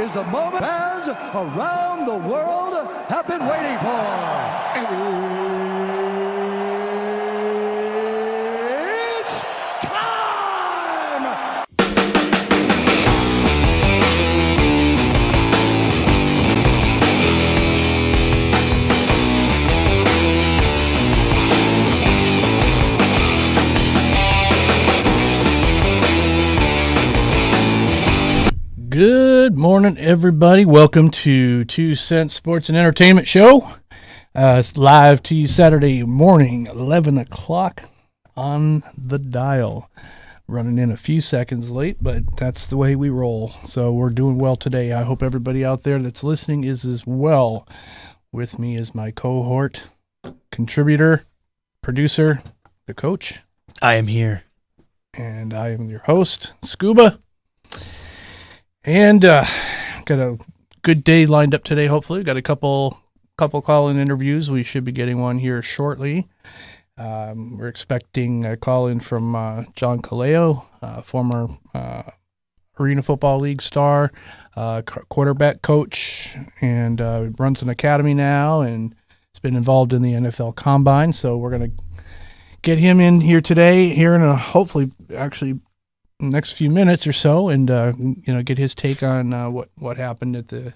is the moment fans around the world have been waiting for. It's time! Good morning, everybody. Welcome to 2 Cent Sports and Entertainment Show. It's live to you Saturday morning, 11 o'clock on the dial. Running in a few seconds late, but that's the way we roll. So we're doing well today. I hope everybody out there that's listening is as well. With me is my cohort, contributor, producer, the coach. I am here. And I am your host, Scuba. And got a good day lined up today, hopefully. Got a couple call-in interviews. We should be getting one here shortly. We're expecting a call-in from John Caleo, former Arena Football League star, quarterback coach, and runs an academy now, and has been involved in the NFL Combine. So we're going to get him in here today, here in a hopefully actually next few minutes or so, and get his take on what happened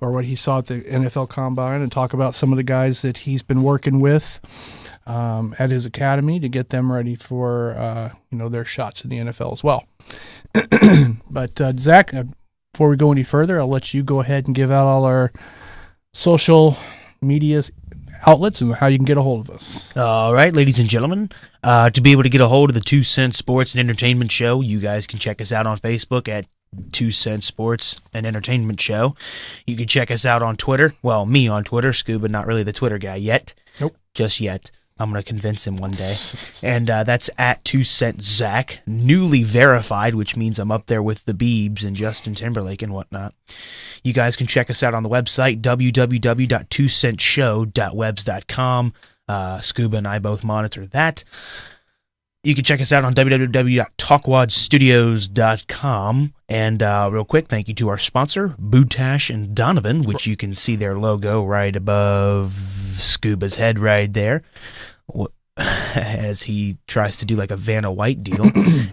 or what he saw at the NFL Combine, and talk about some of the guys that he's been working with at his academy to get them ready for their shots in the NFL as well. But Zach, before we go any further, I'll let you go ahead and give out all our social media outlets and how you can get a hold of us. All right, ladies and gentlemen, to be able to get a hold of the 2 Cent Sports and Entertainment Show, you guys can check us out on Facebook at 2 Cent Sports and Entertainment Show. You can check us out on Twitter. Well, me on Twitter, Scuba, not really the Twitter guy yet. Nope. Just yet. I'm going to convince him one day. And that's at 2 Cent Zach, newly verified, which means I'm up there with the Biebs and Justin Timberlake and whatnot. You guys can check us out on the website, www.2centshow.webs.com. Scuba and I both monitor that. You can check us out on www.talkwadstudios.com. And real quick, thank you to our sponsor, Bootash and Donovan, which you can see their logo right above Scuba's head right there, as he tries to do like a Vanna White deal.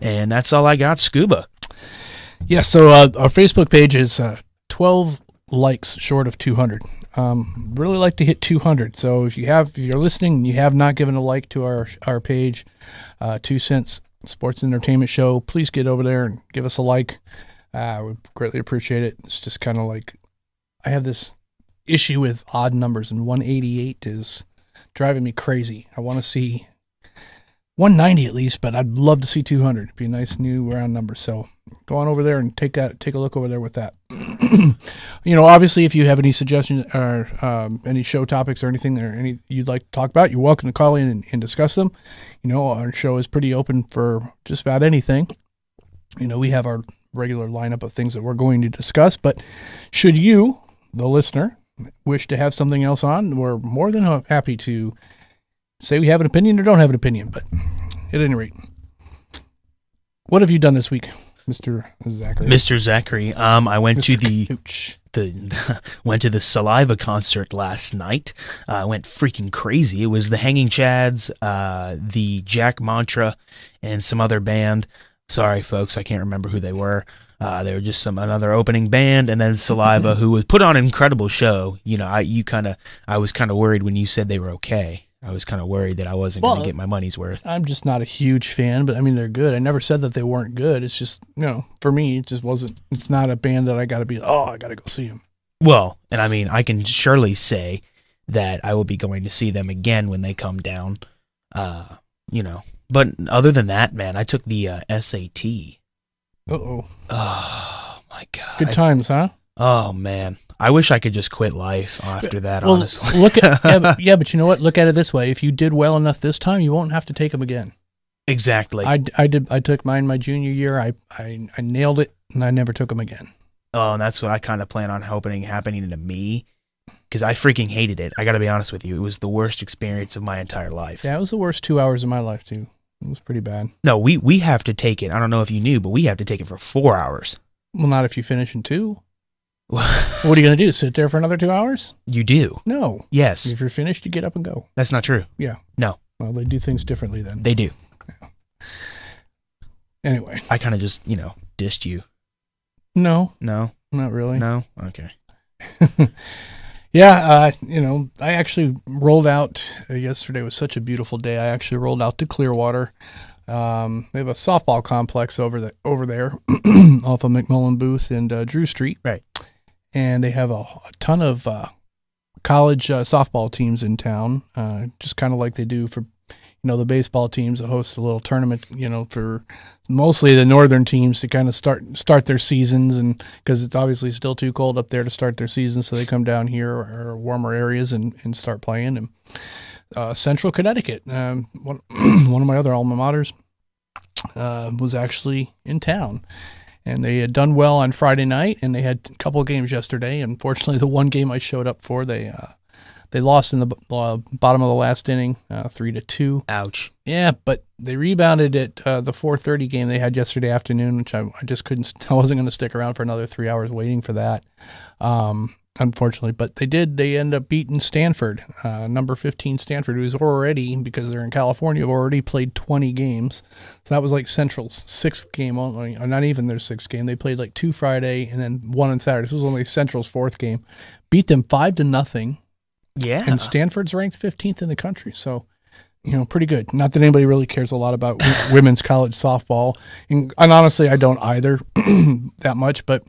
And that's all I got, Scuba. Yeah, so our Facebook page is 12 likes short of 200. Really like to hit 200. So if you're listening and you have not given a like to our page, 2 Cents Sports and Entertainment Show, please get over there and give us a like. We greatly appreciate it. It's just kind of like, I have this issue with odd numbers, and 188 is driving me crazy. I want to see 190 at least, but I'd love to see 200. It'd be a nice new round number. So go on over there and take a look over there with that. Obviously, if you have any suggestions or any show topics or anything you'd like to talk about, you're welcome to call in and discuss them. Our show is pretty open for just about anything. We have our regular lineup of things that we're going to discuss, but should you, the listener, wish to have something else on, we're more than happy to say we have an opinion or don't have an opinion. But at any rate, what have you done this week, Mr. Zachary? Mr. Zachary, I went to went to the Saliva concert last night. I went freaking crazy. It was the Hanging Chads, the Jack Mantra, and some other band. Sorry, folks, I can't remember who they were. They were just another opening band, and then Saliva, who was put on an incredible show. I was kind of worried when you said they were okay. I was kind of worried that I wasn't going to get my money's worth. I'm just not a huge fan, but I mean, they're good. I never said that they weren't good. It's just, for me, it just wasn't. It's not a band that I got to be, I got to go see them. Well, and I mean, I can surely say that I will be going to see them again when they come down. But other than that, man, I took the SAT. Uh-oh. Oh, my God. Good times, huh? Oh, man. I wish I could just quit life after that, honestly. But you know what? Look at it this way. If you did well enough this time, you won't have to take them again. Exactly. I took mine my junior year. I nailed it, and I never took them again. Oh, and that's what I kind of plan on happening to me, because I freaking hated it. I got to be honest with you. It was the worst experience of my entire life. Yeah, it was the worst 2 hours of my life, too. It was pretty bad. No, we have to take it. I don't know if you knew, but we have to take it for 4 hours. Well, not if you finish in 2. What are you going to do? Sit there for another 2 hours? You do. No. Yes. If you're finished, you get up and go. That's not true. Yeah. No. Well, they do things differently then. They do. Yeah. Anyway. I kind of just, dissed you. No. No? Not really. No? Okay. Yeah, I actually rolled out, yesterday was such a beautiful day, I actually rolled out to Clearwater. They have a softball complex over there off of McMullen Booth and Drew Street. Right. And they have a ton of college softball teams in town, just kind of like they do for the baseball teams that host a little tournament, for mostly the northern teams to kind of start their seasons, and because it's obviously still too cold up there to start their season, so they come down here or warmer areas and start playing. And Central Connecticut, one of my other alma maters, was actually in town, and they had done well on Friday night, and they had a couple of games yesterday. Unfortunately, the one game I showed up for, they lost in the bottom of the last inning, 3-2. Ouch. Yeah, but they rebounded at the 4:30 game they had yesterday afternoon, which I just couldn't. I wasn't going to stick around for another 3 hours waiting for that, unfortunately. But they did. They ended up beating Stanford, number 15 Stanford, who's already, because they're in California, already played 20 games. So that was like Central's sixth game only, or not even their sixth game. They played like 2 Friday and then 1 on Saturday. This was only Central's 4th game. Beat them 5-0. Yeah. And Stanford's ranked 15th in the country. So, pretty good. Not that anybody really cares a lot about women's college softball. And honestly, I don't either that much, but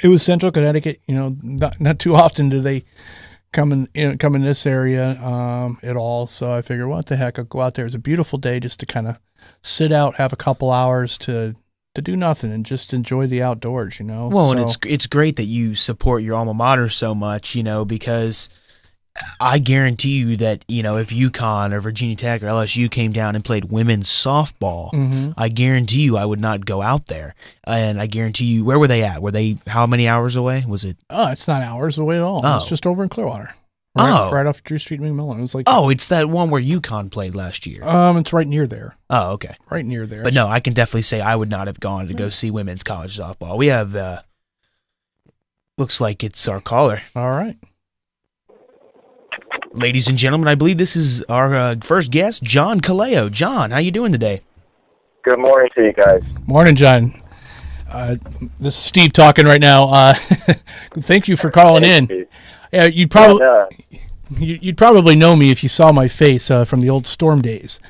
it was Central Connecticut. Not too often do they come in this area at all. So I figured, what the heck, I'll go out there. It's a beautiful day just to kind of sit out, have a couple hours to do nothing and just enjoy the outdoors, Well, and it's great that you support your alma mater so much, because I guarantee you that, if UConn or Virginia Tech or LSU came down and played women's softball, I guarantee you I would not go out there. And I guarantee you, where were they at? Were they how many hours away? Was it? Oh, it's not hours away at all. Oh. It's just over in Clearwater. Right off Drew Street, McMillan. It was like, it's that one where UConn played last year. It's right near there. Oh, okay. Right near there. But no, I can definitely say I would not have gone to go see women's college softball. We have, looks like it's our caller. All right. Ladies and gentlemen, I believe this is our first guest, John Kaleo. John, how you doing today? Good morning to you guys. Morning, John. This is Steve talking right now. Thank you for calling in. Yeah, you'd probably know me if you saw my face from the old Storm days.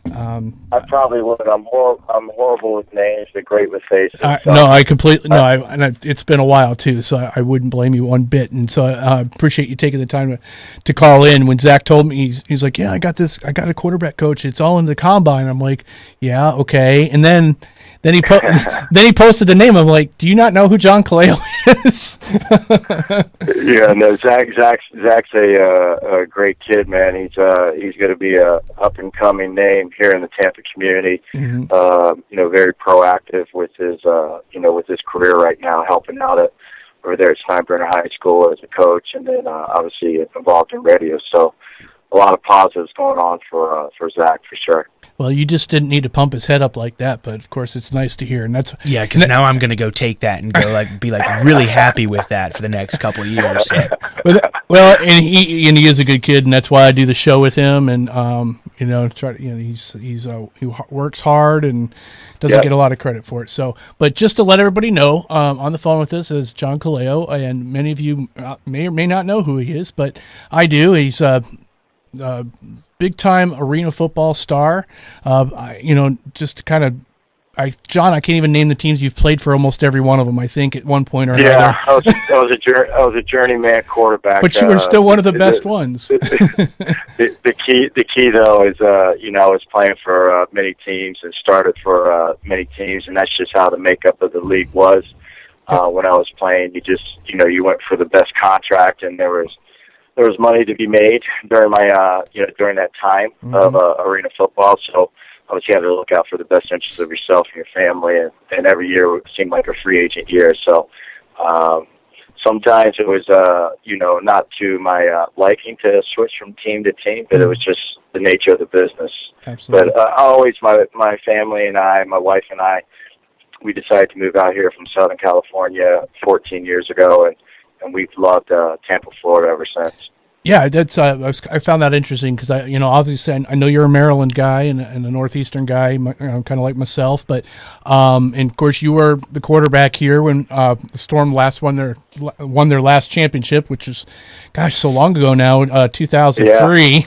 I probably would. I'm horrible with names, but great with faces. No, I completely it's been a while too, so I wouldn't blame you one bit. And so I appreciate you taking the time to call in. When Zach told me, he's like, "Yeah, I got a quarterback coach. It's all in the combine." I'm like, "Yeah, okay." And then he posted the name. I'm like, "Do you not know who John Kaleo is?" Yeah, no, Zach's a great kid, man. He's going to be a up and coming name here in the Tampa community. Mm-hmm. Very proactive with his career right now, helping out over there at Steinbrenner High School as a coach, and then obviously involved in radio. So a lot of positives going on for Zach for sure. Well, you just didn't need to pump his head up like that, but of course it's nice to hear, and that's because now I'm going to go take that and go be really happy with that for the next couple of years. So. Well, and he is a good kid, and that's why I do the show with him, and he works hard and doesn't get a lot of credit for it. So, but just to let everybody know, on the phone with us is John Kaleo, and many of you may or may not know who he is, but I do. He's big-time arena football star. Just kind of, John, I can't even name the teams you've played for. Almost every one of them, I think, at one point or another. Yeah, I was a journeyman quarterback. But you were still one of the best ones. The key though is I was playing for many teams and started for many teams, and that's just how the makeup of the league was. When I was playing, you went for the best contract, and there was money to be made during my during that time of arena football. So obviously you have to look out for the best interests of yourself and your family, and every year it seemed like a free agent year. So sometimes it was not to my liking to switch from team to team, but it was just the nature of the business. Absolutely. But always my family and I, my wife and I, we decided to move out here from Southern California 14 years ago, and we've loved Tampa, Florida ever since. Yeah, that's I found that interesting because obviously I know you're a Maryland guy and a Northeastern guy, kind of like myself. But and of course you were the quarterback here when the Storm last won their last championship, which is, gosh, so long ago now, 2003.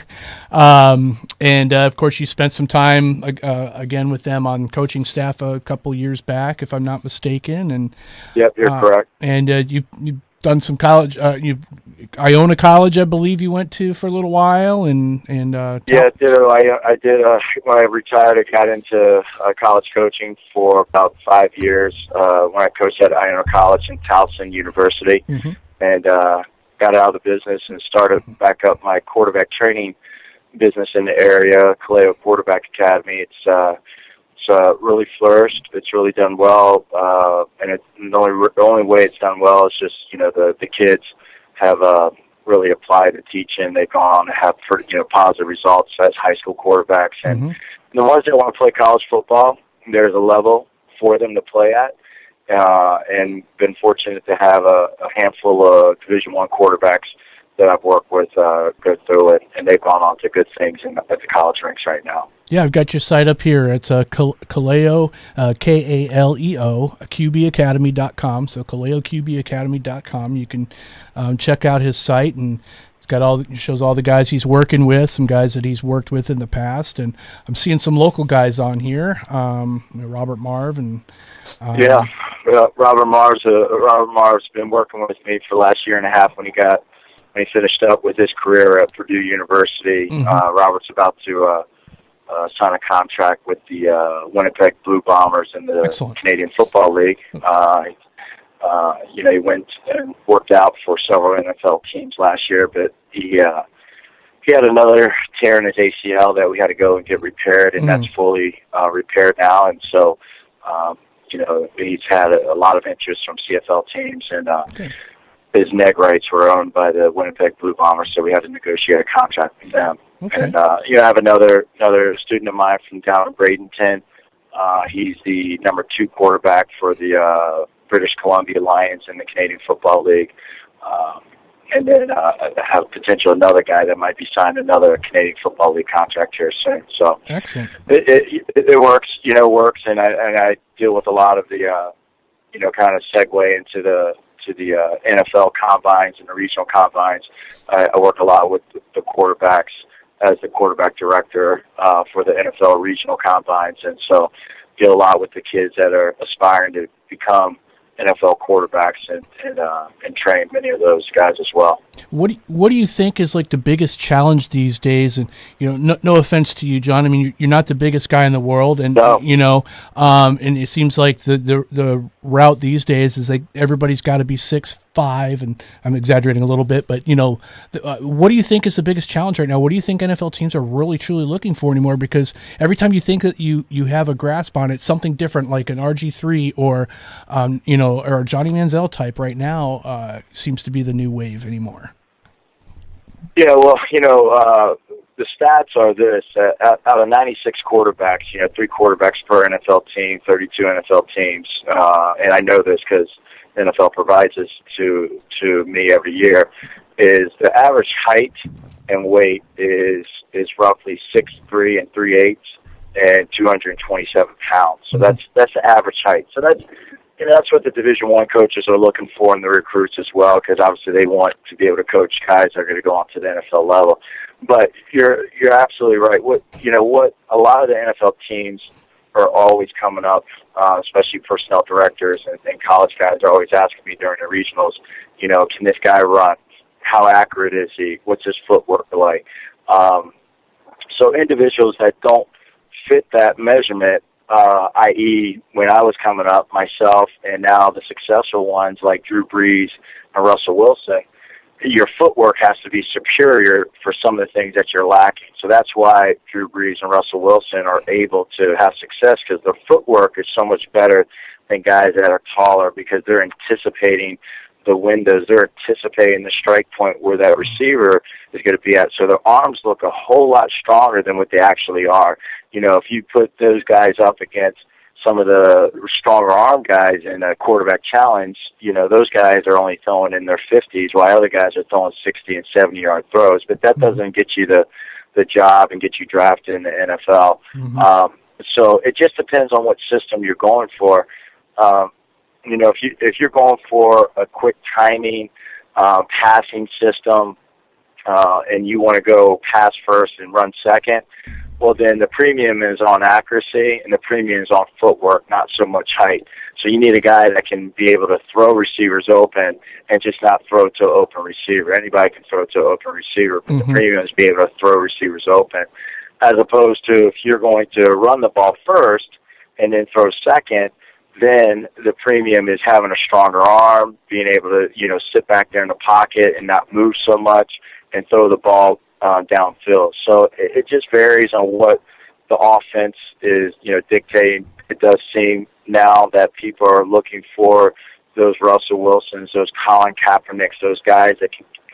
Yeah. And of course you spent some time again with them on coaching staff a couple years back, if I'm not mistaken. And yep, you're correct. And you've done some college. Iona College, I believe you went to for a little while, and yeah, I did. When I retired, I got into college coaching for about 5 years. When I coached at Iona College and Towson University, and got out of the business and started back up my quarterback training business in the area, Kaleo Quarterback Academy. It's really flourished. It's really done well, and the only way it's done well is just the kids have really applied the teaching. They've gone on to have positive results as high school quarterbacks, and the ones that want to play college football, there's a level for them to play at, and been fortunate to have a handful of Division I quarterbacks that I've worked with go through it, and they've gone on to good things at the college ranks right now. Yeah, I've got your site up here. It's Kaleo, Kaleo, QBacademy.com. So KaleoQBacademy.com. You can check out his site, and it's got shows all the guys he's working with, some guys that he's worked with in the past, and I'm seeing some local guys on here. Robert Marv and Robert Marv's been working with me for the last year and a half when he finished up with his career at Purdue University. Robert's about to sign a contract with the Winnipeg Blue Bombers in the Excellent. Canadian Football League. He went and worked out for several NFL teams last year, but he had another tear in his ACL that we had to go and get repaired, and that's fully repaired now. And so, he's had a lot of interest from CFL teams, and his neg rights were owned by the Winnipeg Blue Bombers, so we had to negotiate a contract with them. Okay. And I have another student of mine from down in Bradenton. He's the number 2 quarterback for the British Columbia Lions in the Canadian Football League. And then I have another guy that might be signing another Canadian Football League contract here soon. So excellent. It works, and I deal with a lot of the kind of segue into the NFL combines and the regional combines. I work a lot with the quarterbacks as the quarterback director for the NFL regional combines, and so deal a lot with the kids that are aspiring to become NFL quarterbacks and train many of those guys as well. What do you think is like the biggest challenge these days? And no offense to you, John. I mean, you're not the biggest guy in the world, and and it seems like the route these days is like everybody's got to be 6'5", and I'm exaggerating a little bit, but what do you think is the biggest challenge right now? What do you think NFL teams are really truly looking for anymore? Because every time you think that you have a grasp on it, something different like an RG3 or or a Johnny Manziel type right now seems to be the new wave anymore. Yeah, well, the stats are this: out of 96 quarterbacks, 3 quarterbacks per NFL team, 32 NFL teams, and I know this because the NFL provides this to me every year. Is the average height and weight is roughly 6'3" and 3/8" and 227 pounds. So that's the average height. So that's what the Division I coaches are looking for in the recruits as well, because obviously they want to be able to coach guys that are going to go on to the NFL level. But you're absolutely right. What a lot of the NFL teams are always coming up, especially personnel directors and college guys are always asking me during the regionals, can this guy run? How accurate is he? What's his footwork like? So individuals that don't fit that measurement, i.e. when I was coming up, myself, and now the successful ones like Drew Brees and Russell Wilson, your footwork has to be superior for some of the things that you're lacking. So that's why Drew Brees and Russell Wilson are able to have success, because their footwork is so much better than guys that are taller, because they're anticipating the windows, they're anticipating the strike point where that receiver is going to be at. So their arms look a whole lot stronger than what they actually are. If you put those guys up against some of the stronger arm guys in a quarterback challenge, those guys are only throwing in their 50s, while other guys are throwing 60 and 70-yard throws. But that doesn't get you the job and get you drafted in the NFL. So it just depends on what system you're going for. If you're going for a quick timing passing system, and you want to go pass first and run second, well, then the premium is on accuracy and the premium is on footwork, not so much height. So you need a guy that can be able to throw receivers open and just not throw to an open receiver. Anybody can throw to an open receiver, but the premium is be able to throw receivers open, as opposed to if you're going to run the ball first and then throw second, then the premium is having a stronger arm, being able to, sit back there in the pocket and not move so much and throw the ball downfield. So it just varies on what the offense is, dictating. It does seem now that people are looking for those Russell Wilsons, those Colin Kaepernicks, those guys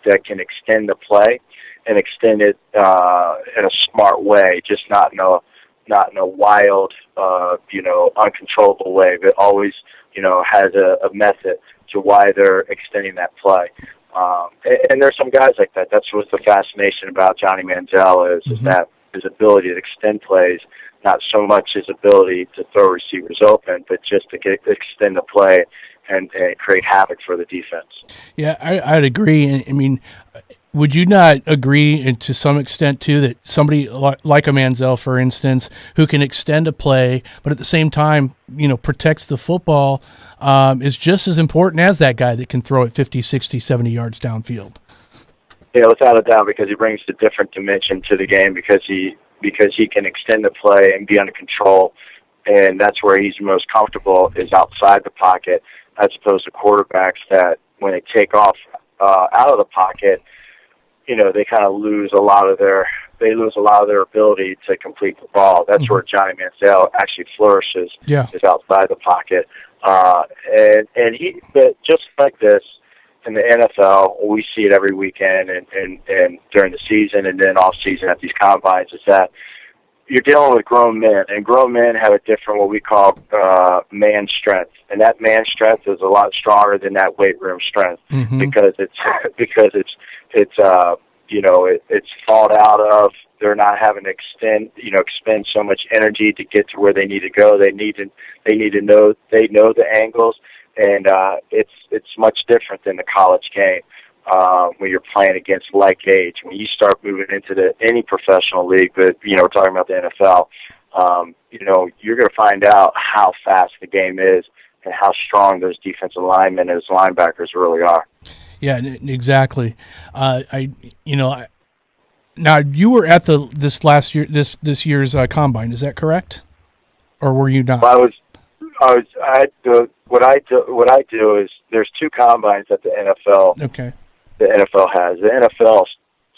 that can extend the play and extend it in a smart way, just not in a wild, uncontrollable way, but always, has a method to why they're extending that play. And there's some guys like that. That's what's the fascination about Johnny Manziel is that his ability to extend plays, not so much his ability to throw receivers open, but just to extend the play and create havoc for the defense. Yeah, I'd agree. I mean, would you not agree to some extent, too, that somebody like a Manziel, for instance, who can extend a play, but at the same time, protects the football, is just as important as that guy that can throw it 50, 60, 70 yards downfield? Yeah, without a doubt, because he brings a different dimension to the game, because he can extend the play and be under control, and that's where he's most comfortable is outside the pocket, as opposed to quarterbacks that when they take off out of the pocket, they kind of lose a lot of their ability to complete the ball. That's where Johnny Manziel actually flourishes, is outside the pocket. But just like this in the NFL, we see it every weekend and during the season and then off season at these combines, is that you're dealing with grown men, and grown men have a different, what we call man strength, and that man strength is a lot stronger than that weight room strength because it's thought out of. They're not having to expend so much energy to get to where they need to go. They know the angles, and it's much different than the college game. When you're playing against like age, when you start moving into any professional league, but we're talking about the NFL, you're going to find out how fast the game is and how strong those defensive linemen and those linebackers really are. Yeah, exactly. Now you were at this year's combine. Is that correct, or were you not? Well, what I do is there's two combines that the NFL. Okay. The NFL has. The NFL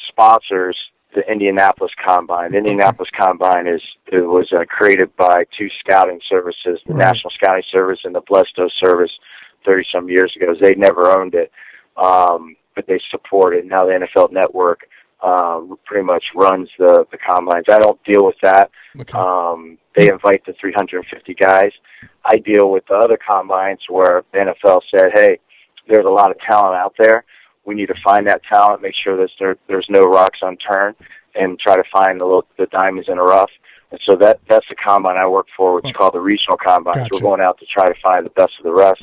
sponsors the Indianapolis Combine. The Indianapolis Combine was created by two scouting services, the National Scouting Service and the Blesto Service, 30-some years ago. They never owned it, but they support it. Now the NFL Network pretty much runs the combines. I don't deal with that. Okay. They invite the 350 guys. I deal with the other combines where the NFL said, hey, there's a lot of talent out there. We need to find that talent, make sure that there's no rocks unturned, and try to find the diamonds in the rough. And so that's the combine I work for, which is called the regional combines. Gotcha. We're going out to try to find the best of the rest.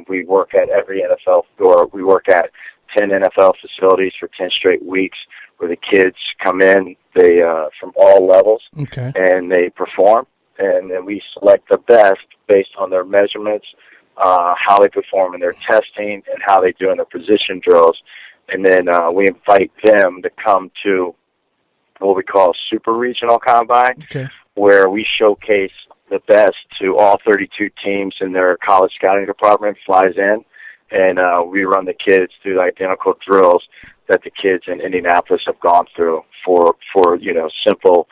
We work at every NFL, or we work at 10 NFL facilities for 10 straight weeks, where the kids come in, they from all levels, and they perform, and then we select the best based on their measurements, how they perform in their testing, and how they do in their position drills. And then we invite them to come to what we call a super regional combine, where we showcase the best to all 32 teams, and their college scouting department flies in, and we run the kids through the identical drills that the kids in Indianapolis have gone through for simple,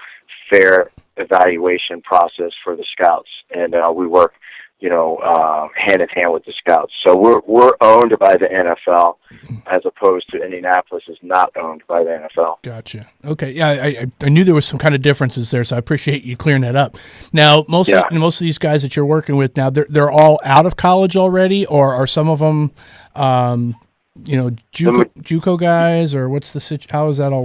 fair evaluation process for the scouts. And we work hand in hand with the scouts. So we're owned by the NFL, as opposed to Indianapolis is not owned by the NFL. Gotcha. Okay. Yeah, I knew there was some kind of differences there, so I appreciate you clearing that up. Now, most of these guys that you're working with now, they're all out of college already, or are some of them, JUCO guys, or what's the how is that all?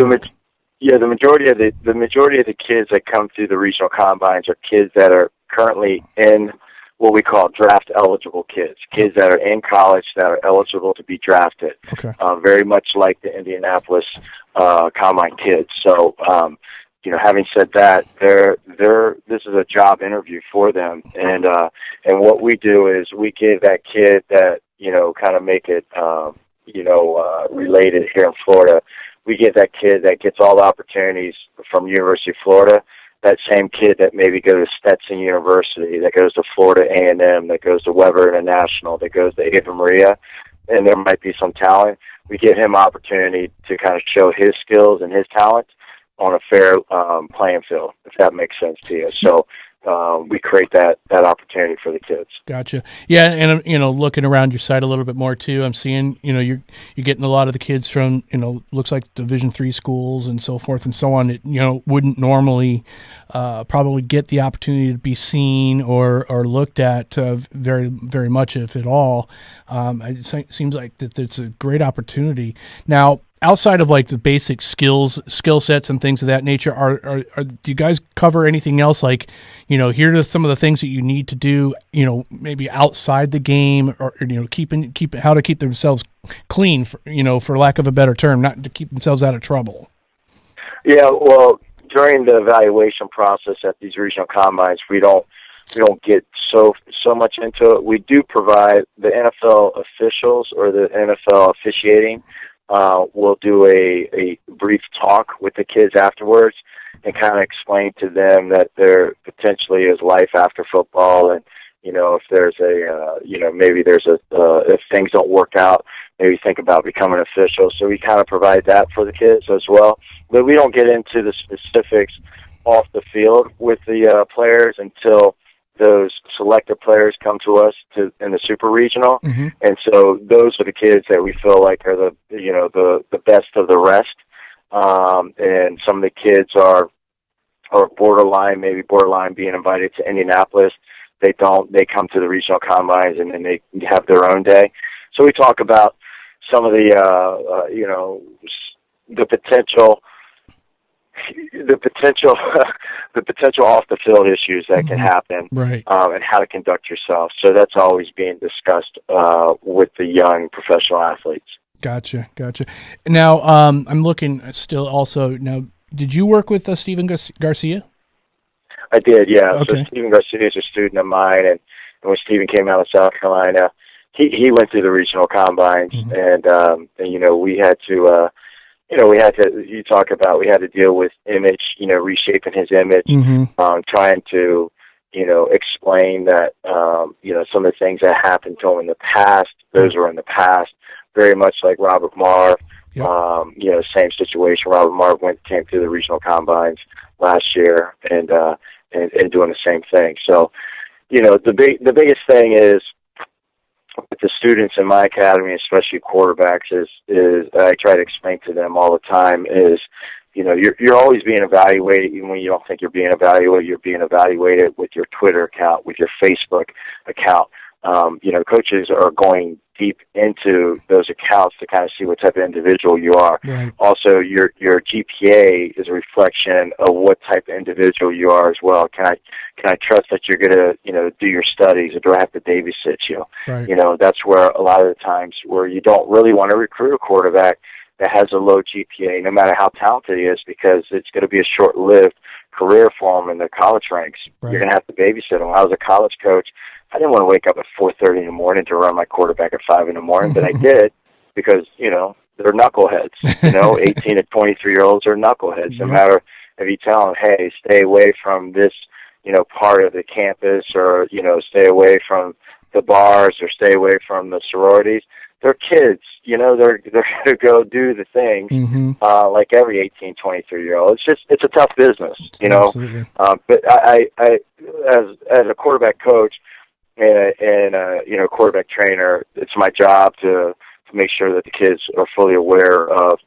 Yeah, the majority of the kids that come through the regional combines are kids that are currently in what we call draft eligible kids that are in college that are eligible to be drafted. Okay. Very much like the Indianapolis combine kids. So, having said that, this is a job interview for them, and what we do is we give that kid that kind of make it related here in Florida. We give that kid that gets all the opportunities from University of Florida, that same kid that maybe goes to Stetson University, that goes to Florida A&M, that goes to Weber International, that goes to Ava Maria, and there might be some talent. We give him opportunity to kind of show his skills and his talents on a fair playing field, if that makes sense to you. So we create that opportunity for the kids. Gotcha. Yeah, and looking around your site a little bit more too, I'm seeing you're getting a lot of the kids from looks like Division III schools and so forth and so on. It wouldn't normally probably get the opportunity to be seen or looked at very very much, if at all. It seems like that it's a great opportunity now. Outside of like the basic skill sets and things of that nature, are do you guys cover anything else? Like, here are some of the things that you need to do, maybe outside the game, or keep how to keep themselves clean, for lack of a better term, not to keep themselves out of trouble. Yeah, well, during the evaluation process at these regional combines, we don't get so much into it. We do provide the NFL officials or the NFL officiating. We'll do a brief talk with the kids afterwards and kind of explain to them that there potentially is life after football, and if there's maybe there's if things don't work out, maybe think about becoming an official. So we kind of provide that for the kids as well, but we don't get into the specifics off the field with the players until those selected players come to us in the super regional, and so those are the kids that we feel like are the best of the rest. And some of the kids are borderline being invited to Indianapolis. They come to the regional combines and then they have their own day. So we talk about some of the potential off the field issues that can happen, right? And how to conduct yourself. So that's always being discussed with the young professional athletes. Gotcha. Now, I'm looking still also now. Did you work with Stephen Garcia? I did, yeah. Okay. So Stephen Garcia is a student of mine, and when Stephen came out of South Carolina, he went through the regional combines, and we had to. You talk about, we had to deal with image, reshaping his image, trying to, explain that, some of the things that happened to him in the past, those were in the past, very much like Robert Marv. Yep. Same situation. Robert Marv came through the regional combines last year and doing the same thing. So, the biggest thing is, with the students in my academy, especially quarterbacks, is I try to explain to them all the time is, you're always being evaluated. Even when you don't think you're being evaluated, you're being evaluated with your Twitter account, with your Facebook account. Coaches are going deep into those accounts to kind of see what type of individual you are. Right. Also, your GPA is a reflection of what type of individual you are as well. Can I trust that you're going to, do your studies, or do I have to babysit you? Right. That's where a lot of the times where you don't really want to recruit a quarterback that has a low GPA, no matter how talented he is, because it's going to be a short-lived career for him in the college ranks. Right. You're going to have to babysit him. I was a college coach. I didn't want to wake up at 4:30 in the morning to run my quarterback at 5 in the morning, but I did because, they're knuckleheads. 18 to 23-year-olds are knuckleheads. No matter if you tell them, hey, stay away from this, part of the campus, or, stay away from the bars, or stay away from the sororities. They're kids, they're going to go do the things like every 18, 23-year-old. It's a tough business, Absolutely. But I as a quarterback coach, quarterback trainer, it's my job to make sure that the kids are fully aware of,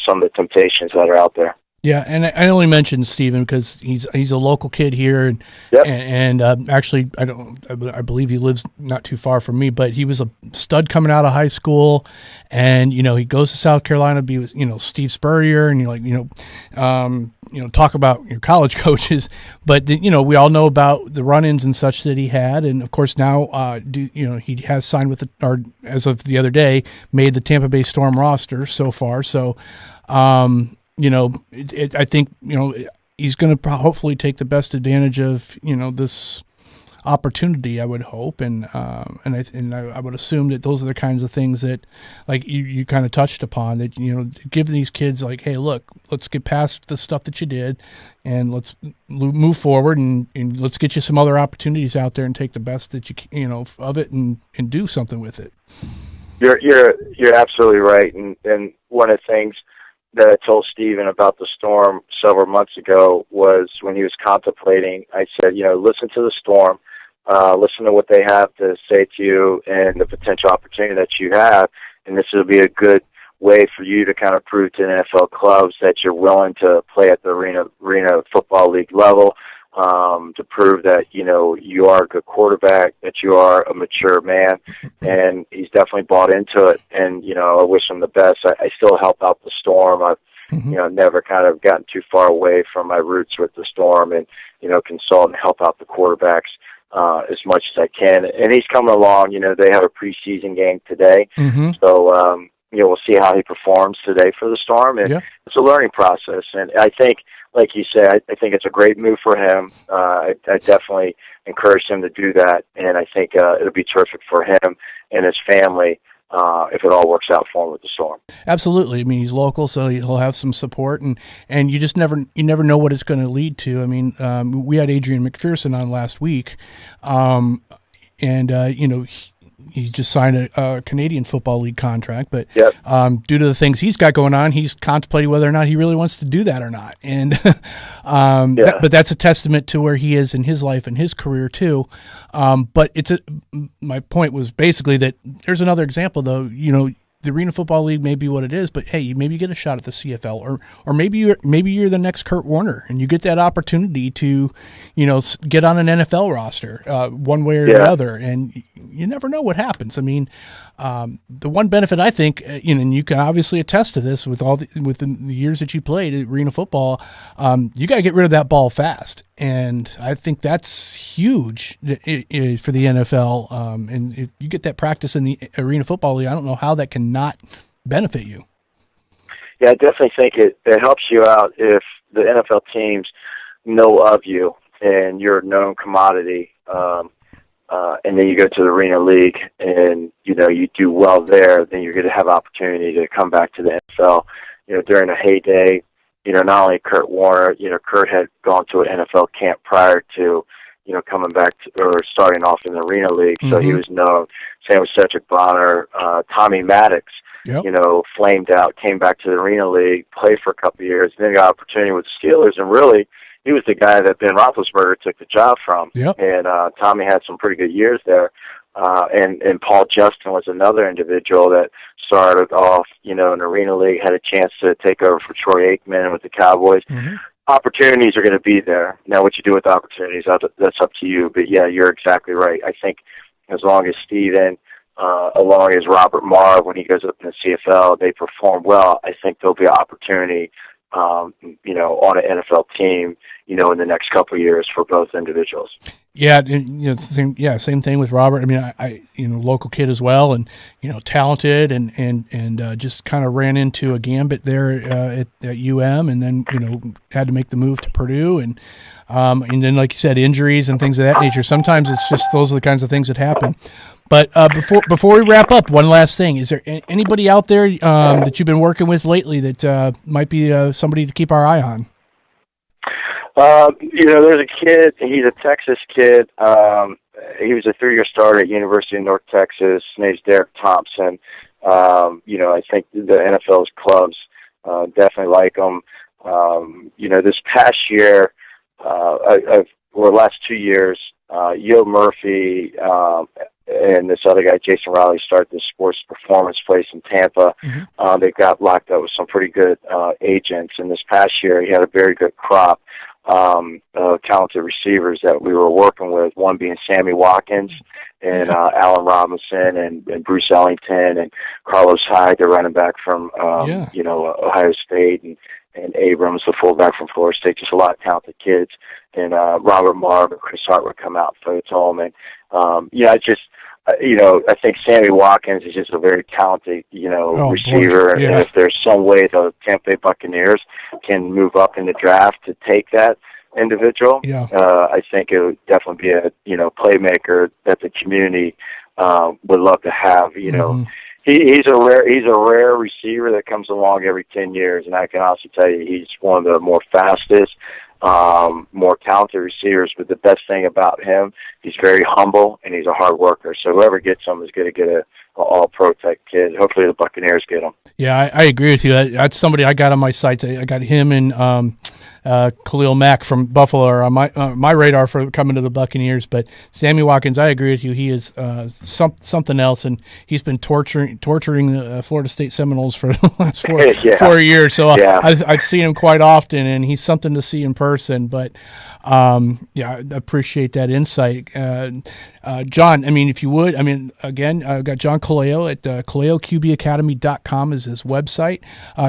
some of the temptations that are out there. Yeah, and I only mentioned Steven because he's a local kid here, and Yep. actually I believe he lives not too far from me, but he was a stud coming out of high school, and he goes to South Carolina to be with Steve Spurrier, and talk about your college coaches, but we all know about the run-ins and such that he had, and of course now he has signed with or as of the other day made the Tampa Bay Storm roster so far, so. I think he's going to hopefully take the best advantage of this opportunity. I would hope, and I would assume that those are the kinds of things that, like you kind of touched upon, that give these kids like, hey, look, let's get past the stuff that you did, and let's move forward, and let's get you some other opportunities out there, and take the best that you of it, and do something with it. You're absolutely right, and one of the things that I told Steven about the Storm several months ago was when he was contemplating, I said, listen to the Storm, listen to what they have to say to you and the potential opportunity that you have, and this will be a good way for you to kind of prove to NFL clubs that you're willing to play at the Arena Football League level, to prove that, you are a good quarterback, that you are a mature man, and he's definitely bought into it, and, I wish him the best. I still help out the Storm. I've, never kind of gotten too far away from my roots with the Storm, and, consult and help out the quarterbacks as much as I can. And he's coming along. They have a preseason game today, so, we'll see how he performs today for the Storm, and it's a learning process, and I think, like you said, I think it's a great move for him. I definitely encourage him to do that, and I think it'll be terrific for him and his family if it all works out for him with the Storm. Absolutely. I mean, he's local, so he'll have some support, and you just never know what it's going to lead to. I mean, we had Adrian McPherson on last week, he just signed a Canadian Football League contract, but due to the things he's got going on, he's contemplating whether or not he really wants to do that or not. And but that's a testament to where he is in his life and his career too. But my point was basically that there's another example, though. The Arena Football League may be what it is, but hey, maybe you get a shot at the CFL, or maybe you're the next Kurt Warner, and you get that opportunity to, get on an NFL roster, one way or the other, and you never know what happens. I mean, the one benefit I think, and you can obviously attest to this with the years that you played at Arena Football, you got to get rid of that ball fast, and I think that's huge for the NFL. And if you get that practice in the Arena Football League, I don't know how that can not benefit you. Yeah, I definitely think it helps you out if the NFL teams know of you and you're a known commodity, and then you go to the Arena League and, you do well there, then you're going to have opportunity to come back to the NFL. During the heyday, not only Kurt Warner, Kurt had gone to an NFL camp prior to, coming back or starting off in the Arena League, so he was known. Same with Cedric Bonner, Tommy Maddox, flamed out, came back to the Arena League, played for a couple of years, then got an opportunity with the Steelers, and really, he was the guy that Ben Roethlisberger took the job from. And Tommy had some pretty good years there. And Paul Justin was another individual that started off, in the Arena League, had a chance to take over for Troy Aikman with the Cowboys. Opportunities are going to be there. Now, what you do with the opportunities, that's up to you. But, yeah, you're exactly right. I think as long as Steven, along as Robert Marv, when he goes up in the CFL, they perform well, I think there'll be an opportunity, on an NFL team, in the next couple of years for both individuals. Yeah, same thing with Robert. I mean, I local kid as well, and talented, and just kind of ran into a gambit there at UM, and then had to make the move to Purdue, and then like you said, injuries and things of that nature. Sometimes it's just those are the kinds of things that happen. But before we wrap up, one last thing: is there anybody out there that you've been working with lately that might be somebody to keep our eye on? There's a kid, he's a Texas kid. He was a 3-year starter at University of North Texas. His name's Derek Thompson. I think the NFL's clubs definitely like him. This past year, or last 2 years, Yo Murphy, and this other guy, Jason Riley, started this sports performance place in Tampa. They got locked up with some pretty good agents. And this past year, he had a very good crop of talented receivers that we were working with, one being Sammy Watkins and Allen Robinson and Bruce Ellington and Carlos Hyde, the running back from Ohio State, and Abrams, the fullback from Florida State. Just a lot of talented kids. And Robert Marv and Chris Hart would come out and play home. And I think Sammy Watkins is just a very talented, receiver. Boy. Yeah. And if there's some way the Tampa Bay Buccaneers can move up in the draft to take that individual, I think it would definitely be a, playmaker that the community would love to have. He's a rare receiver that comes along every 10 years, and I can also tell you he's one of the more fastest, more talented receivers. But the best thing about him, he's very humble and he's a hard worker. So whoever gets him is going to get an all-pro type kid. Hopefully the Buccaneers get him. Yeah, I agree with you. That's somebody I got on my sights. I got him and Khalil Mack from Buffalo are on my radar for coming to the Buccaneers. But Sammy Watkins, I agree with you. He is something else, and he's been torturing the Florida State Seminoles for the last 4 years. So I've seen him quite often, and he's something to see in person. But I appreciate that insight. John, if you would, again, I've got John Kaleo at KaleoQBAcademy.com is his website.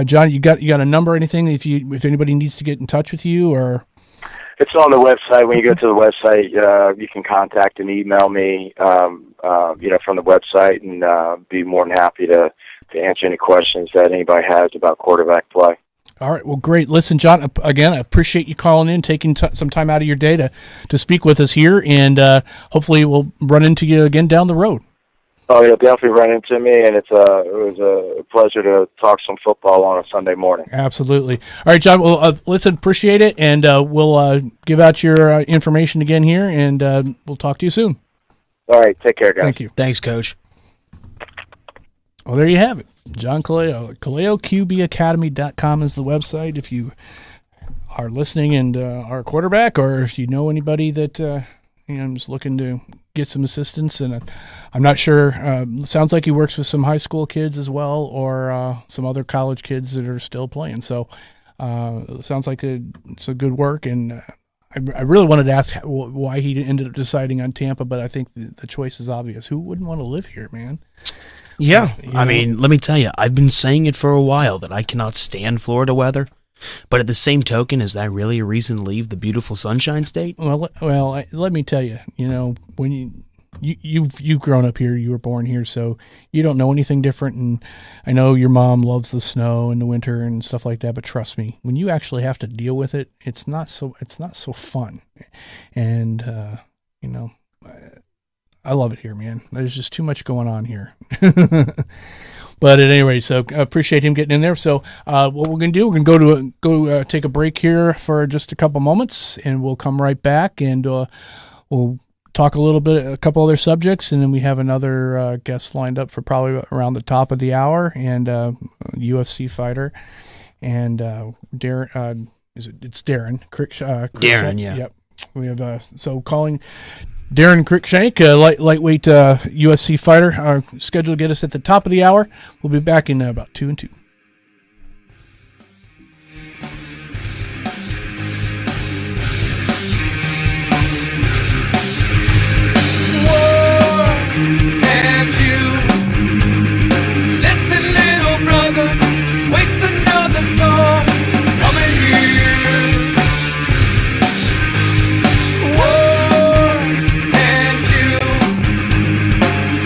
John, you got a number or anything if anybody needs to get in touch with you, or? It's on the website. When you go to the website, you can contact and email me, from the website, and be more than happy to answer any questions that anybody has about quarterback play. All right. Well, great. Listen, John, again, I appreciate you calling in, taking some time out of your day to speak with us here, and hopefully we'll run into you again down the road. Oh, you'll definitely run into me, and it was a pleasure to talk some football on a Sunday morning. Absolutely. All right, John, well, listen, appreciate it, and we'll give out your information again here, and we'll talk to you soon. All right. Take care, guys. Thank you. Thanks, Coach. Well, there you have it. John Kaleo. KaleoQBAcademy.com is the website if you are listening and are a quarterback, or if you know anybody that is looking to get some assistance. And I'm not sure. Sounds like he works with some high school kids as well, or some other college kids that are still playing. So it sounds like it's a good work. And I really wanted to ask why he ended up deciding on Tampa, but I think the choice is obvious. Who wouldn't want to live here, man? Yeah, let me tell you, I've been saying it for a while that I cannot stand Florida weather, but at the same token, is that really a reason to leave the beautiful Sunshine State? Well, let me tell you, when you've grown up here, you were born here, so you don't know anything different. And I know your mom loves the snow in the winter and stuff like that, but trust me, when you actually have to deal with it, it's not so fun. And I love it here, man. There's just too much going on here. But at any rate, so I appreciate him getting in there. So what we're going to do, we're going to go take a break here for just a couple moments, and we'll come right back, and we'll talk a couple other subjects, and then we have another guest lined up for probably around the top of the hour, and UFC fighter, and Darren. It's Darren. Darren, yeah. Yep. We have calling Darren Cruikshank, lightweight UFC fighter, scheduled to get us at the top of the hour. We'll be back in about 2 and 2.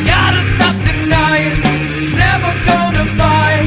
Gotta stop denying, never gonna fight.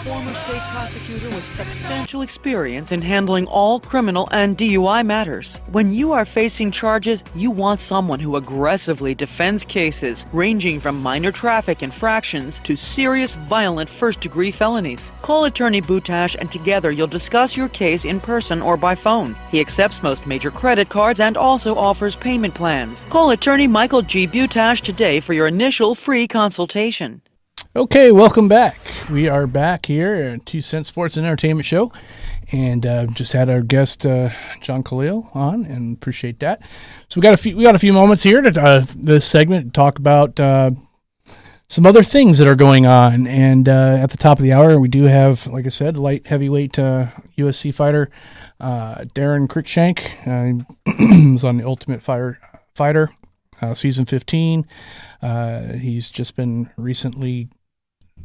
former state prosecutor with substantial experience in handling all criminal and DUI matters. When you are facing charges, you want someone who aggressively defends cases ranging from minor traffic infractions to serious violent first-degree felonies. Call attorney Butash and together you'll discuss your case in person or by phone. He accepts most major credit cards and also offers payment plans. Call attorney Michael G. Butash today for your initial free consultation. Okay, welcome back. We are back here at 2 Cent Sports and Entertainment Show, and just had our guest John Khalil on, and appreciate that. So we got a few moments here to this segment to talk about some other things that are going on. And at the top of the hour, we do have, like I said, light heavyweight USC fighter Darren Cruikshank. He was on the Ultimate Fighter season 15. He's just been recently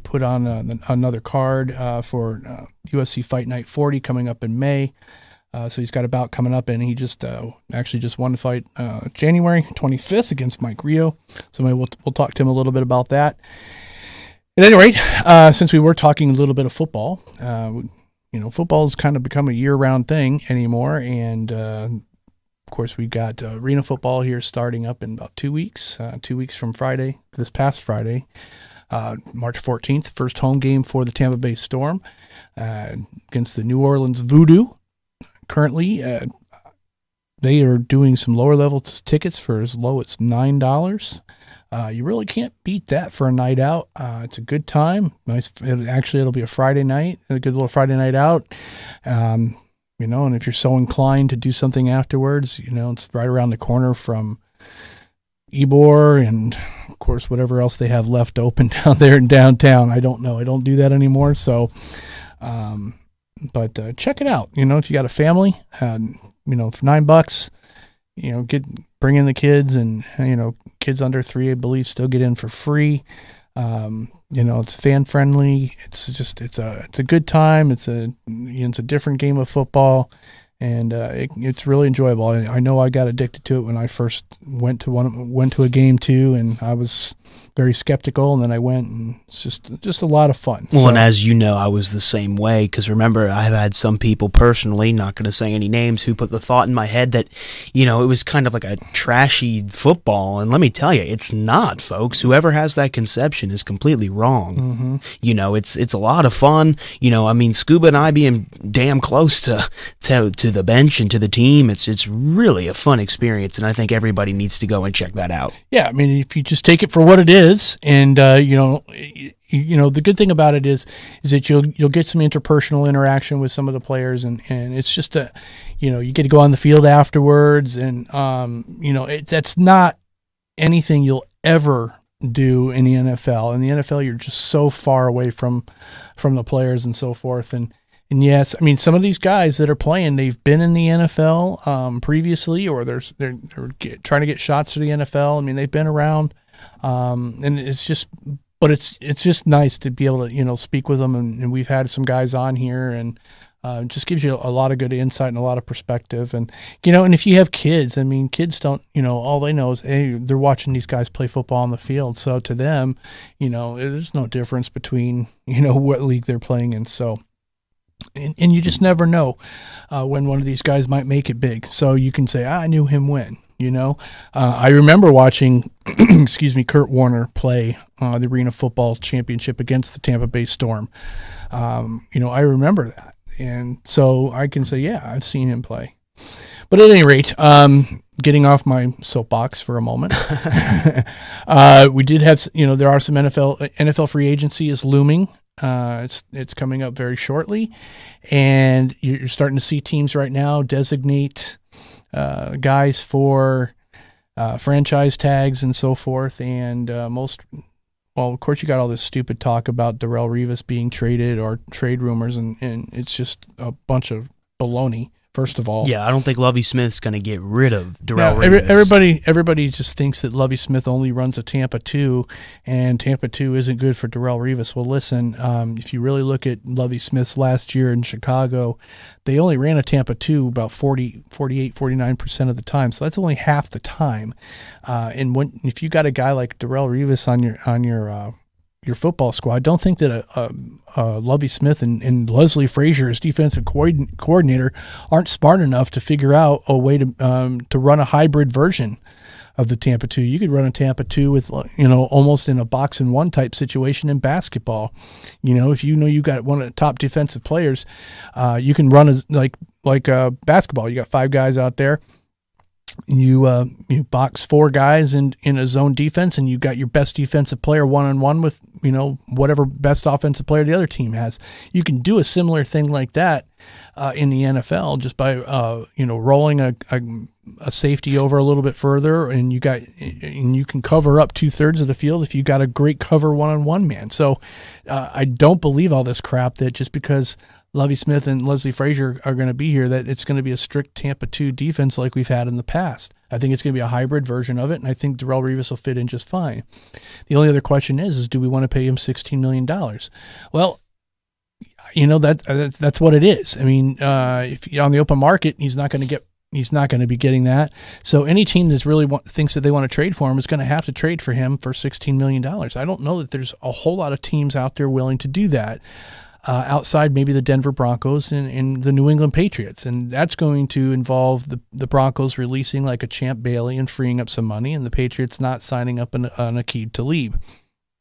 put on another card for USC Fight Night 40 coming up in May. So he's got a bout coming up, and he just actually just won the fight January 25th against Mike Rio. So maybe we'll talk to him a little bit about that. At any rate, since we were talking a little bit of football, football's kind of become a year-round thing anymore, and of course, we got arena football here starting up in about 2 weeks. 2 weeks from Friday, this past Friday, March 14th, first home game for the Tampa Bay Storm against the New Orleans Voodoo. Currently, they are doing some lower level tickets for as low as $9. You really can't beat that for a night out. It's a good time. Nice. It'll be a Friday night, a good little Friday night out. And if you're so inclined to do something afterwards, it's right around the corner from Ybor and, of course, whatever else they have left open down there in downtown. I don't know. I don't do that anymore. So, but check it out. If you got a family, for $9, bring in the kids, and, kids under 3, I believe, still get in for free. It's fan friendly. It's a good time. It's a different game of football, and it's really enjoyable. I know I got addicted to it when I first went to a game too, and I was very skeptical, and then I went, and it's just a lot of fun. Well, and as you know, I was the same way, because remember, I've had some people personally, not going to say any names, who put the thought in my head that, it was kind of like a trashy football, and let me tell you, it's not, folks. Whoever has that conception is completely wrong. Mm-hmm. It's a lot of fun. Scuba and I being damn close to the bench and to the team, it's really a fun experience, and I think everybody needs to go and check that out. Yeah, if you just take it for what it is, and the good thing about it is that you'll get some interpersonal interaction with some of the players, and it's just you get to go on the field afterwards, and that's not anything you'll ever do in the NFL. In the NFL, you're just so far away from the players and so forth, and yes, some of these guys that are playing, they've been in the NFL previously, or they're trying to get shots to the NFL. They've been around, and it's just nice to be able to speak with them, and we've had some guys on here, and it just gives you a lot of good insight and a lot of perspective, and and if you have kids, kids don't, all they know is, hey, they're watching these guys play football on the field, so to them, there's no difference between what league they're playing in, so. And you just never know when one of these guys might make it big. So you can say, I knew him when, I remember watching, Kurt Warner play the Arena Football Championship against the Tampa Bay Storm. I remember that. And so I can say, yeah, I've seen him play. But at any rate, getting off my soapbox for a moment, we did have, there are some NFL free agency is looming. It's coming up very shortly, and you're starting to see teams right now designate guys for franchise tags and so forth. And of course, you got all this stupid talk about Darrelle Revis being traded or trade rumors, and it's just a bunch of baloney. First of all, yeah, I don't think Lovie Smith's going to get rid of Darrelle Revis. Everybody just thinks that Lovie Smith only runs a Tampa 2, and Tampa 2 isn't good for Darrelle Revis. Well, listen, if you really look at Lovie Smith's last year in Chicago, they only ran a Tampa 2 about 49% of the time, so that's only half the time. And if you got a guy like Darrelle Revis on your your football squad. Don't think that Lovie Smith and Leslie Frazier as defensive coordinator aren't smart enough to figure out a way to run a hybrid version of the Tampa 2. You could run a Tampa 2 with, almost in a box and one type situation in basketball. If you got one of the top defensive players, you can run as like basketball. You got 5 guys out there. You box 4 guys in a zone defense, and you got your best defensive player one-on-one with whatever best offensive player the other team has. You can do a similar thing like that in the NFL just by rolling a safety over a little bit further, and you can cover up 2/3 of the field if you got a great cover one-on-one man. So I don't believe all this crap that just because Lovie Smith and Leslie Frazier are going to be here, that it's going to be a strict Tampa 2 defense like we've had in the past. I think it's going to be a hybrid version of it, and I think Darrelle Revis will fit in just fine. The only other question is do we want to pay him $16 million? Well, that's what it is. I mean, if on the open market, he's not going to be getting that. So any team that's really thinks that they want to trade for him is going to have to trade for him for $16 million. I don't know that there's a whole lot of teams out there willing to do that. Outside maybe the Denver Broncos and the New England Patriots. And that's going to involve the Broncos releasing like a Champ Bailey and freeing up some money, and the Patriots not signing up an Aqib Talib.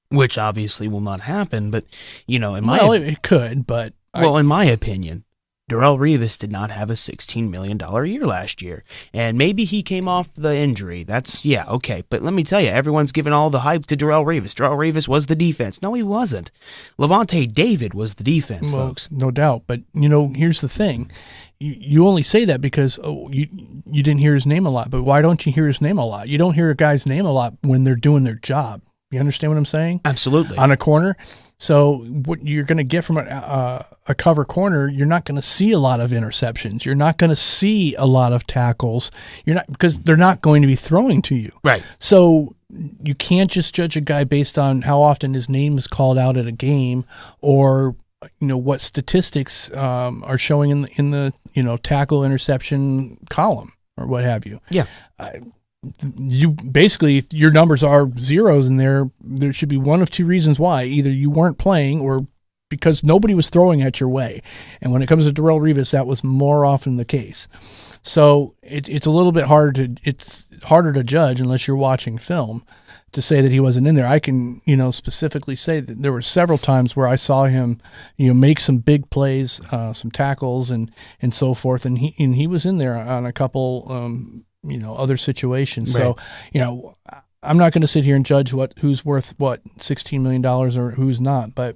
Which obviously will not happen, but, it could, but... in my opinion, Darrelle Revis did not have a $16 million year last year. And maybe he came off the injury. Okay. But let me tell you, everyone's giving all the hype to Darrelle Revis. Darrelle Revis was the defense. No, he wasn't. Levante David was the defense, folks. No doubt. But, here's the thing. You only say that because you didn't hear his name a lot. But why don't you hear his name a lot? You don't hear a guy's name a lot when they're doing their job. You understand what I'm saying? Absolutely. On a corner. So what you're going to get from a cover corner, you're not going to see a lot of interceptions. You're not going to see a lot of tackles. Because they're not going to be throwing to you. Right. So you can't just judge a guy based on how often his name is called out at a game, or what statistics are showing in the tackle interception column or what have you. Yeah. You basically, if your numbers are zeros in there should be one of 2 reasons why. Either you weren't playing or because nobody was throwing at your way. And when it comes to Darrelle Revis, that was more often the case. So it's a little bit harder to judge unless you're watching film to say that he wasn't in there. I can, specifically say that there were several times where I saw him, make some big plays, some tackles and so forth. And he was in there on a couple, other situations. Right. So, I'm not going to sit here and judge who's worth $16 million or who's not, but,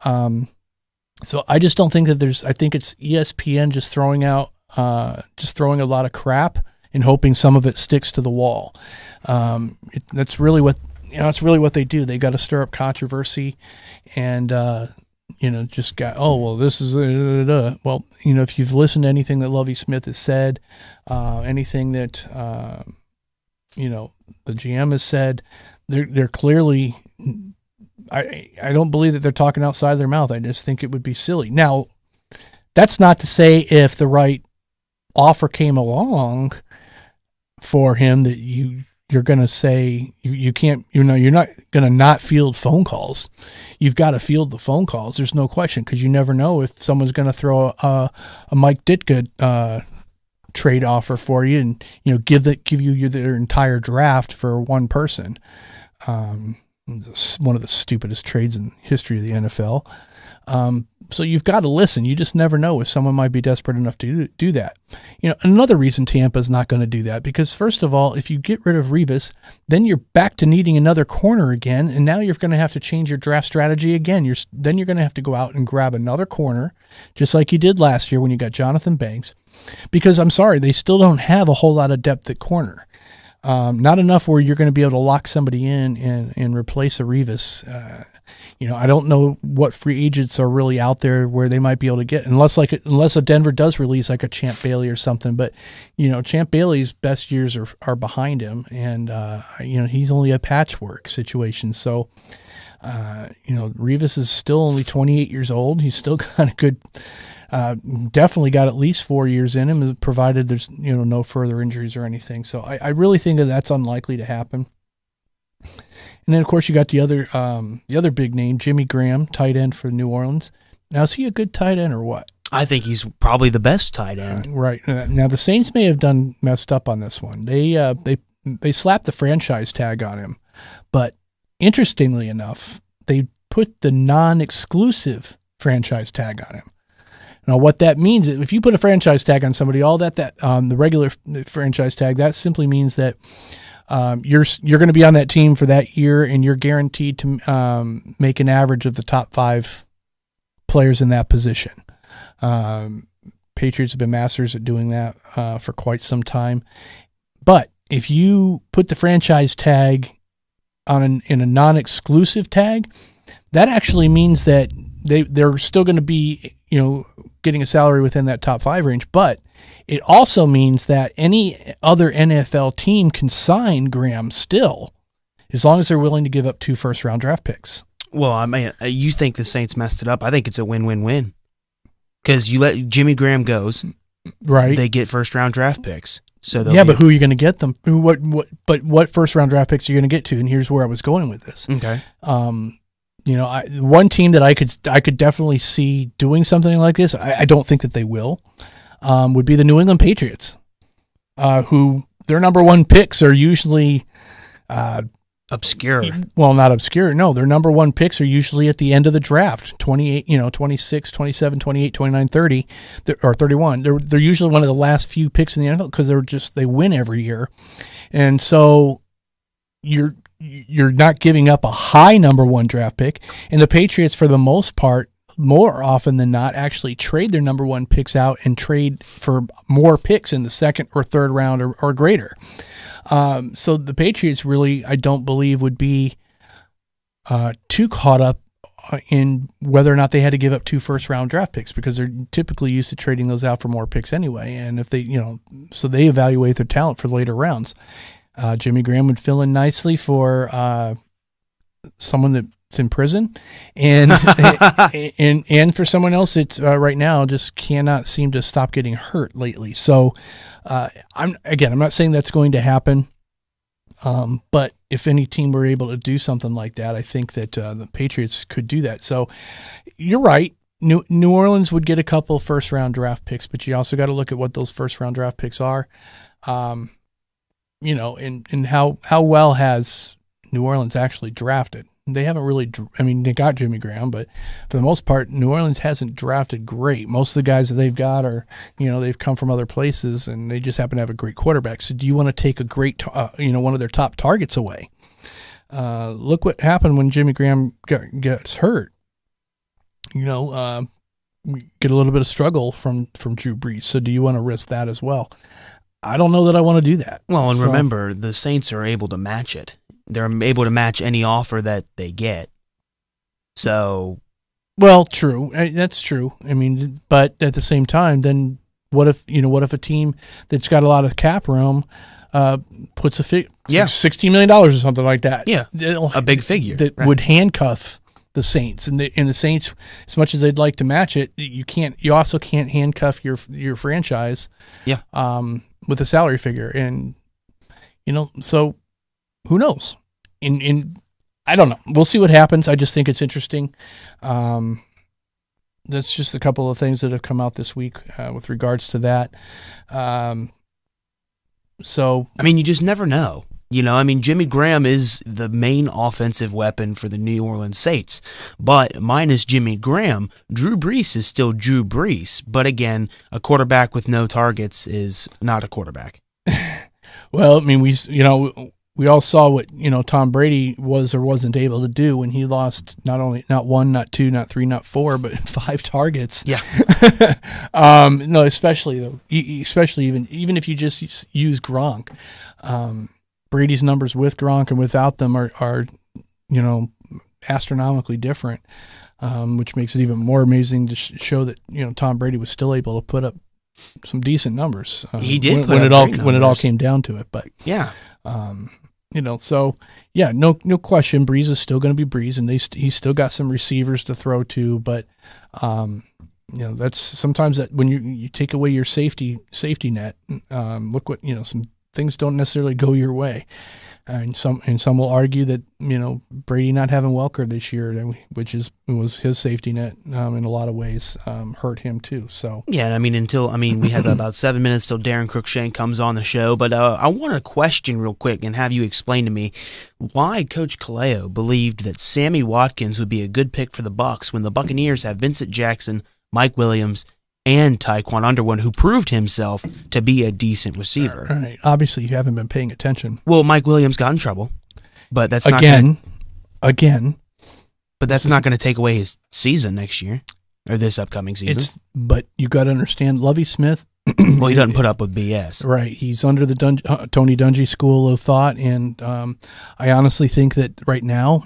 so I just don't think that I think it's ESPN just throwing a lot of crap and hoping some of it sticks to the wall. That's really what, it's really what they do. They got to stir up controversy and, just this is, well, if you've listened to anything that Lovie Smith has said, anything that, the GM has said, they're clearly, I don't believe that they're talking outside their mouth. I just think it would be silly. Now, that's not to say if the right offer came along for him that you're going to say you can't, you're not going to not field phone calls. You've got to field the phone calls. There's no question, because you never know if someone's going to throw a Mike Ditka trade offer for you and give you their entire draft for one person. One of the stupidest trades in the history of the NFL. So you've got to listen. You just never know if someone might be desperate enough to do that. Another reason Tampa's not going to do that, because first of all, if you get rid of Revis, then you're back to needing another corner again, and now you're going to have to change your draft strategy again. Then you're going to have to go out and grab another corner, just like you did last year when you got Jonathan Banks, because I'm sorry, they still don't have a whole lot of depth at corner. Not enough where you're going to be able to lock somebody in and replace a Revis. I don't know what free agents are really out there where they might be able to get, unless a Denver does release like a Champ Bailey or something. But Champ Bailey's best years are behind him, and he's only a patchwork situation. So Revis is still only 28 years old. He's still got a good. Definitely got at least 4 years in him, provided there's no further injuries or anything. So I really think that's unlikely to happen. And then, of course, you got the other big name, Jimmy Graham, tight end for New Orleans. Now, is he a good tight end or what? I think he's probably the best tight end. Right. Now, the Saints may have done messed up on this one. They slapped the franchise tag on him. But interestingly enough, they put the non-exclusive franchise tag on him. Now, what that means is if you put a franchise tag on somebody, all that the regular franchise tag, that simply means that you're going to be on that team for that year, and you're guaranteed to make an average of the top 5 players in that position. Patriots have been masters at doing that for quite some time. But if you put the franchise tag in a non-exclusive tag, that actually means that they're still going to be, getting a salary within that top 5 range. But it also means that any other NFL team can sign Graham still, as long as they're willing to give up 2 first-round draft picks. Well, I mean, you think the Saints messed it up. I think it's a win-win-win. Because you let Jimmy Graham goes, right? They get first-round draft picks. So but who are you going to get them? What first-round draft picks are you going to get to? And here's where I was going with this. Okay. One team that I could definitely see doing something like this, I don't think that they will, would be the New England Patriots, who their number 1 picks are usually obscure. Well, not obscure. No, their number 1 picks are usually at the end of the draft, 28, 26, 27, 28, 29, 30, or 31. They're usually one of the last few picks in the NFL because they win every year, and so you're not giving up a high number 1 draft pick. And the Patriots, for the most part, more often than not, actually trade their number 1 picks out and trade for more picks in the second or third round or greater. So the Patriots really, I don't believe, would be too caught up in whether or not they had to give up 2 first-round draft picks, because they're typically used to trading those out for more picks anyway. And if they, so they evaluate their talent for later rounds. Jimmy Graham would fill in nicely for someone that's in prison, and and for someone else it's right now just cannot seem to stop getting hurt lately. So I'm not saying that's going to happen, but if any team were able to do something like that, I think that the Patriots could do that. So you're right. New Orleans would get a couple first-round draft picks, but you also got to look at what those first-round draft picks are. And how well has New Orleans actually drafted? They haven't really, they got Jimmy Graham, but for the most part, New Orleans hasn't drafted great. Most of the guys that they've got are, they've come from other places, and they just happen to have a great quarterback. So do you want to take a great, one of their top targets away? Look what happened when Jimmy Graham gets hurt. We get a little bit of struggle from Drew Brees. So do you want to risk that as well? I don't know that I want to do that. Well, and remember, the Saints are able to match it. They're able to match any offer that they get. So, well, true. That's true. But at the same time, then what if a team that's got a lot of cap room puts $16 million or something like that? Yeah, a big figure that would handcuff the Saints, and the Saints, as much as they'd like to match it, you also can't handcuff your franchise. Yeah. With a salary figure, and so who knows? I don't know. We'll see what happens. I just think it's interesting. That's just a couple of things that have come out this week with regards to that. So you just never know. Jimmy Graham is the main offensive weapon for the New Orleans Saints. But minus Jimmy Graham, Drew Brees is still Drew Brees. But again, a quarterback with no targets is not a quarterback. Well, we all saw what Tom Brady was or wasn't able to do when he lost not 1, not 2, not 3, not 4, but 5 targets. Yeah. No, especially even if you just use Gronk. Brady's numbers with Gronk and without them are astronomically different, which makes it even more amazing to show that Tom Brady was still able to put up some decent numbers. He did when it all came down to it. But yeah, so yeah, no question, Breeze is still going to be Breeze, and he's still got some receivers to throw to. But that's sometimes that when you take away your safety net, look what some things don't necessarily go your way. And some will argue that, Brady not having Welker this year, which was his safety net in a lot of ways, hurt him too. So yeah, we have about 7 minutes till Darren Cruikshank comes on the show. But I want to question real quick and have you explain to me why Coach Kaleo believed that Sammy Watkins would be a good pick for the Bucs when the Buccaneers have Vincent Jackson, Mike Williams, and Tyquan Underwood, who proved himself to be a decent receiver. All right. Obviously, you haven't been paying attention. Well, Mike Williams got in trouble, but that's again. But that's not going to take away his season next year or this upcoming season. But you got to understand, Lovie Smith. Well, he doesn't put up with BS, right? He's under the Tony Dungy school of thought, and I honestly think that right now,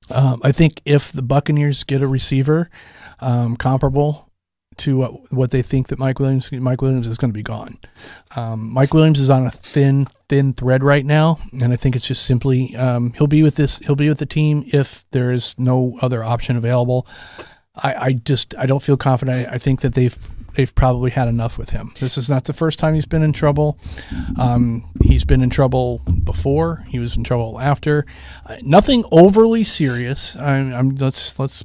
I think if the Buccaneers get a receiver comparable to what they think that Mike Williams is going to be gone. Mike Williams is on a thin thread right now, and I think it's just simply he'll be with the team if there is no other option available. I don't feel confident. I think that they've probably had enough with him. This is not the first time he's been in trouble. He's been in trouble before. He was in trouble after. Nothing overly serious. Let's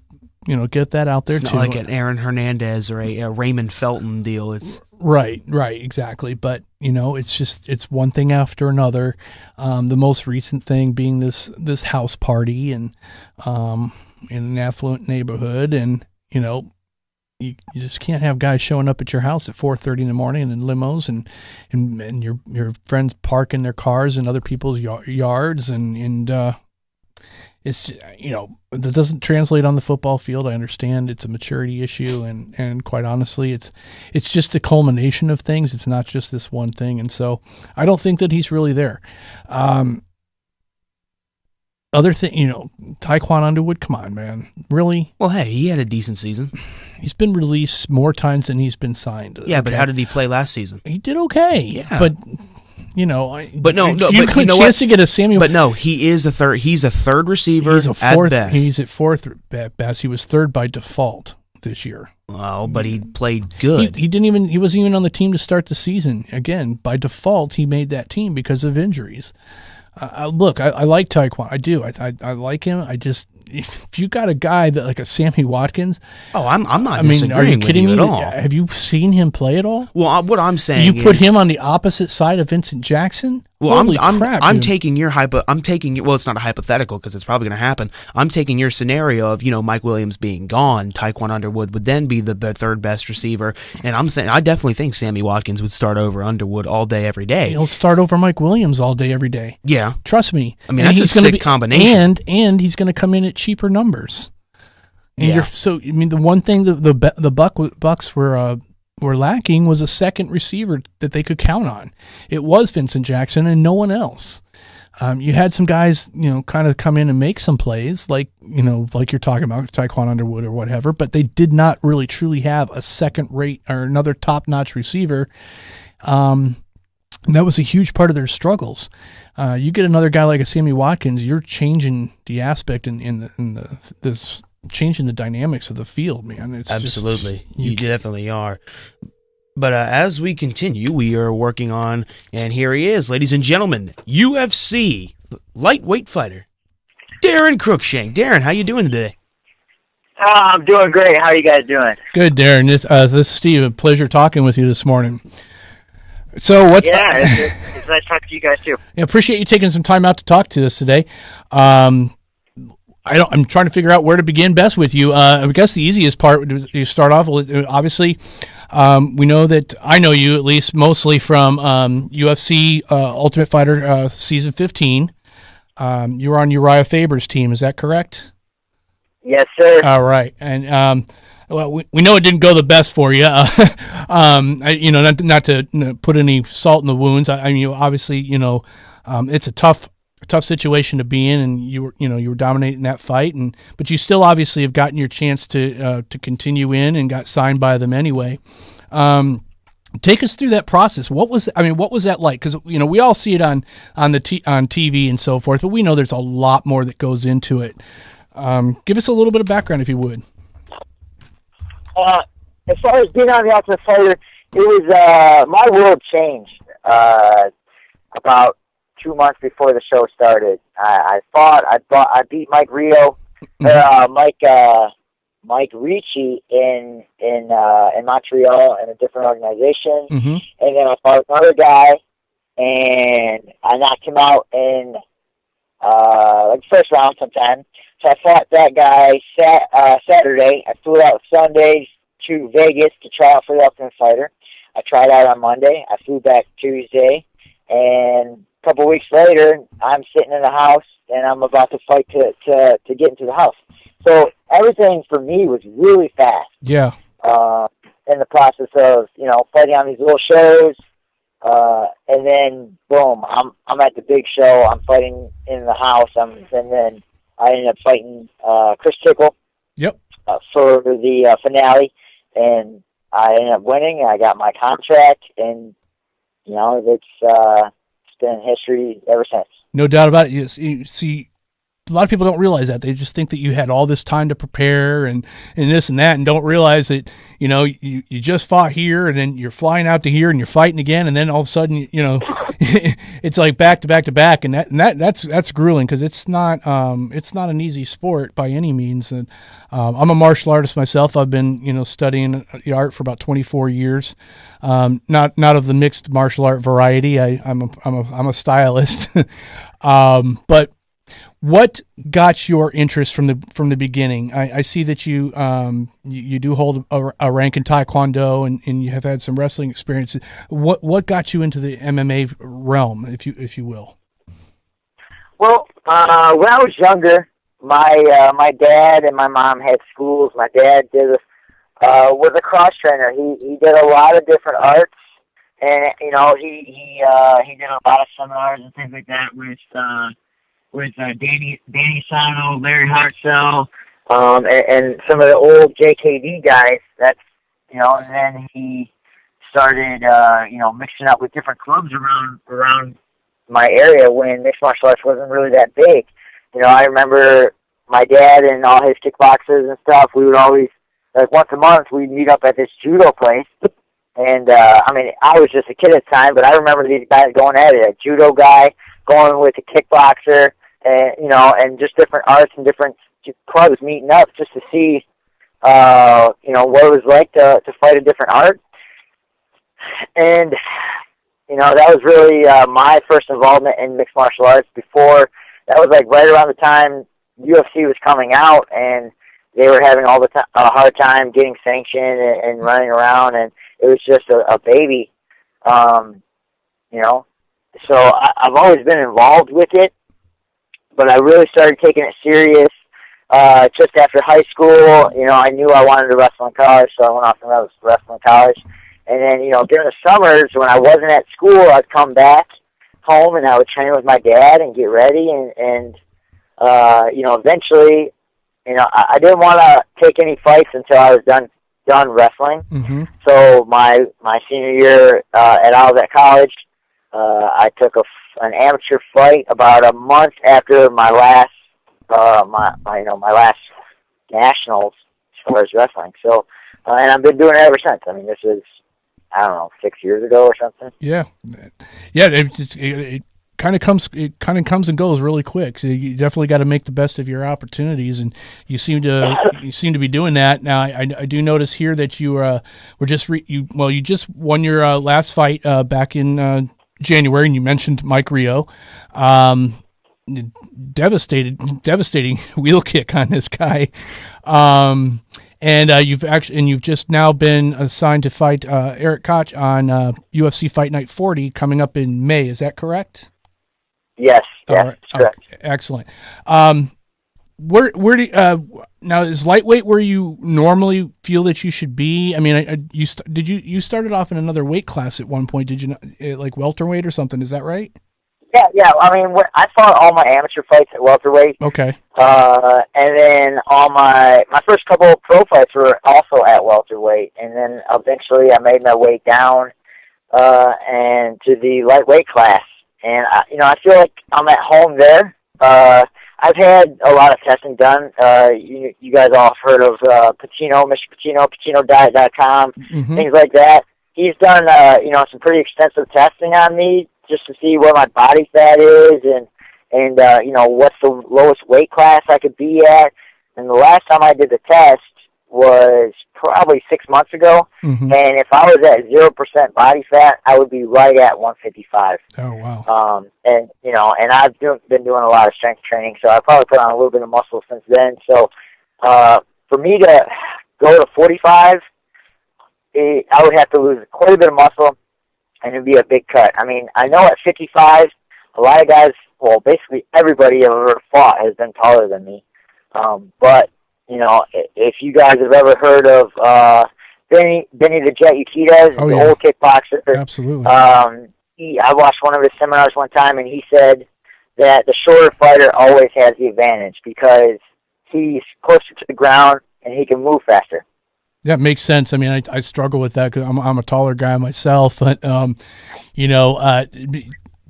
get that out there it's too. Not like an Aaron Hernandez or a Raymond Felton deal. It's right, exactly. But it's one thing after another. The most recent thing being this house party and in an affluent neighborhood, and you just can't have guys showing up at your house at 4:30 in the morning in limos and your friends parking their cars in other people's yards and it's that doesn't translate on the football field. I understand it's a maturity issue, and quite honestly, it's just a culmination of things. It's not just this one thing, and so I don't think that he's really there. Other thing, Tyquan Underwood, come on, man, really? Well, hey, he had a decent season. He's been released more times than he's been signed. Yeah, but how did he play last season? He did okay. Yeah, but. To get a Samuel. But no, he is a third. He's a third receiver. He's a fourth. At best. He's at fourth at best. He was third by default this year. Oh, but he played good. He didn't even. He wasn't even on the team to start the season. Again, by default, he made that team because of injuries. I like Tyquan. I do. I like him. I just. If you got a guy that like a Sammy Watkins, I'm not disagreeing are you kidding with you me? at all. Have you seen him play at all? Well, what I'm saying you put him on the opposite side of Vincent Jackson. Well, I'm dude. taking your well, it's not a hypothetical because it's probably going to happen. I'm taking your scenario of Mike Williams being gone. Tyquan Underwood would then be the third best receiver, and I'm saying I definitely think Sammy Watkins would start over Underwood all day every day. He'll start over Mike Williams all day every day. Yeah, trust me. That's a sick combination, and he's going to come in at cheaper numbers. And yeah. The one thing that the Bucs were lacking was a second receiver that they could count on. It was Vincent Jackson and no one else. You had some guys, kind of come in and make some plays, like you're talking about Tyquan Underwood or whatever, but they did not really truly have a second-rate or another top-notch receiver. And that was a huge part of their struggles. You get another guy like a Sammy Watkins, you're changing the aspect this changing the dynamics of the field, man. It's absolutely, you definitely are. But as we continue, we are working on, and here he is, ladies and gentlemen, UFC lightweight fighter, Darren Cruikshank. Darren, how you doing today? I'm doing great. How are you guys doing? Good, Darren. This is Steve. A pleasure talking with you this morning. So what's it's nice talking to you guys too. I appreciate you taking some time out to talk to us today. I'm trying to figure out where to begin best with you. I guess the easiest part you start off with, obviously, we know that I know you at least mostly from UFC Ultimate Fighter season 15. You were on Uriah Faber's team, is that correct? Yes, sir. All right, and well, we know it didn't go the best for you. Not to put any salt in the wounds. I mean, obviously, it's a tough situation to be in, and you were dominating that fight, but you still obviously have gotten your chance to continue in and got signed by them anyway. Take us through that process. What was that like? Because we all see it on TV and so forth, but we know there's a lot more that goes into it. Give us a little bit of background, if you would. As far as being on the Ultimate Fighter, it was my world changed about 2 months before the show started. I beat Mike Rio, Mike Ricci in Montreal in a different organization, and then I fought another guy, and I knocked him out in like first round sometime. So I fought that guy Saturday. I flew out Sunday to Vegas to try out for the Ultimate Fighter. I tried out on Monday. I flew back Tuesday, and a couple weeks later, I'm sitting in the house, and I'm about to fight to get into the house. So everything for me was really fast. Yeah. In the process of fighting on these little shows, and then boom, I'm at the big show. I'm fighting in the house. And then I ended up fighting Chris Tickle. Yep. For the finale, and I ended up winning. I got my contract, and it's been history ever since. No doubt about it. You see, a lot of people don't realize that. They just think that you had all this time to prepare and this and that, and don't realize that, you just fought here, and then you're flying out to here, and you're fighting again, and then all of a sudden, it's like back to back to back, and that's grueling, because it's not an easy sport by any means. And I'm a martial artist myself. I've been studying the art for about 24 years. Not of the mixed martial art variety. I'm a stylist. But what got your interest from the beginning? I see that you do hold a rank in Taekwondo, and you have had some wrestling experiences. What got you into the MMA realm, if you will? Well, when I was younger, my dad and my mom had schools. My dad was a cross trainer. He did a lot of different arts, and he did a lot of seminars and things like that with Danny Sano, Larry Hartzell, and some of the old JKD guys. And then he started, mixing up with different clubs around my area when mixed martial arts wasn't really that big. I remember my dad and all his kickboxers and stuff. We would always, like once a month, we'd meet up at this judo place. And, I was just a kid at the time, but I remember these guys going at it. A judo guy going with a kickboxer, and just different arts and different clubs meeting up just to see, what it was like to fight a different art. And, that was really my first involvement in mixed martial arts. Before, that was like right around the time UFC was coming out, and they were having a hard time getting sanctioned and running around, and it was just a baby, So I've always been involved with it, but I really started taking it serious just after high school. I knew I wanted to wrestle in college, so I went off and wrestle in college. And then, during the summers when I wasn't at school, I'd come back home and I would train with my dad and get ready. And eventually, I didn't want to take any fights until I was done wrestling. Mm-hmm. So my senior year at Olivet College, I took an amateur fight about a month after my last my last nationals as far as wrestling. So and I've been doing it ever since. This is 6 years ago or something. Yeah. It kind of comes and goes really quick. So you definitely got to make the best of your opportunities, and you seem to be doing that. Now I do notice here that you you just won your last fight back in January, and you mentioned Mike Rio. Devastating wheel kick on this guy. And you've just now been assigned to fight Eric Koch on UFC Fight Night 40 coming up in May. Is that correct? Yes. Right. Correct. Excellent. Where do now is lightweight where you normally feel that you should be? You started off in another weight class at one point? Did you not, like welterweight or something? Is that right? Yeah. I fought all my amateur fights at welterweight. Okay. And then all my first couple of pro fights were also at welterweight, and then eventually I made my way down and to the lightweight class. And I feel like I'm at home there. I've had a lot of testing done. You guys all have heard of Pacino, Mr. Pacino, PacinoDiet.com, things like that. He's done some pretty extensive testing on me just to see where my body fat is and you know, what's the lowest weight class I could be at. And the last time I did the test was probably 6 months ago. Mm-hmm. And if I was at 0% body fat, I would be right at 155. Oh, wow. And, you know, and I've been doing a lot of strength training, so I probably put on a little bit of muscle since then. So for me to go to 45, I would have to lose quite a bit of muscle, and it would be a big cut. I mean, I know at 55, a lot of guys, well, basically everybody I've ever fought has been taller than me. But, you know, if you guys have ever heard of Benny the Jet Urquidez, Oh, the yeah. old kickboxer. Absolutely. I watched one of his seminars one time, and he said that the shorter fighter always has the advantage because he's closer to the ground and he can move faster. That makes sense. I mean, I struggle with that because I'm a taller guy myself, but you know,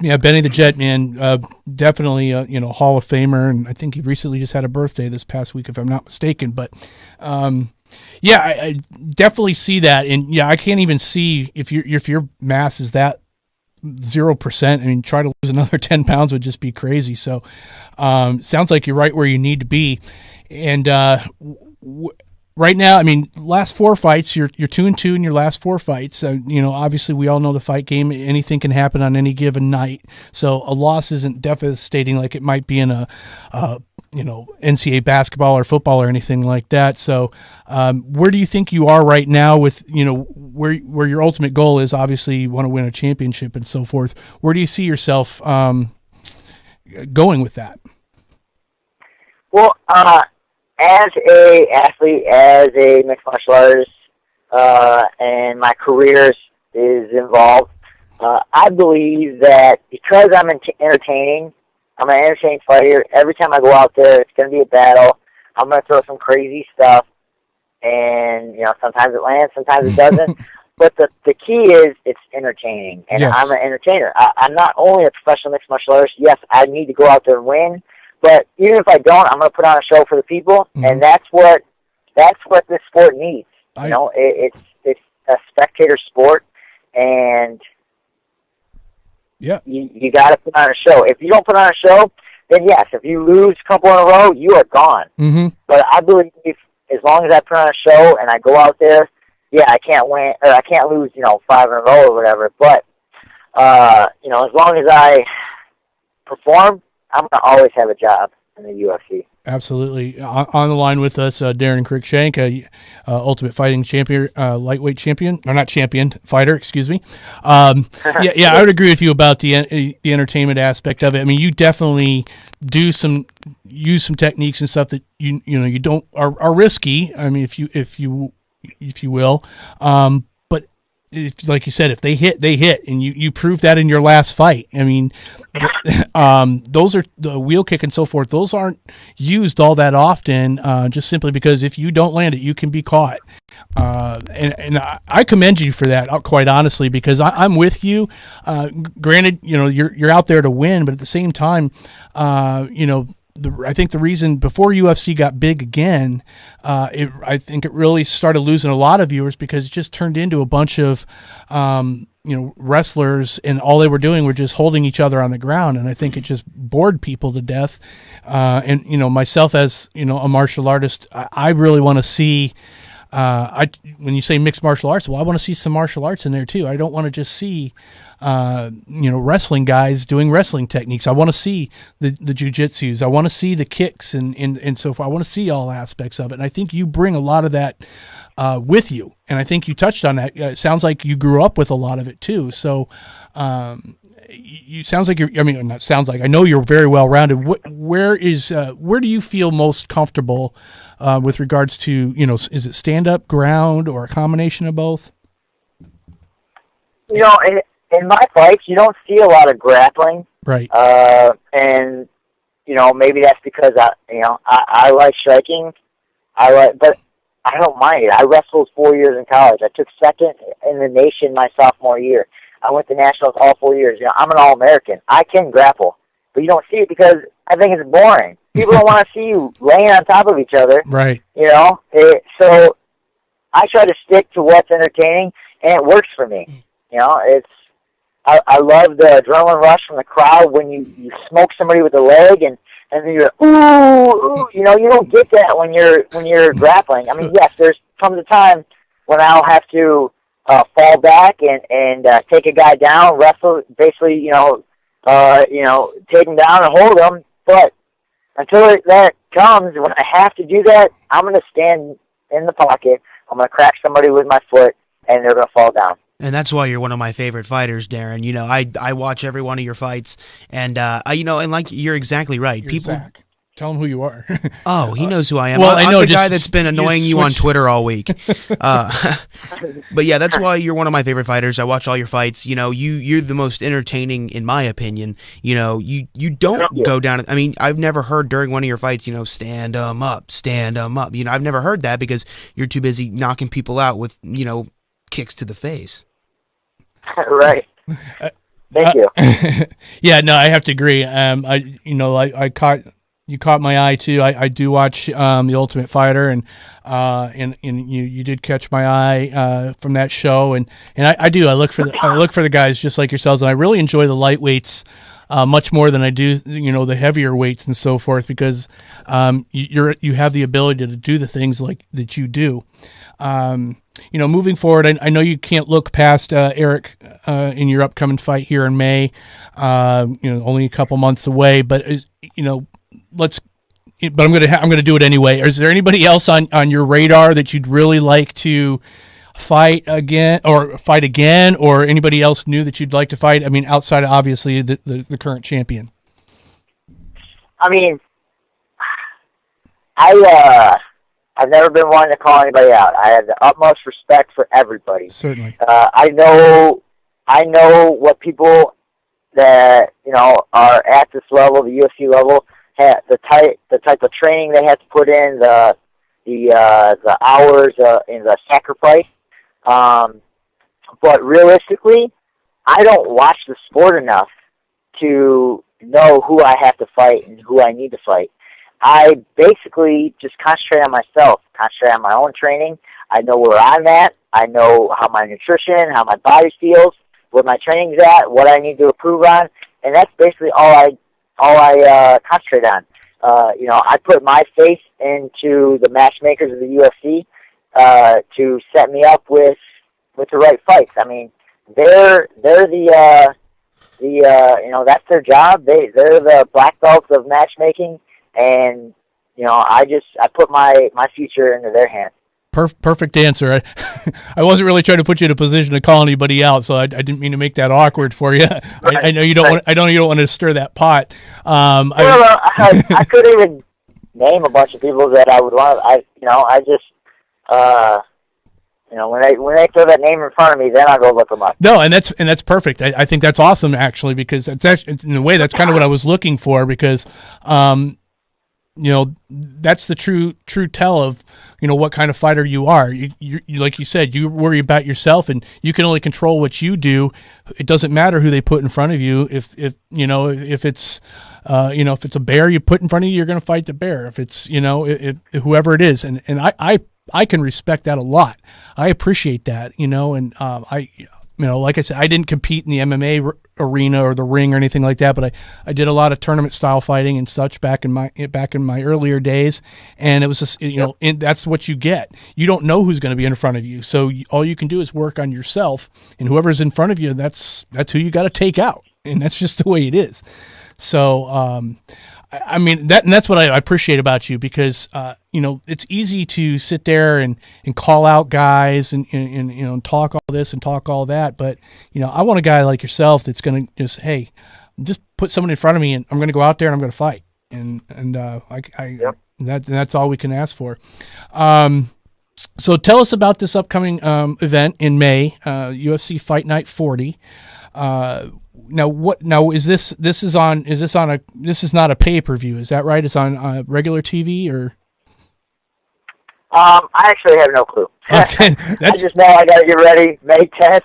yeah, Benny the Jet, man, definitely you know, Hall of Famer, and I think he recently just had a birthday this past week, if I'm not mistaken. But yeah, I definitely see that, and yeah, I can't even see if your mass is that 0%. I mean, try to lose another 10 pounds would just be crazy. So, sounds like you're right where you need to be, and right now, I mean, last 4 fights, you're 2-2 in your last 4 fights. You know, obviously, we all know the fight game. Anything can happen on any given night. So a loss isn't devastating like it might be in a you know, NCAA basketball or football or anything like that. So where do you think you are right now with, you know, where your ultimate goal is? Obviously, you want to win a championship and so forth. Where do you see yourself going with that? Well, as a athlete, as a mixed martial artist, and my career is involved, I believe that because I'm entertaining, I'm an entertaining fighter. Every time I go out there, it's going to be a battle. I'm going to throw some crazy stuff, and you know, sometimes it lands, sometimes it doesn't. But the key is it's entertaining, and Yes. I'm an entertainer. I'm not only a professional mixed martial artist. Yes, I need to go out there and win. But even if I don't, I'm going to put on a show for the people, and that's what this sport needs. You know, it's a spectator sport, and yeah, you got to put on a show. If you don't put on a show, then yes, if you lose a couple in a row, you are gone. Mm-hmm. But I believe as long as I put on a show and I go out there, yeah, I can't win or I can't lose, you know, 5 in a row or whatever. But you know, as long as I perform, I'm going to always have a job in the UFC. Absolutely. On the line with us, Darren Cruikshank, Ultimate Fighting champion, lightweight champion, or not champion, fighter, excuse me. Yeah, I would agree with you about the entertainment aspect of it. I mean, you definitely use some techniques and stuff that you know you don't are risky. I mean, if you will. If, like you said, if they hit, they hit, and you proved that in your last fight. I mean, those are the wheel kick and so forth. Those aren't used all that often, just simply because if you don't land it, you can be caught. And I commend you for that, quite honestly, because I'm with you. Granted, you know, you're out there to win, but at the same time, you know, I think the reason before UFC got big again, I think it really started losing a lot of viewers because it just turned into a bunch of, you know, wrestlers, and all they were doing were just holding each other on the ground. And I think it just bored people to death. And, you know, myself as, you know, a martial artist, I really want to see, when you say mixed martial arts, well, I want to see some martial arts in there too. I don't want to just see, you know, wrestling guys doing wrestling techniques. I want to see the jujitsus. I want to see the kicks and so forth. I want to see all aspects of it. And I think you bring a lot of that with you. And I think you touched on that. It sounds like you grew up with a lot of it too. So you sounds like you're. I mean, not sounds like. I know you're very well rounded. Where do you feel most comfortable with regards to, you know, is it stand up, ground, or a combination of both? You know, in my fights, you don't see a lot of grappling, right? And you know, maybe that's because I like striking. But I don't mind it. I wrestled 4 years in college. I took second in the nation my sophomore year. I went to nationals all 4 years. You know, I'm an All-American. I can grapple, but you don't see it because I think it's boring. People don't want to see you laying on top of each other. Right. You know, so I try to stick to what's entertaining, and it works for me. You know, I love the adrenaline rush from the crowd when you smoke somebody with the leg and then you're ooh, you know, you don't get that when you're grappling. I mean, yes, there's comes a time when I'll have to fall back and take a guy down, wrestle, basically, you know, take him down and hold him. But until that comes, when I have to do that, I'm going to stand in the pocket. I'm going to crack somebody with my foot, and they're going to fall down. And that's why you're one of my favorite fighters, Darren. You know, I watch every one of your fights, and and like you're exactly right. You're People, Zach. Tell him who you are. oh, he knows who I am. Well, I'm I know, the just- guy that's been annoying you on Twitter all week. But yeah, that's why you're one of my favorite fighters. I watch all your fights. You know, you're the most entertaining, in my opinion. You know, you don't go down. I mean, I've never heard during one of your fights, you know, stand 'em up, stand 'em up. You know, I've never heard that because you're too busy knocking people out with, you know, kicks to the face. Right. Thank you. Yeah, no, I have to agree. I caught my eye too. I do watch The Ultimate Fighter, and you did catch my eye from that show, and I look for the guys just like yourselves, and I really enjoy the lightweights much more than I do, you know, the heavier weights and so forth, because you have the ability to do the things like that you do. You know, moving forward, I know you can't look past Eric in your upcoming fight here in May. Only a couple months away, but but I'm gonna do it anyway. Is there anybody else on your radar that you'd really like to fight again, or anybody else new that you'd like to fight? I mean, outside of obviously the current champion. I mean, I've never been one to call anybody out. I have the utmost respect for everybody. Certainly. I know what people that, you know, are at this level, the UFC level, have the type of training they have to put in, the hours and the sacrifice. But realistically, I don't watch the sport enough to know who I have to fight and who I need to fight. I basically just concentrate on myself, concentrate on my own training. I know where I'm at. I know how my nutrition, how my body feels, where my training's at, what I need to improve on, and that's basically all I concentrate on. I put my faith into the matchmakers of the UFC to set me up with the right fights. I mean, they're the that's their job. They're the black belts of matchmaking. And, you know, I put my future into their hands. Perfect answer. I wasn't really trying to put you in a position to call anybody out, so I didn't mean to make that awkward for you. Right. I know you don't. I know you don't want to stir that pot. I couldn't even name a bunch of people that I would want. When they throw that name in front of me, then I'll go look them up. No, and that's perfect. I think that's awesome actually, because it's in a way that's kind of what I was looking for, because that's the true tell of, what kind of fighter you are. You like you said, you worry about yourself, and you can only control what you do. It doesn't matter who they put in front of you. If it's a bear you put in front of you, you're going to fight the bear. If it's whoever it is, and I can respect that a lot. I appreciate that, and like I said, I didn't compete in the MMA arena or the ring or anything like that, but I did a lot of tournament style fighting and such back in my earlier days, and it was just and that's what you get. You don't know who's going to be in front of you, so all you can do is work on yourself, and whoever's in front of you, that's who you got to take out, and that's just the way it is. So I mean that's what I appreciate about you, because it's easy to sit there and call out guys and talk all this and talk all that, but I want a guy like yourself that's going to just put someone in front of me, and I'm going to go out there and I'm going to fight, and that's all we can ask for. So tell us about this upcoming event in May, UFC Fight Night 40. Now is this not a pay-per-view, is that right? It's on regular TV, or? I actually have no clue. Okay, I just know I got to get ready May 10th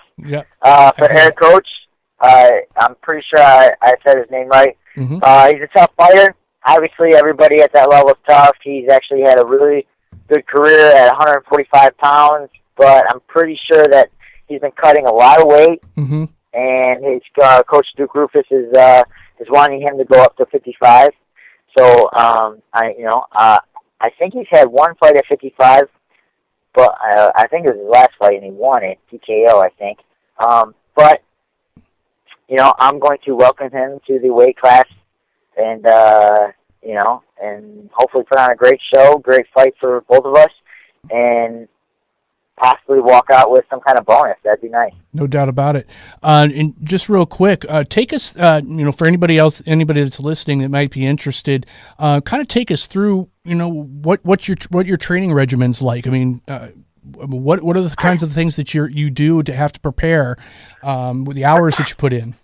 for Eric Coach. I'm pretty sure I said his name right. Mm-hmm. He's a tough fighter. Obviously, everybody at that level is tough. He's actually had a really good career at 145 pounds, but I'm pretty sure that he's been cutting a lot of weight. Mm-hmm. and his coach Duke Rufus is wanting him to go up to 55. So I think he's had one fight at 55, but I think it was his last fight, and he won it, TKO, I think. But I'm going to welcome him to the weight class, and and hopefully put on a great show, great fight for both of us, and possibly walk out with some kind of bonus. That'd be nice. No doubt about it. And just real quick, take us, for anybody that's listening that might be interested, kind of take us through, what your training regimen's like. I mean, what are the kinds of things that you do to have to prepare, with the hours that you put in?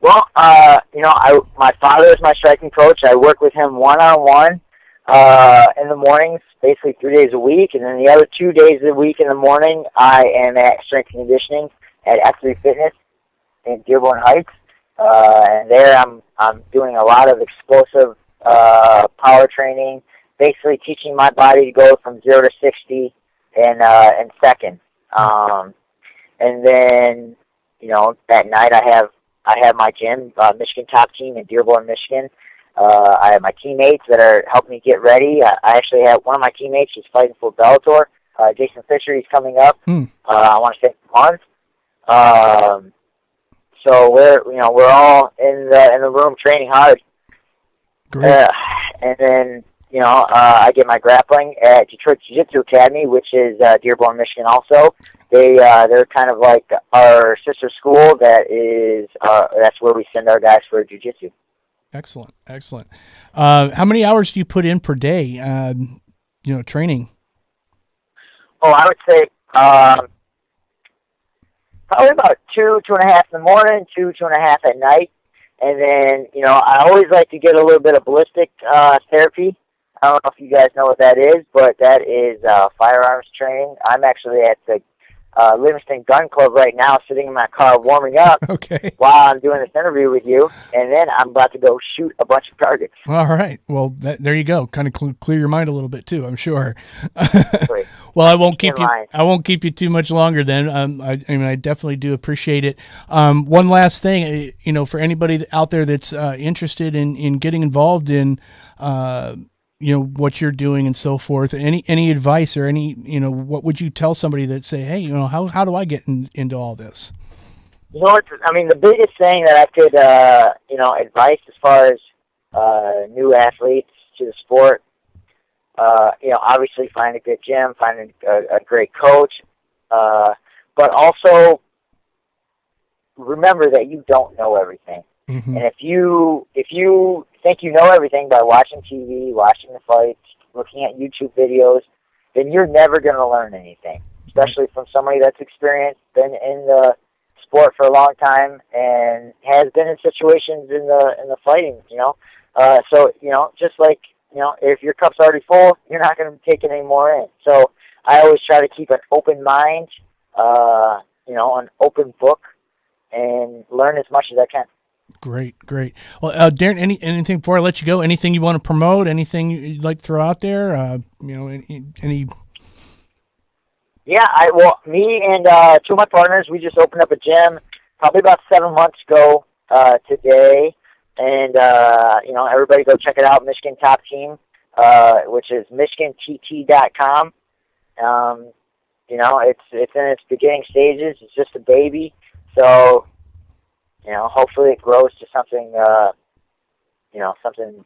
Well, my father is my striking coach. I work with him one-on-one in the mornings, basically 3 days a week, and then the other 2 days a week in the morning, I am at strength and conditioning at F3 Fitness in Dearborn Heights, and there I'm doing a lot of explosive power training, basically teaching my body to go from 0 to 60 in seconds. And then at night I have my gym, Michigan Top Team in Dearborn, Michigan. I have my teammates that are helping me get ready. I actually have one of my teammates who's fighting for Bellator. Jason Fisher, he's coming up. I want to say a month. So we're all in the room training hard. Great. And then I get my grappling at Detroit Jiu-Jitsu Academy, which is Dearborn, Michigan. Also, they're kind of like our sister school. That's where we send our guys for jiu-jitsu. Excellent. How many hours do you put in per day, training? Oh, I would say probably about 2.5 in the morning, 2.5 at night. And then, I always like to get a little bit of ballistic therapy. I don't know if you guys know what that is, but that is firearms training. I'm actually at the Livingston Gun Club right now, sitting in my car warming up while I'm doing this interview with you, and then I'm about to go shoot a bunch of targets. All right. Well, there you go. Kind of clear your mind a little bit too, I'm sure. Well, I won't keep you too much longer then. I definitely do appreciate it. One last thing, for anybody out there that's interested in getting involved in what you're doing and so forth, any advice or what would you tell somebody that say, hey, how do I get into all this? The biggest thing that I could, advice as far as new athletes to the sport, obviously find a good gym, find a great coach, but also remember that you don't know everything. Mm-hmm. And if you think you know everything by watching TV, watching the fights, looking at YouTube videos, then you're never going to learn anything, especially from somebody that's experienced, been in the sport for a long time, and has been in situations in the fighting, So, just like, if your cup's already full, you're not going to take it any more in. So I always try to keep an open mind, an open book, and learn as much as I can. Great. Well, Darren, anything before I let you go? Anything you want to promote? Anything you'd like to throw out there? Any? Yeah, me and two of my partners, we just opened up a gym probably about 7 months ago today, and everybody go check it out. Michigan Top Team, which is MichiganTT.com. It's in its beginning stages. It's just a baby, so. Hopefully it grows to something, something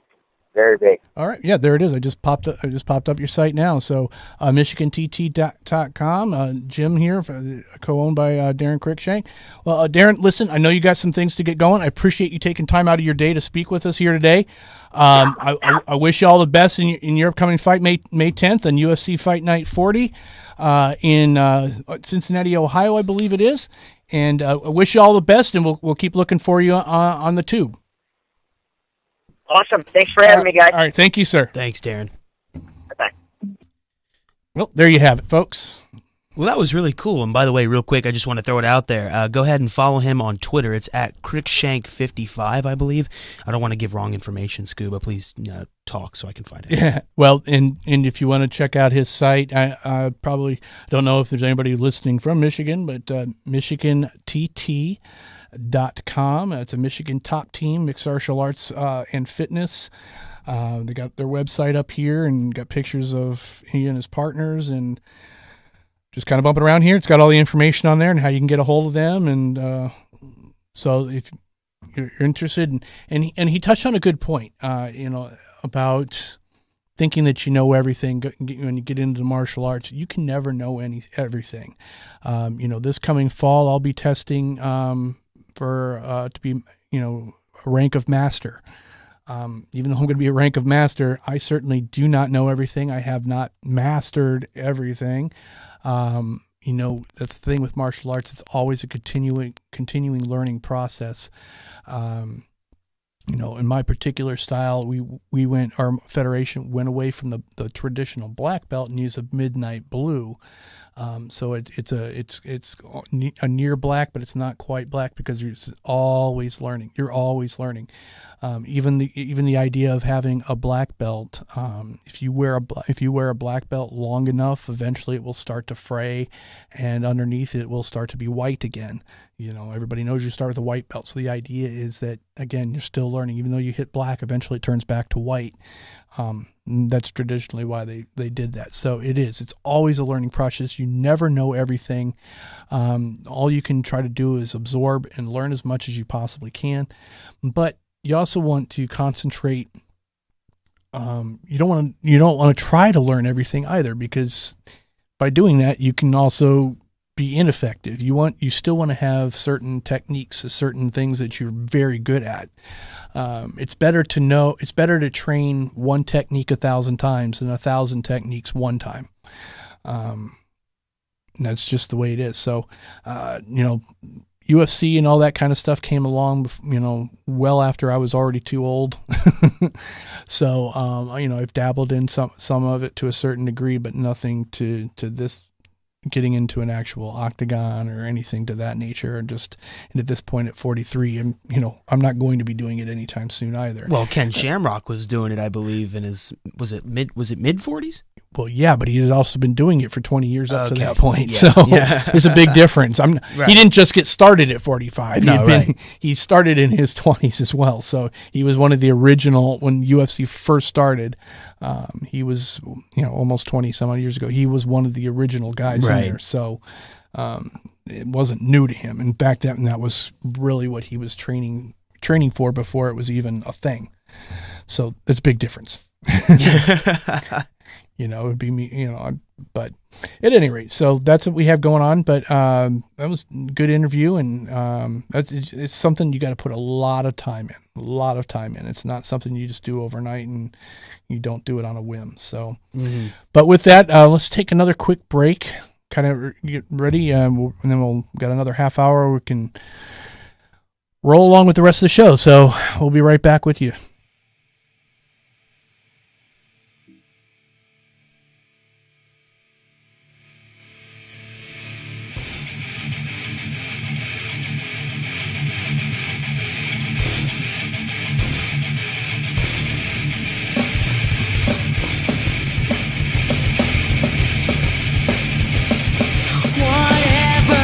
very big. All right. Yeah, there it is. I just popped up your site now. So, MichiganTT.com, Jim here, co-owned by Darren Cruikshank. Well, Darren, listen, I know you got some things to get going. I appreciate you taking time out of your day to speak with us here today. I wish you all the best in your upcoming fight, May 10th, on UFC Fight Night 40 in Cincinnati, Ohio, I believe it is. And I wish you all the best, and we'll keep looking for you on the tube. Awesome. Thanks for having me, guys. All right. Thank you, sir. Thanks, Darren. Bye-bye. Well, there you have it, folks. Well, that was really cool. And by the way, real quick, I just want to throw it out there. Go ahead and follow him on Twitter. It's at Crickshank55, I believe. I don't want to give wrong information, Scuba. Please talk so I can find it. Yeah. Well, and if you want to check out his site, I probably don't know if there's anybody listening from Michigan, but MichiganTT.com. It's a Michigan top team, mixed martial arts and fitness. They got their website up here and got pictures of he and his partners and just kind of bumping around here. It's got all the information on there and how you can get a hold of them. And so if you're interested, and he touched on a good point, about thinking that you know everything. When you get into martial arts, you can never know everything. This coming fall, I'll be testing for to be a rank of master. Even though I'm going to be a rank of master, I certainly do not know everything. I have not mastered everything. That's the thing with martial arts. It's always a continuing learning process. In my particular style, our federation went away from the traditional black belt and used a midnight blue. So it's a near black, but it's not quite black because you're always learning. You're always learning. Even the idea of having a black belt, if you wear a black belt long enough, eventually it will start to fray, and underneath it will start to be white again. Everybody knows you start with a white belt. So the idea is that, again, you're still learning. Even though you hit black, eventually it turns back to white. That's traditionally why they did that. So it's always a learning process. You never know everything. All you can try to do is absorb and learn as much as you possibly can. But you also want to concentrate. You don't want to try to learn everything either, because by doing that, you can also be ineffective. You still want to have certain techniques, certain things that you're very good at. It's better to train one technique 1,000 times than 1,000 techniques one time. That's just the way it is. So, UFC and all that kind of stuff came along, well after I was already too old. So, I've dabbled in some of it to a certain degree, but nothing to this, getting into an actual octagon or anything to that nature. And at this point at 43, I'm not going to be doing it anytime soon either. Well, Ken Shamrock was doing it, I believe, in his, was it mid 40s? Well, yeah, but he had also been doing it for 20 years up to that point. Yeah. So there's a big difference. Right. He didn't just get started at 45. He started in his 20s as well. So he was one of the original, when UFC first started, he was, almost 20 some odd years ago. He was one of the original guys in there. So it wasn't new to him. In fact, that was really what he was training for before it was even a thing. So it's a big difference. It would be me, but at any rate, so that's what we have going on. But that was a good interview, and it's something you got to put a lot of time in. It's not something you just do overnight, and you don't do it on a whim. So, But with that, let's take another quick break, kind of get ready, and then we'll got another half hour. We can roll along with the rest of the show. So we'll be right back with you. Whatever,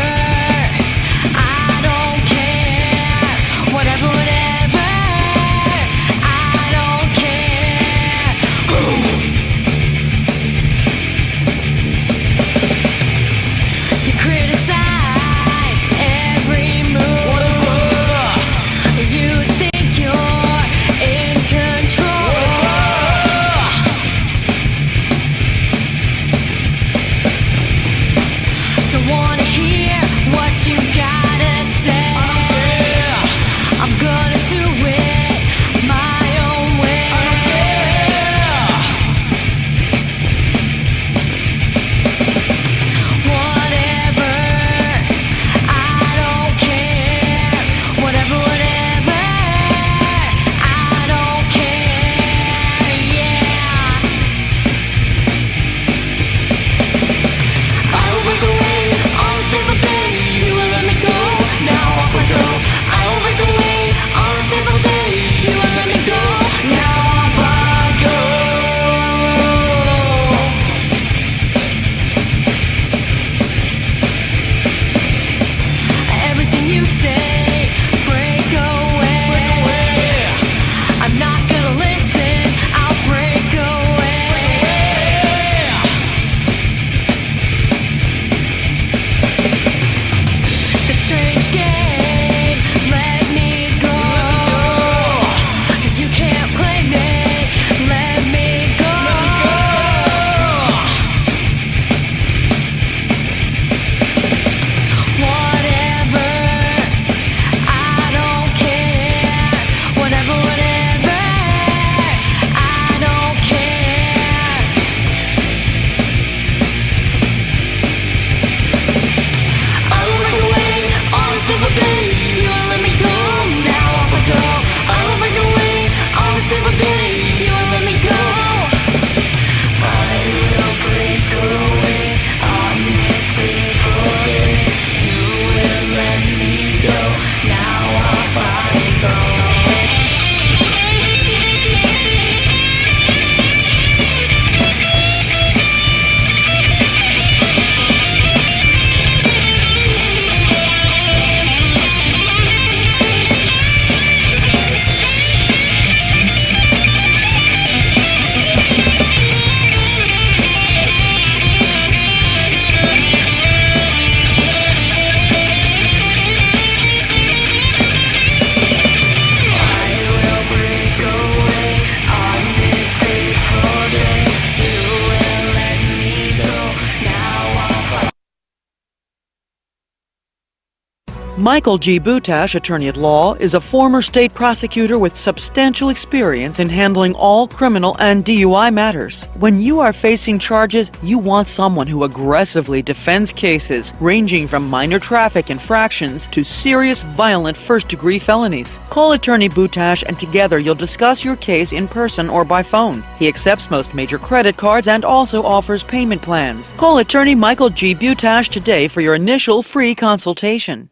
Michael G. Butash, attorney at law, is a former state prosecutor with substantial experience in handling all criminal and DUI matters. When you are facing charges, you want someone who aggressively defends cases ranging from minor traffic infractions to serious violent first-degree felonies. Call attorney Butash and together you'll discuss your case in person or by phone. He accepts most major credit cards and also offers payment plans. Call attorney Michael G. Butash today for your initial free consultation.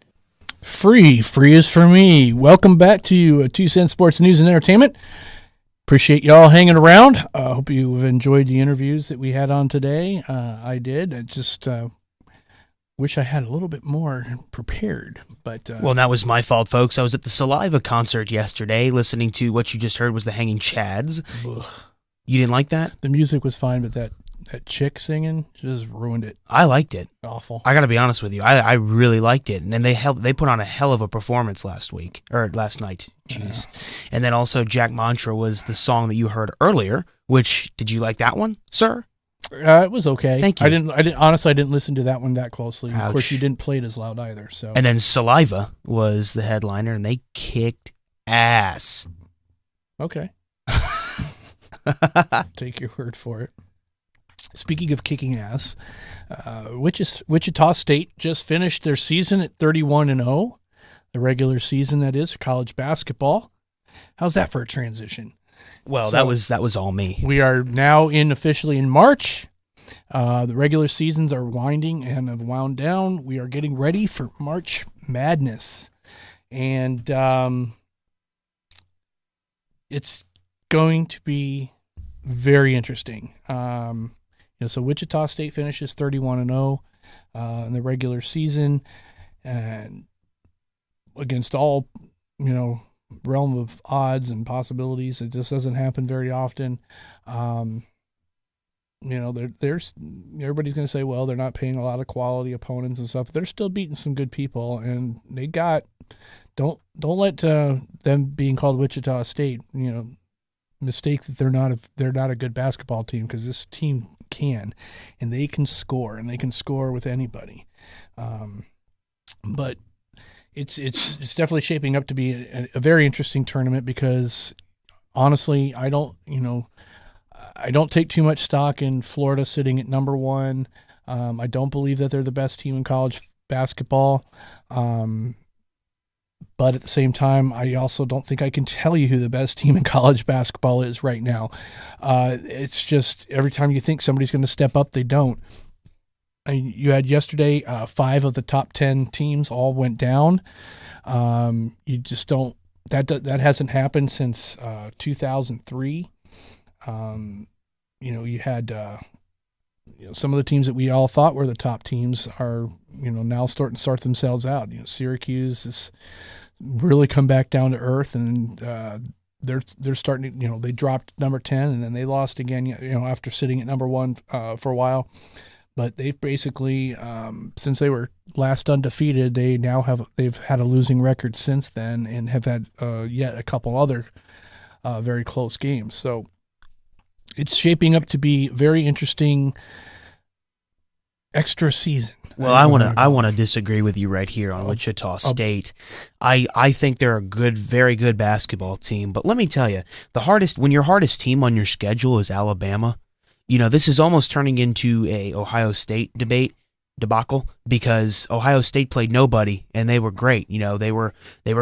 Free is for me. Welcome back to 2 Cent Sports News and Entertainment. Appreciate y'all hanging around. Hope you've enjoyed the interviews that we had on today. I did. I just wish I had a little bit more prepared. But well, that was my fault, folks. I was at the Saliva concert yesterday, listening to what you just heard was the Hanging Chads. Ugh. You didn't like that? The music was fine, but that chick singing just ruined it. I liked it. Awful. I got to be honest with you. I really liked it. And then they put on a hell of a performance last night. Jeez. Yeah. And then also Jack Mantra was the song that you heard earlier, which, did you like that one, sir? It was okay. Thank you. I didn't listen to that one that closely. Ouch. Of course, you didn't play it as loud either. So. And then Saliva was the headliner, and they kicked ass. Okay. Take your word for it. Speaking of kicking ass, Wichita State just finished their season at 31-0, the regular season, that is, for college basketball. How's that for a transition? Well, that was all me. We are now officially in March. The regular seasons are winding and have wound down. We are getting ready for March Madness, and it's going to be very interesting. So Wichita State finishes 31-0 in the regular season, and against all realm of odds and possibilities, it just doesn't happen very often. There's everybody's going to say, well, they're not paying a lot of quality opponents and stuff. They're still beating some good people, and they got don't let them being called Wichita State, mistake that they're not a good basketball team, because this team can, and they can score with anybody. But it's definitely shaping up to be a very interesting tournament, because honestly, I don't take too much stock in Florida sitting at number one. I don't believe that they're the best team in college basketball. But at the same time, I also don't think I can tell you who the best team in college basketball is right now. It's just every time you think somebody's going to step up, they don't. You had yesterday, 5 of the top 10 teams all went down. You just don't. That hasn't happened since 2003. You had some of the teams that we all thought were the top teams are now starting to sort themselves out. Syracuse has really come back down to earth, and they're starting to, they dropped number 10 and then they lost again, after sitting at number 1 for a while. But they've basically, since they were last undefeated, they've had a losing record since then, and have had yet a couple other very close games. So it's shaping up to be very interesting extra season. Well, I want to disagree with you right here on Wichita State. I think they're a very good basketball team, but let me tell you, when your hardest team on your schedule is Alabama, this is almost turning into a Ohio State debacle, because Ohio State played nobody and they were great. They were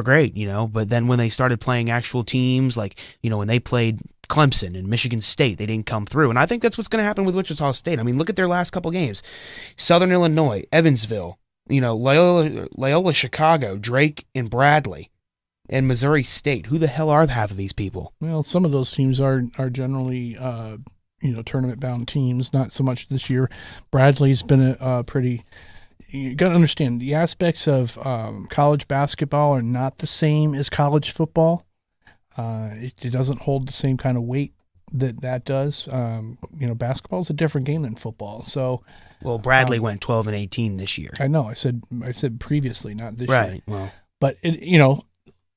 great, but then when they started playing actual teams, like, when they played Clemson and Michigan State, they didn't come through. And I think that's what's going to happen with Wichita State. I mean, look at their last couple games. Southern Illinois, Evansville, Loyola Chicago, Drake and Bradley, and Missouri State. Who the hell are half of these people? Well, some of those teams are generally tournament-bound teams, not so much this year. Bradley's been a pretty... You got to understand, the aspects of college basketball are not the same as college football. It doesn't hold the same kind of weight that does. Basketball is a different game than football. So, well, Bradley went 12-18 this year. I know. I said previously, not this year. Right. Well, but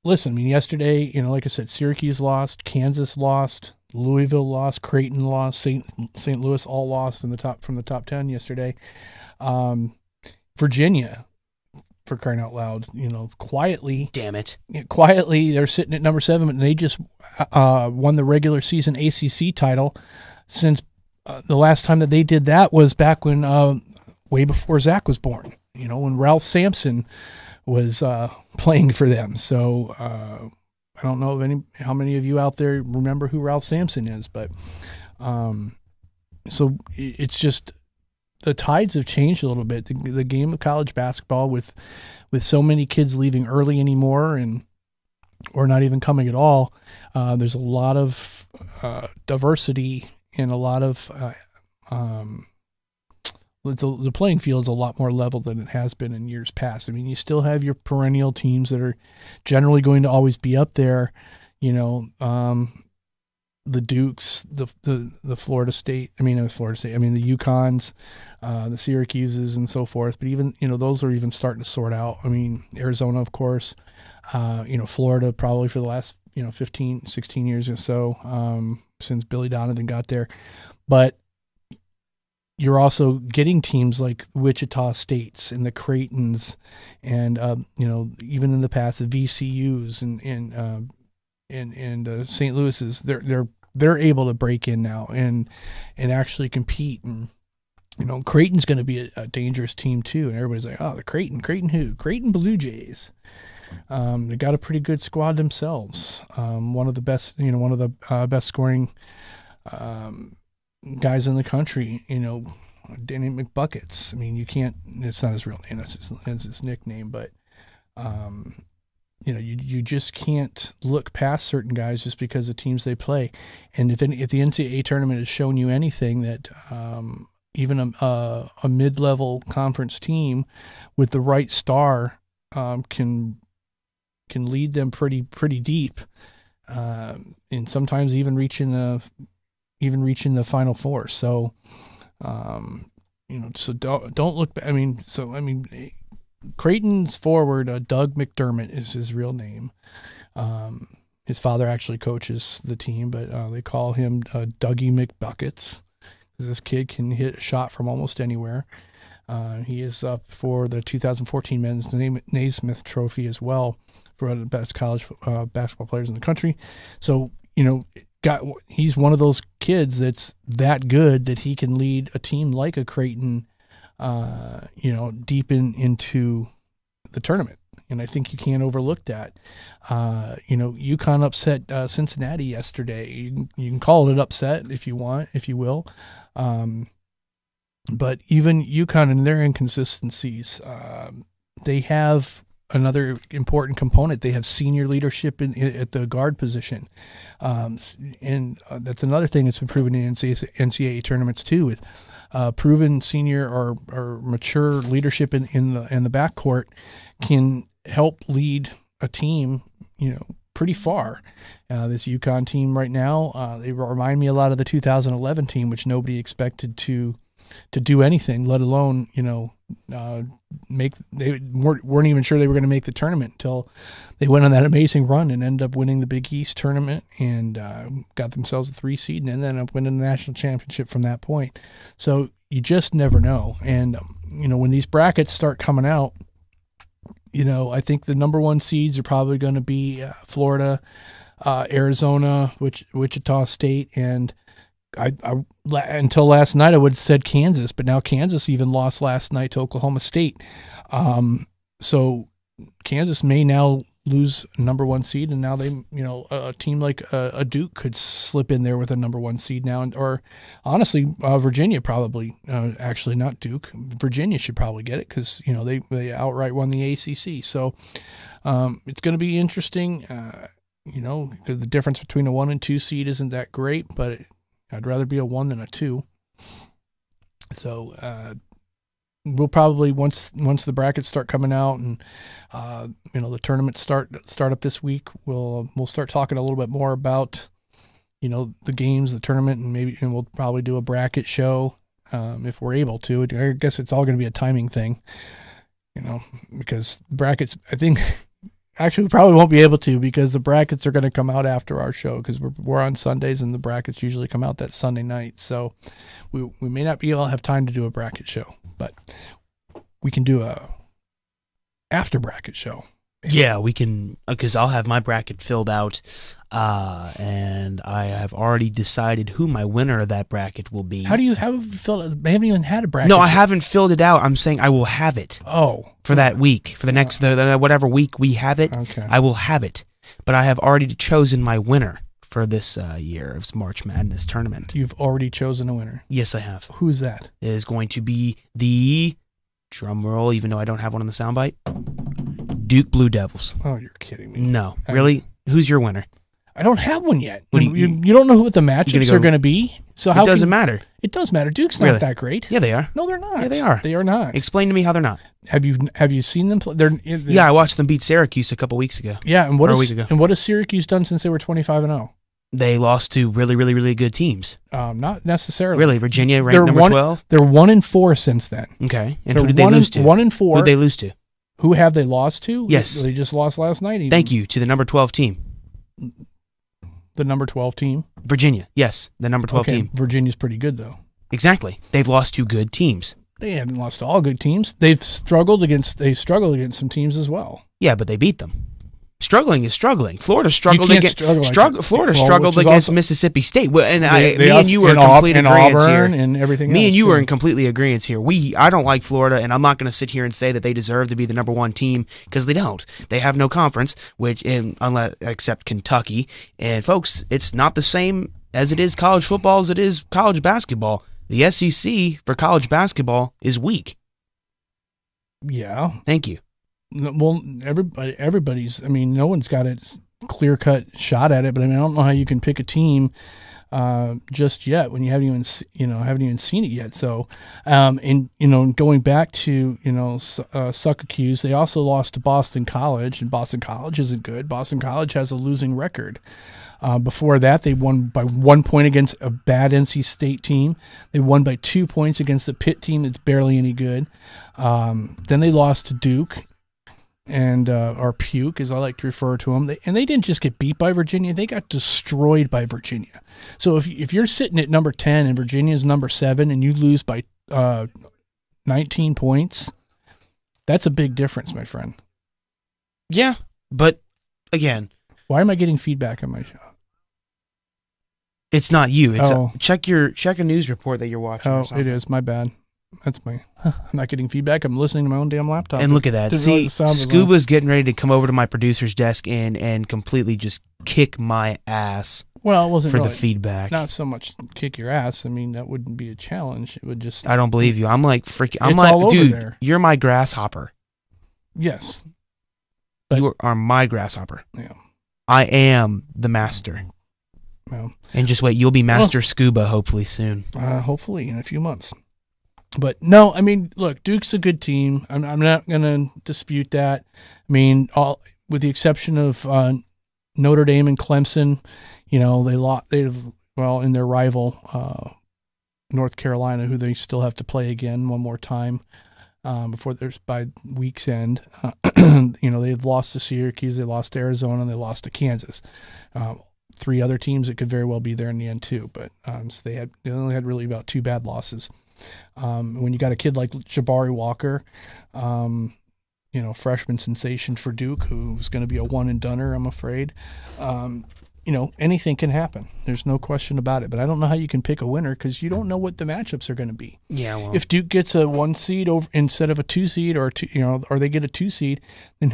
listen. I mean, yesterday, like I said, Syracuse lost, Kansas lost, Louisville lost, Creighton lost, St. Louis all lost from the top 10 yesterday. Virginia for crying out loud. Quietly. Damn it. Quietly, they're sitting at number 7, and they just won the regular season ACC title. Since the last time that they did that was back when way before Zach was born. When Ralph Sampson was playing for them. So I don't know how many of you out there remember who Ralph Sampson is, but so it's just the tides have changed a little bit. The game of college basketball with so many kids leaving early anymore or not even coming at all. There's a lot of diversity and a lot of the playing field is a lot more level than it has been in years past. I mean, you still have your perennial teams that are generally going to always be up there. The Dukes, the Florida State. I mean, the UConns, the Syracuses, and so forth. But even those are even starting to sort out. I mean, Arizona, of course. Florida probably for the last 15, 16 years or so since Billy Donovan got there. But you're also getting teams like Wichita States and the Creightons, and even in the past the VCUs and St. Louis's. They're able to break in now and actually compete. And Creighton's going to be a dangerous team too. And everybody's like, oh, the Creighton who? Creighton Blue Jays. They got a pretty good squad themselves. One of the best, one of the best scoring guys in the country, Danny McBuckets. I mean, it's not his real name, that's his nickname, but, you just can't look past certain guys just because of teams they play. And if the NCAA tournament has shown you anything, that even a mid-level conference team with the right star can lead them pretty deep, and sometimes even reaching the Final Four. So, so don't look. Creighton's forward, Doug McDermott is his real name. His father actually coaches the team, but they call him Dougie McBuckets because this kid can hit a shot from almost anywhere. He is up for the 2014 Men's Naismith Trophy as well for one of the best college basketball players in the country. So, he's one of those kids that's that good that he can lead a team like a Creighton, deep into the tournament. And I think you can't overlook that. UConn upset Cincinnati yesterday. You can call it an upset if you will. But even UConn and their inconsistencies, they have another important component. They have senior leadership at the guard position. And that's another thing that's been proven in NCAA tournaments too, with proven senior or mature leadership in the backcourt can help lead a team, pretty far. This UConn team right now, they remind me a lot of the 2011 team, which nobody expected to do anything, let alone, they weren't even sure they were going to make the tournament until they went on that amazing run and ended up winning the Big East tournament and got themselves a 3 seed and ended up winning the national championship from that point. So you just never know. And, when these brackets start coming out, I think the number 1 seeds are probably going to be Florida, Arizona, Wichita State, and I until last night I would have said Kansas, but now Kansas even lost last night to Oklahoma State. So Kansas may now lose number 1 seed, and now they, a team like a Duke could slip in there with a number 1 seed now, or honestly, Virginia probably, actually not Duke. Virginia should probably get it because they outright won the ACC. So it's going to be interesting, because the difference between a 1 and 2 seed isn't that great, but I'd rather be a 1 than a 2. So we'll probably once the brackets start coming out and the tournaments start up this week, we'll start talking a little bit more about the games, the tournament, and we'll probably do a bracket show if we're able to. I guess it's all going to be a timing thing, because brackets, I think. Actually, we probably won't be able to because the brackets are going to come out after our show because we're on Sundays and the brackets usually come out that Sunday night. So we may not be able to have time to do a bracket show, but we can do after bracket show. Yeah, we can, because I'll have my bracket filled out, and I have already decided who my winner of that bracket will be. How have you filled it? I haven't even had a bracket. No, I yet. haven't filled it out. I'm saying I will have it for that week, for the next, whatever week we have it, Okay. I will have it. But I have already chosen my winner for this year of March Madness tournament. You've already chosen a winner. Yes, I have. Who's that? It is going to be the, drum roll, even though I don't have one on the soundbite, Duke Blue Devils. Oh, you're kidding me. No, really? Who's your winner? I don't have one yet. What do You don't know what the matchups are going to be. So how It doesn't matter. It does matter. Duke's not Really? that great. Yeah, they are. No, they're not. Yeah, they are. They are not. Explain to me how they're not. Have you seen them play? Yeah, I watched them beat Syracuse a couple weeks ago. Yeah, and Or a week ago. what has Syracuse done since they were 25-0? They lost to really, really, really good teams. Not necessarily. Really, Virginia ranked number 12. They're 1-4 since then. Okay, and They're who did they lose to? 1-4. Who did they lose to? Who have they lost to? Yes. They just lost last night. Even. Thank you to the number 12 team, The number 12 team. Virginia. Yes, the number 12 team. Virginia's pretty good though. Exactly. They've lost to good teams. They haven't lost to all good teams. They struggled against some teams as well. Yeah, but they beat them. Struggling is struggling. Florida struggled can't against struggle like that. Florida Well, struggled which is against also- Mississippi State. Well, and They me and you were in complete agreement here. And everything. Me else, and you too. were in completely agreement here. I don't like Florida, and I'm not going to sit here and say that they deserve to be the number one team because they don't. They have no conference, unless except Kentucky. And folks, it's not the same as it is college football as it is college basketball. The SEC for college basketball is weak. Yeah. Thank you. Well, everybody's. I mean, no one's got a clear-cut shot at it. But I mean, I don't know how you can pick a team just yet when you haven't even seen it yet. So, and going back to Syracuse, they also lost to Boston College, and Boston College isn't good. Boston College has a losing record. Before that, they won by 1 point against a bad NC State team. They won by 2 points against the Pitt team that's barely any good. Then they lost to Duke, and or Puke, as I like to refer to them. And they didn't just get beat by Virginia; they got destroyed by Virginia. So if you're sitting at number 10 and Virginia's number 7, and you lose by 19 points, that's a big difference, my friend. Yeah, but again, why am I getting feedback on my show? It's not you. It's Oh. check a news report that you're watching. Oh, or something. it is. My bad. That's my. I'm not getting feedback. I'm listening to my own damn laptop. And look at that. Didn't See, realize the sound was Scuba's getting ready to come over to my producer's desk and completely just kick my ass on. Well, it wasn't for really, the feedback. Not so much kick your ass. I mean, that wouldn't be a challenge. It would just. I don't believe you. I'm like freaking. I'm It's like, all over dude, there. you're my grasshopper. Yes. But- You are my grasshopper. Yeah. I am the master. Well, And just wait, you'll be Master Scuba hopefully soon. hopefully in a few months. But no, I mean, look, Duke's a good team. I'm not going to dispute that. I mean, with the exception of Notre Dame and Clemson, in their rival North Carolina, who they still have to play again one more time before there's by week's end. They've lost to Syracuse, they lost to Arizona, and they lost to Kansas. 3 other teams that could very well be there in the end too, but so they only had really about 2 bad losses. When you got a kid like Jabari Walker, freshman sensation for Duke, who's going to be a one and doneer, I'm afraid. Anything can happen. There's no question about it. But I don't know how you can pick a winner because you don't know what the matchups are going to be. Yeah, well. If Duke gets a 1 seed over instead of a 2 seed, or they get a 2 seed, then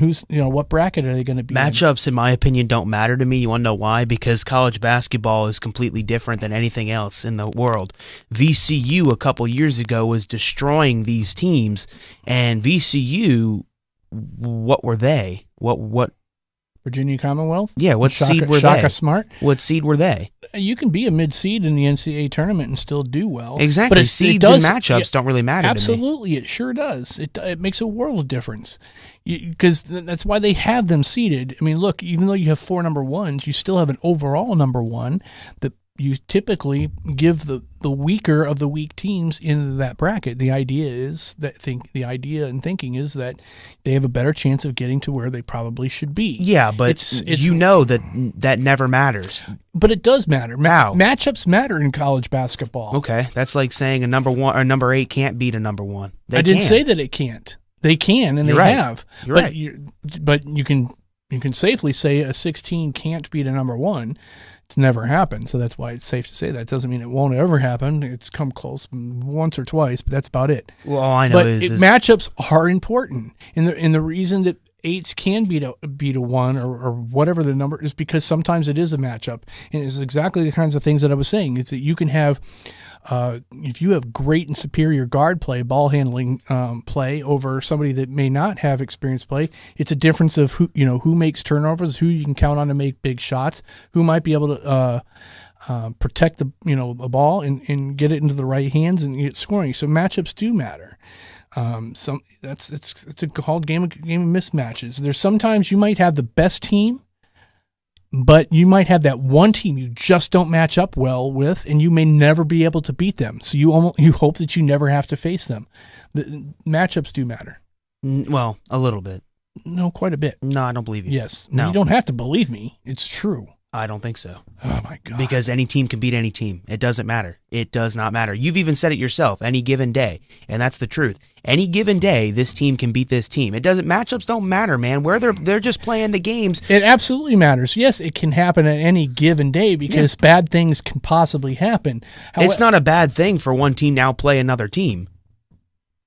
what bracket are they going to be? Matchups, in my opinion, don't matter to me. You want to know why? Because college basketball is completely different than anything else in the world. VCU a couple years ago was destroying these teams, and VCU, what were they? What? Virginia Commonwealth? Yeah, what seed were Shaka they? Smart? What seed were they? You can be a mid-seed in the NCAA tournament and still do well. Exactly. But Seeds and matchups don't really matter to me. Absolutely, it sure does. It makes a world of difference. Because that's why they have them seeded. I mean, look, even though you have 4 number 1s, you still have an overall number 1 that you typically give the weaker of the weak teams in that bracket. The idea is that thinking is that they have a better chance of getting to where they probably should be. Yeah, but that never matters. But it does matter. How? Matchups matter in college basketball. Okay, that's like saying a number 1 or number 8 can't beat a number 1. They I didn't can. say that it can't. They can, and You're they right. have. You're but right. but you can safely say a 16 can't beat a number 1. It's never happened, so that's why it's safe to say that. It doesn't mean it won't ever happen. It's come close once or twice, but that's about it. Well, all I know But is matchups are important, and the reason that 8s can beat a 1 or whatever the number is because sometimes it is a matchup, and it's exactly the kinds of things that I was saying. Is that you can have. If you have great and superior guard play, ball handling play over somebody that may not have experienced play, it's a difference of who makes turnovers, who you can count on to make big shots, who might be able to protect the ball and get it into the right hands and get scoring. So matchups do matter. It's a called game of mismatches. There's sometimes you might have the best team, but you might have that one team you just don't match up well with, and you may never be able to beat them. So you hope that you never have to face them. The matchups do matter. well, a little bit. No, quite a bit. No, I don't believe you. Yes. No. You don't have to believe me. It's true. I don't think so. Oh, my God. Because any team can beat any team. It doesn't matter. It does not matter. You've even said it yourself, any given day. And that's the truth. Any given day, this team can beat this team. It doesn't, matchups don't matter, man. Where they're just playing the games. It absolutely matters. Yes, it can happen at any given day because bad things can possibly happen. It's not a bad thing for one team to outplay another team.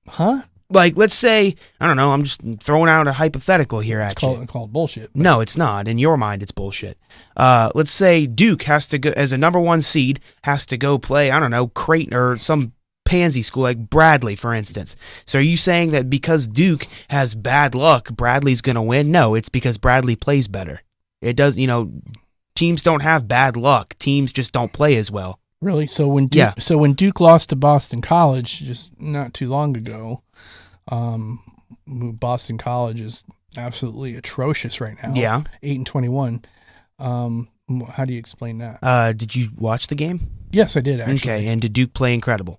Huh? Like, let's say, I don't know, I'm just throwing out a hypothetical here at you. It's called bullshit. No, it's not. In your mind, it's bullshit. Let's say Duke has to go, as a number 1 seed, has to go play, I don't know, Creighton or some pansy school like Bradley, for instance. So are you saying that because Duke has bad luck, Bradley's going to win? No, it's because Bradley plays better. It does, teams don't have bad luck. Teams just don't play as well. Really? So when Duke lost to Boston College just not too long ago, Boston College is absolutely atrocious right now. Yeah. 8-21. How do you explain that? Did you watch the game? Yes, I did, actually. Okay, and did Duke play incredible?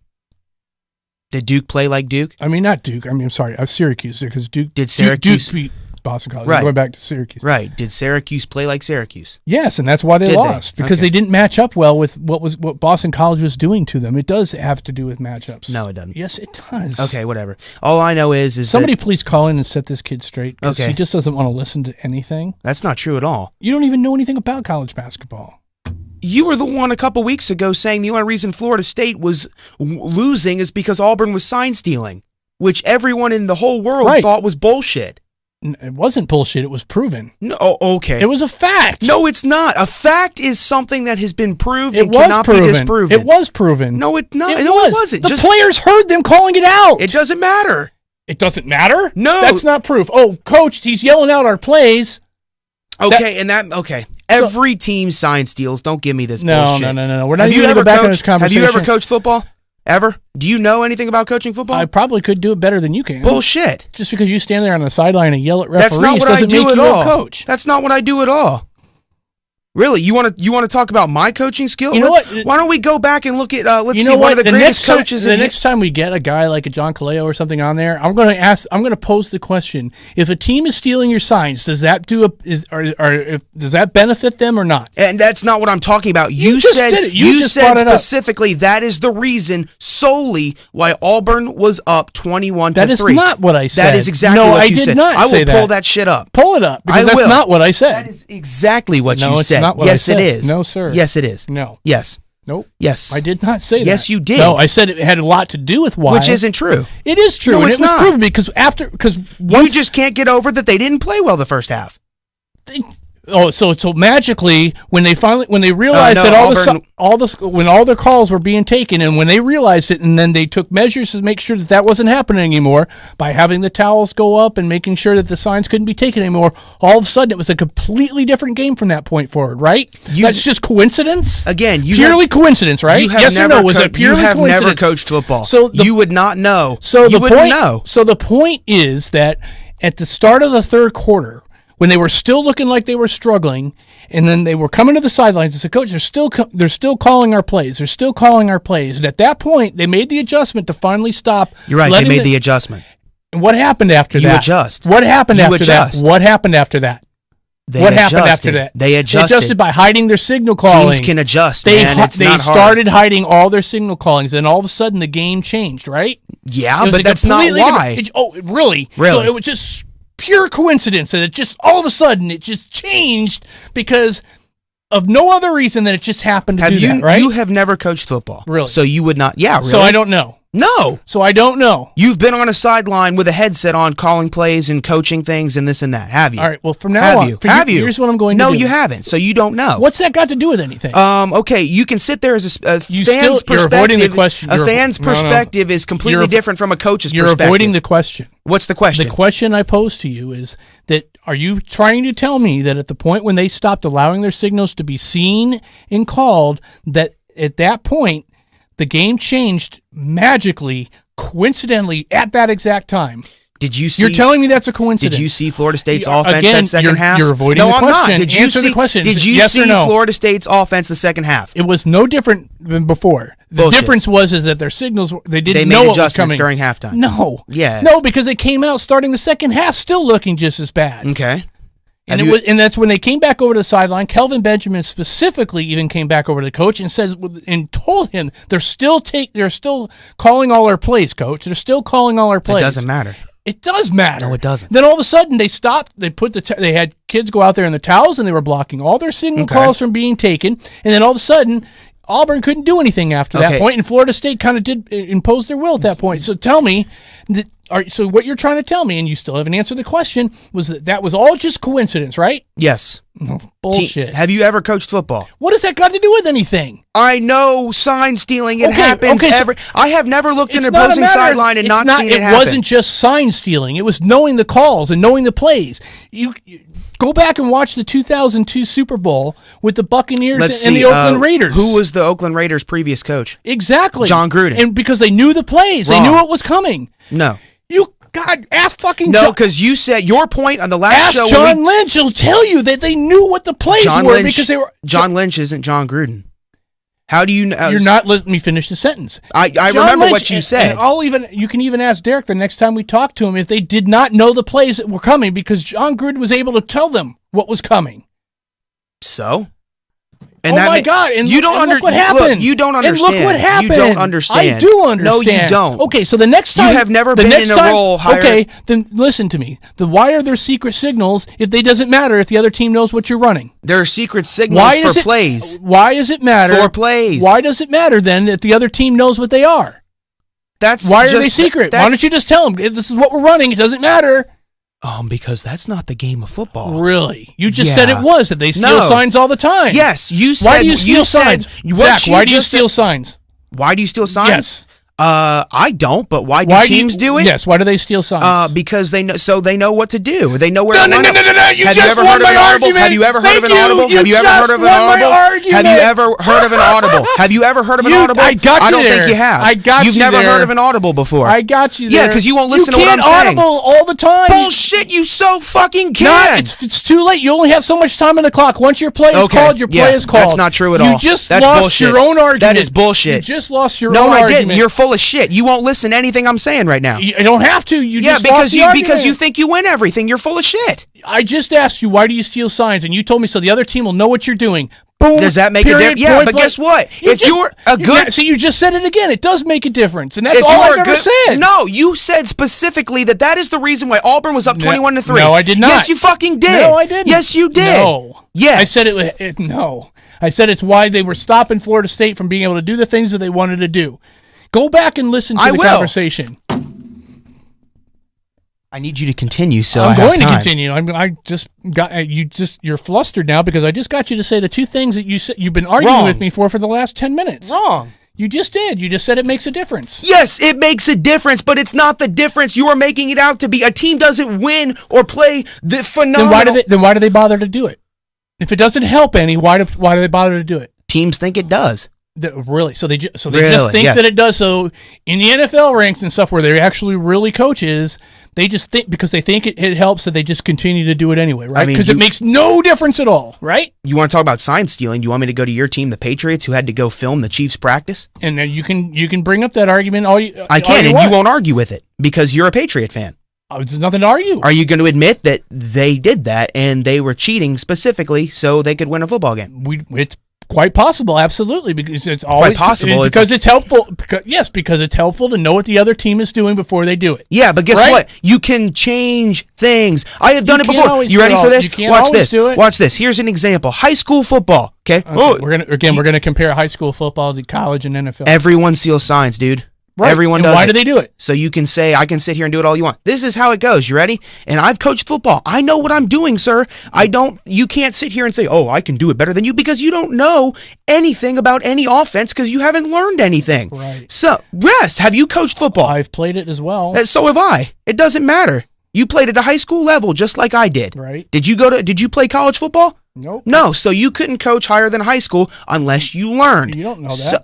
Did Duke play like Duke? I mean, not Duke. I mean, I'm sorry, Syracuse, because Duke Did Syracuse Duke beat Boston College. Right. I'm going back to Syracuse. Right. Did Syracuse play like Syracuse? Yes, and that's why they lost, because they didn't match up well with what Boston College was doing to them. It does have to do with matchups. No, it doesn't. Yes, it does. Okay, whatever. All I know is somebody that, please call in and set this kid straight, because Okay. he just doesn't want to listen to anything. that's not true at all. You don't even know anything about college basketball. You were the one a couple weeks ago saying the only reason Florida State was losing is because Auburn was sign stealing, which everyone in the whole world Right. thought was bullshit. It wasn't bullshit. It was proven. No, okay. It was a fact. No, it's not. A fact is something that has been proved It and was cannot proven. be disproven. It was proven. No, it not. It no, was. it wasn't. The players heard them calling it out. It doesn't matter. It doesn't matter? No. That's not proof. Oh, coach, he's yelling out our plays. Okay, okay. Every team sign steals. Don't give me this bullshit. No. We're not even going to go back on this conversation. Have you ever coached football? Ever? Do you know anything about coaching football? I probably could do it better than you can. Bullshit. Just because you stand there on the sideline and yell at referees That's not what I doesn't do make at you all. a coach. That's not what I do at all. Really? You want to talk about my coaching skill? You know what? Why don't we go back and look at let's You see know one what? of the greatest coaches The in next time we get a guy like a John Kaleo or something on there, I'm going to pose the question: if a team is stealing your signs, does that does that benefit them or not? And that's not what I'm talking about. You just said did it. You just said brought it up. specifically that is the reason solely why Auburn was up 21-3. That is not what I said. That is exactly no, what I you did said. not I will say pull that shit up. Pull it up because I that's will. not what I said. That is exactly what No, you it's said. not what Yes, I said. it is. No, sir. Yes, it is. No. Yes. Nope. Yes. I did not say that. Yes, you did. No, I said it had a lot to do with why. Which isn't true. It is true. No, and it's it was not. proven because You once just can't get over that they didn't play well the first half. so magically when they realized no, that Auburn- when all the calls were being taken and when they realized it and then they took measures to make sure that wasn't happening anymore by having the towels go up and making sure that the signs couldn't be taken anymore, all of a sudden it was a completely different game from that point forward, right? That's just coincidence? Again, purely coincidence, right? You have Yes or never no? Was it purely You have coincidence? never coached football. So you would not know. So you the wouldn't point, know. So the point is that at the start of the third quarter, when they were still looking like they were struggling, and then they were coming to the sidelines and said, "Coach, they're still calling our plays. They're still calling our plays." And at that point, they made the adjustment to finally stop. You're right. They made the adjustment. And what happened after that? You adjust. What happened You after adjust. that? What happened after that? What happened after that? They adjusted by hiding their signal calling. Teams can adjust, They man. It's not hard. started hiding all their signal callings, and all of a sudden the game changed, right? Yeah, It was but a that's not completely why. Really? Really? So it was just pure coincidence that it just all of a sudden it just changed because of no other reason than it just happened to do that, right? You have never coached football. Really? So you would not. Yeah, really. So I don't know. No. So I don't know. You've been on a sideline with a headset on calling plays and coaching things and this and that, have you? All right, well, from now on. Have you? Here's what I'm going to do. No, you haven't, so you don't know. What's that got to do with anything? Okay, you can sit there as a fan's perspective. You're avoiding the question. A fan's perspective is completely different from a coach's perspective. You're avoiding the question. What's the question? The question I pose to you is that are you trying to tell me that at the point when they stopped allowing their signals to be seen and called, that at that point the game changed magically, coincidentally, at that exact time? Did you see? You're telling me that's a coincidence. Did you see Florida State's offense again, that second half? You're avoiding no, the I'm question. not. Did you Answer see, the question. Did you yes see or no? Florida State's offense the second half? It was no different than before. The Bullshit. difference was that their signals they didn't They know made what was coming adjustments during halftime. No. Yes. No, because they came out starting the second half still looking just as bad. Okay. And that's when they came back over to the sideline. Kelvin Benjamin specifically even came back over to the coach and says and told him they're still calling all our plays, coach. They're still calling all our plays. It doesn't matter. It does matter. No, it doesn't. Then all of a sudden they stopped. They put they had kids go out there in the towels and they were blocking all their signal calls from being taken. And then all of a sudden Auburn couldn't do anything after that point, and Florida State kind of did impose their will at that point. So tell me, so what you're trying to tell me, and you still haven't answered the question, was that was all just coincidence, right? Yes. Oh, bullshit. Have you ever coached football? What has that got to do with anything? I know sign stealing. It happens every. I have never looked in an opposing sideline and not seen it happen. It wasn't just sign stealing. It was knowing the calls and knowing the plays. You go back and watch the 2002 Super Bowl with the Buccaneers and the Oakland Raiders. Who was the Oakland Raiders' previous coach? Exactly. John Gruden. And because they knew the plays. Wrong. They knew what was coming. No. God, ask fucking No, because you said your point on the last show. Ask John Lynch. He'll tell you that they knew what the plays were because they were. John Lynch isn't John Gruden. How do you know? You're not letting me finish the sentence. I remember what you said. And you can even ask Derek the next time we talk to him if they did not know the plays that were coming because John Gruden was able to tell them what was coming. So? And my God! And look what happened. Look, you don't understand. And look what happened. You don't understand. I do understand. No, you don't. Okay, so the next time you have never been in a role higher. Okay, then listen to me. Why are there secret signals if they doesn't matter if the other team knows what you're running? There are secret signals for plays. Why does it matter for plays? Why does it matter then that the other team knows what they are? Why are they secret? Why don't you just tell them if this is what we're running? It doesn't matter. Because that's not the game of football. Really? You just said it was, that they steal signs all the time. Yes, you said. Why do you steal signs? Zach, why do you steal signs? Why do you steal signs? Yes. I don't, but why do teams do it? Yes, why do they steal signs? Because they know, so they know what to do. They know where to line up. You Have you just ever won heard of an my audible? argument. Have you ever heard of an Thank audible? you. Have you ever heard of an audible? Have you ever heard of an audible? Have you ever heard of an audible? I got you I don't there. think you have. I got You've you never there. heard of an audible before. I got you there. Yeah, because you won't listen to what I'm You saying. can't audible all the time. Bullshit, you so fucking can. It's too late. You only have so much time on the clock. Once your play is called, your play is called. That's not true at all. You just That's lost bullshit. your own argument. That is bullshit. You just lost your no, own I argument. didn't. You're full of shit. You won't listen to anything I'm saying right now. You don't have to. You just because lost the argument. because you think you win everything. You're full of shit. I just asked you, why do you steal signs? And you told me so the other team will know what you're doing. Boom. Does that make a difference? Yeah, but guess what? If you're a good... See, you just said it again. It does make a difference. And that's all I've ever said. No, you said specifically that is the reason why Auburn was up 21-3. No, I did not. Yes, you fucking did. No, I didn't. Yes, you did. No. Yes. I said no. I said it's why they were stopping Florida State from being able to do the things that they wanted to do. Go back and listen to the conversation. I need you to continue, so I'm going to continue. You're flustered now because I just got you to say the two things that you said you've been arguing with me for the last 10 minutes. Wrong. You just did. You just said it makes a difference. Yes, it makes a difference, but it's not the difference you are making it out to be. A team doesn't win or play the phenomenal. Then why do they bother to do it? If it doesn't help any, why do they bother to do it? Teams think it does. Really? So they just think that it does. So in the NFL ranks and stuff where they're actually really coaches, they just think because they think it helps that they just continue to do it anyway, right? Because it makes no difference at all, right? You want to talk about sign stealing? Do you want me to go to your team, the Patriots, who had to go film the Chiefs practice? And then you can bring up that argument. I can, and you won't argue with it because you're a Patriot fan. There's nothing to argue. Are you going to admit that they did that and they were cheating specifically so they could win a football game? It's quite possible, absolutely, because it's always Quite possible. because it's helpful. Because it's helpful to know what the other team is doing before they do it. Yeah, but guess Right? what? You can change things. I have done it can't before. always You do ready it all. for this? You can't Watch always this. do it. Watch this. Here's an example. High school football. Okay. Okay, we're gonna compare high school football to college and NFL. Everyone seals signs, dude. Right. Everyone And does. why it. do they do it? So you can say, I can sit here and do it all you want. This is how it goes. You ready? And I've coached football. I know what I'm doing, sir. You can't sit here and say, oh, I can do it better than you, because you don't know anything about any offense because you haven't learned anything. Right. So, yes, have you coached football? I've played it as well. So have I. It doesn't matter. You played at a high school level just like I did. Right. Did you play college football? Nope. No, so you couldn't coach higher than high school unless you learned. You don't know that. So,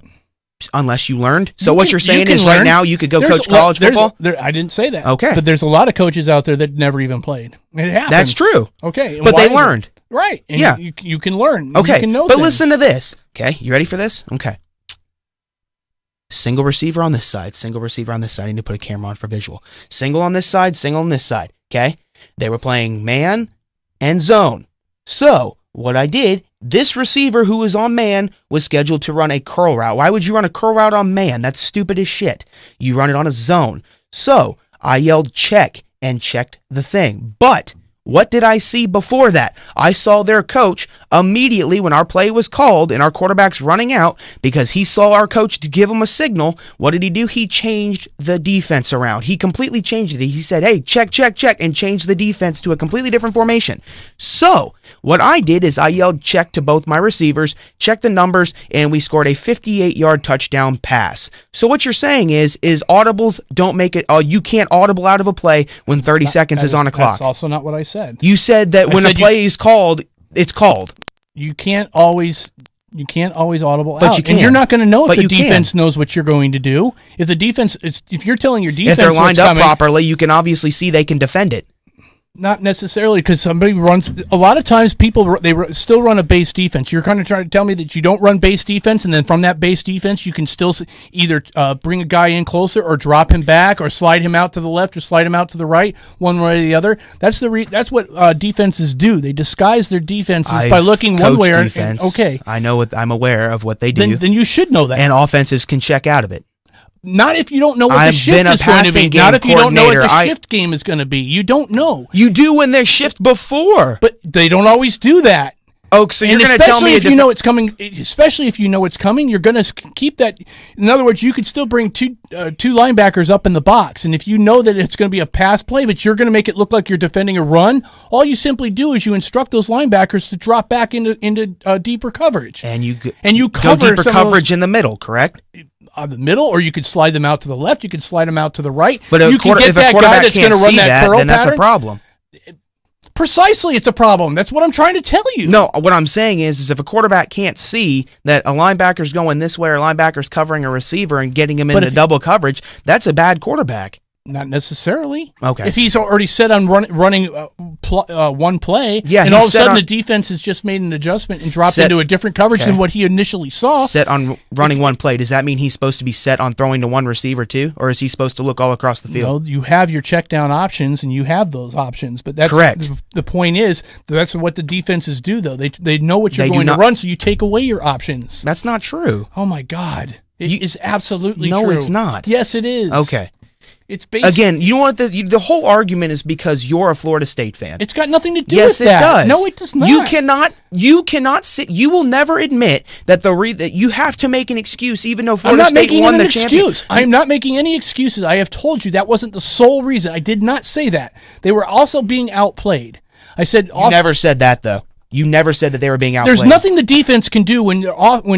unless you learned. So what you're saying can is learn. right now you could go There's coach college football? I didn't say that. Okay. But there's a lot of coaches out there that never even played. It happens. That's true. Okay. and But why they is it? learned. Right. And Yeah. You can learn. Okay. You can know But things. listen to this. Okay. You ready for this? Okay. Single receiver on this side, single receiver on this side. I need to put a camera on for visual. Single on this side, single on this side. Okay. They were playing man and zone. So what I did, this receiver who was on man was scheduled to run a curl route. Why would you run a curl route on man? That's stupid as shit. You run it on a zone. So I yelled check and checked the thing. But what did I see before that? I saw their coach immediately when our play was called and our quarterback's running out, because he saw our coach to give him a signal. What did he do? He changed the defense around. He completely changed it. He said, hey, check, check, check, and changed the defense to a completely different formation. So what I did is I yelled check to both my receivers, checked the numbers, and we scored a 58-yard touchdown pass. So what you're saying is audibles don't make it, you can't audible out of a play when 30 seconds is on a clock. That's also not what I said. You said that when a play is called, it's called. You can't always audible But out. you can. And you're not going to know But if the you can. defense knows what you're going to do. If the defense is, if you're telling your defense If they're lined what's up coming, properly, you can obviously see they can defend it. not necessarily, because somebody runs. A lot of times, still run a base defense. You're kind of trying to tell me that you don't run base defense, and then from that base defense, you can still either bring a guy in closer, or drop him back, or slide him out to the left, or slide him out to the right, one way or the other. That's that's what defenses do. They disguise their defenses by looking one way or defense. okay. I know I'm aware of what they do. Then you should know that. And offensives can check out of it. Not if you don't know what the I've shift been a is going to be. passing game Not if you don't know what the coordinator. shift game is going to be. You don't know. You do when there's shift before. But they don't always do that. Oh, so you're And going to tell me if you know it's coming, especially if you know it's coming, you're going to keep that. In other words, you could still bring two linebackers up in the box, and if you know that it's going to be a pass play, but you're going to make it look like you're defending a run, all you simply do is you instruct those linebackers to drop back into deeper coverage, and you cover go deeper some coverage in the middle, correct? On the middle, or you could slide them out to the left. You could slide them out to the right. But you can get if a that guy quarterback that's going can't to run see that that, curl then that's a pattern. problem. Precisely, it's a problem. That's what I'm trying to tell you. No, what I'm saying is if a quarterback can't see that a linebacker's going this way or a linebacker's covering a receiver and getting him into double coverage, that's a bad quarterback. Not necessarily. Okay. If he's already set on running one play, Yeah, and he's all of a set sudden on- the defense has just made an adjustment and dropped Set- into a different coverage Okay. than what he initially saw. Set on running one play, does that mean he's supposed to be set on throwing to one receiver too? Or is he supposed to look all across the field? No, you have your check down options, and you have those options. But that's Correct. The point is that's what the defenses do, though. They know what you're They do going to not- run, so you take away your options. That's not true. Oh my God, it is absolutely No, true. it's not. Yes, it is. Okay. It's based. Again, you know what? The whole argument is because you're a Florida State fan. It's got nothing to do Yes, with it that. does. No, it does not. You cannot sit. You will never admit that that you have to make an excuse, even though I'm Florida not State making won an the excuse. I am not making any excuses. I have told you that wasn't the sole reason. I did not say that. They were also being outplayed. I said You never said that though. You never said that they were being outplayed. there's nothing the defense can do when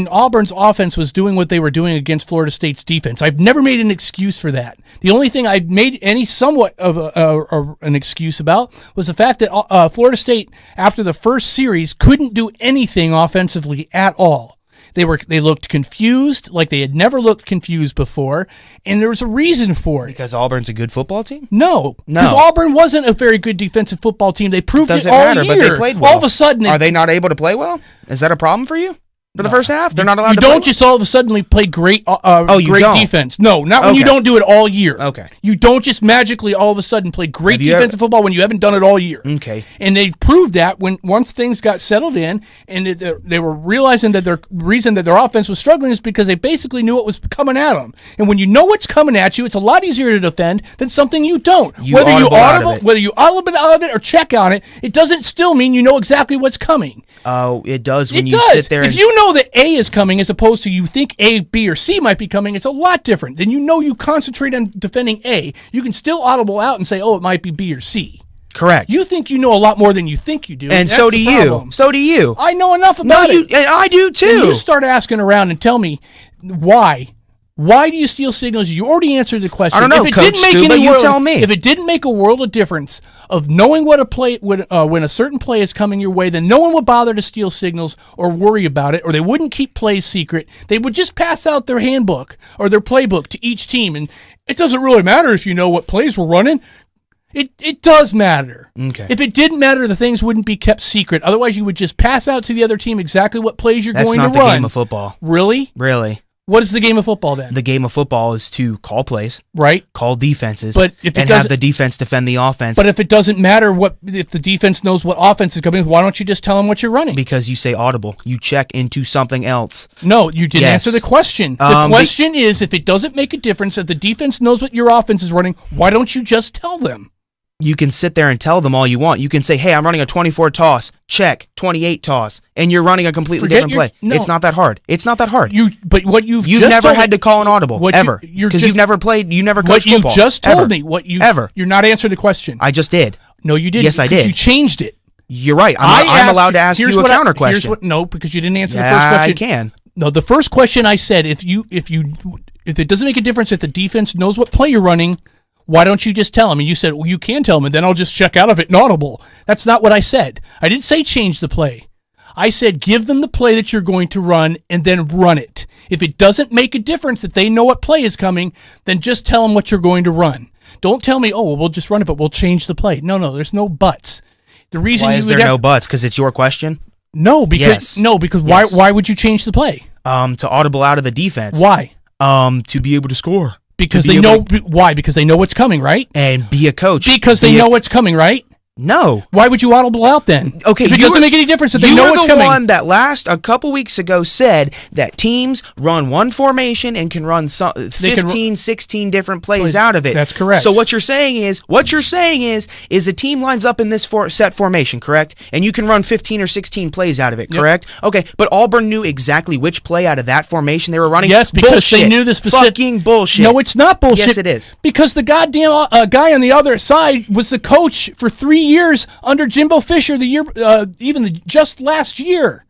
Auburn's offense was doing what they were doing against Florida State's defense. I've never made an excuse for that. The only thing I've made any somewhat of an excuse about was the fact that Florida State, after the first series, couldn't do anything offensively at all. They looked confused, like they had never looked confused before, and there was a reason for it. Because Auburn's a good football team? No, No. because Auburn wasn't a very good defensive football team. They proved Doesn't it all matter, year. but they played well. All of a sudden, Are they not able to play well? Is that a problem for you? for the first half? They're not allowed You to don't play? just all of a sudden play great you great don't? defense. No, not when you Okay. don't do it all year. Okay. You don't just magically all of a sudden play great Have you defensive football when you haven't done it all year. Okay. And they proved that once things got settled in and they were realizing that their reason that their offense was struggling is because they basically knew what was coming at them. And when you know what's coming at you, it's a lot easier to defend than something you don't. Whether you audible out of it or check on it, it doesn't still mean you know exactly what's coming. Oh, it does when It you does. sit there If and you know that A is coming as opposed to you think A, B, or C might be coming, it's a lot different. Then you know you concentrate on defending A. You can still audible out and say, oh, it might be B or C. correct. You think you know a lot more than you think you do. and That's so the do you. problem. So do you. I know enough No, about it. I do too. And you start asking around and tell me why. Why do you steal signals? You already answered the question. I don't know, if it Coach didn't make Scuba, any you world, tell me. If it didn't make a world of difference of knowing what a play when a certain play is coming your way, then no one would bother to steal signals or worry about it, or they wouldn't keep plays secret. They would just pass out their handbook or their playbook to each team, and it doesn't really matter if you know what plays we're running. It does matter. Okay. If it didn't matter, the things wouldn't be kept secret. Otherwise, you would just pass out to the other team exactly what plays you're That's going not to the run. game of football. Really? Really. What is the game of football then? The game of football is to call plays, Right? call defenses, But if it and have doesn't- the defense defend the offense. But if it doesn't matter if the defense knows what offense is coming, why don't you just tell them what you're running? because you say audible, you check into something else. No, you didn't Yes. answer the question. The question is, if it doesn't make a difference, if the defense knows what your offense is running, why don't you just tell them? You can sit there and tell them all you want. You can say, hey, I'm running a 24 toss, check, 28 toss, and you're running a completely different play. No. It's not that hard. It's not that hard. But what you've You've just never told had me- to call an audible, what ever. you're Because just- you've never played, you never What coached you football. just ever. told me, Ever. You're not answering the question. I just did. No, you didn't. Yes, I because did. You changed it. You're right. I'm allowed to ask you a counter question. No, because you didn't answer the Yeah, first question. I can. No, the first question I said, if it doesn't make a difference if the defense knows what play you're running, why don't you just tell them? And you said, well, you can tell them, and then I'll just check out of it inaudible. That's not what I said. I didn't say change the play. I said give them the play that you're going to run and then run it. If it doesn't make a difference that they know what play is coming, then just tell them what you're going to run. Don't tell me, oh, well, we'll just run it, but we'll change the play. No, there's no buts. The reason Why you is would there have- no buts? Because it's your question? No, because Yes. Yes. why would you change the play? To audible out of the defense. Why? To be able to score. Because To be they know able why? Because they know what's coming, right? and be a coach. Because they Be a- know what's coming, right? No. Why would you audible out then? Okay, if it you doesn't were- make any difference if they You know were what's the coming. one that a couple weeks ago said that teams run one formation and can run 15, 16 different plays out of it. That's correct. So what you're saying is a team lines up in this set formation, correct? And you can run 15 or 16 plays out of it, correct? Okay, but Auburn knew exactly which play out of that formation they were running. Yes, because bullshit. they knew the specific. Fucking bullshit. No, it's not bullshit. Yes, it is. Because the goddamn guy on the other side was the coach for 3 years under Jimbo Fisher just last year.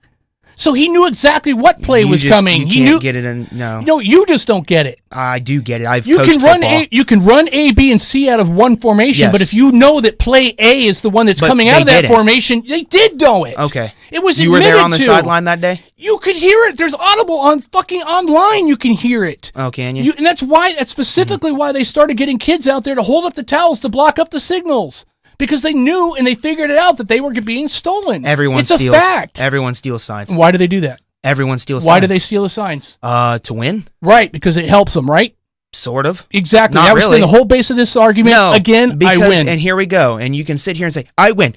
So he knew exactly what play was coming. You He can't knew. get it in. No, No, you just don't get it. I do get it. I've You coached can run football. you can run A, B, and C out of one formation, Yes. but if you know that play A is the one that's But coming out they of that didn't. formation, they did know it. Okay. It was You were there admitted on the to. sideline that day? You could hear it. There's audible on fucking online. You can hear it. Oh, can you? And that's specifically why they started getting kids out there to hold up the towels to block up the signals. Because they knew and they figured it out that they were being stolen. Everyone it's steals. a fact. Everyone steals signs. Why do they do that? Everyone steals Why signs. do they steal the signs? To win? Right, because it helps them, right? Sort of. Exactly. Not That was really. the whole base of this argument. No. Again, because, I win. And here we go. And you can sit here and say, I win.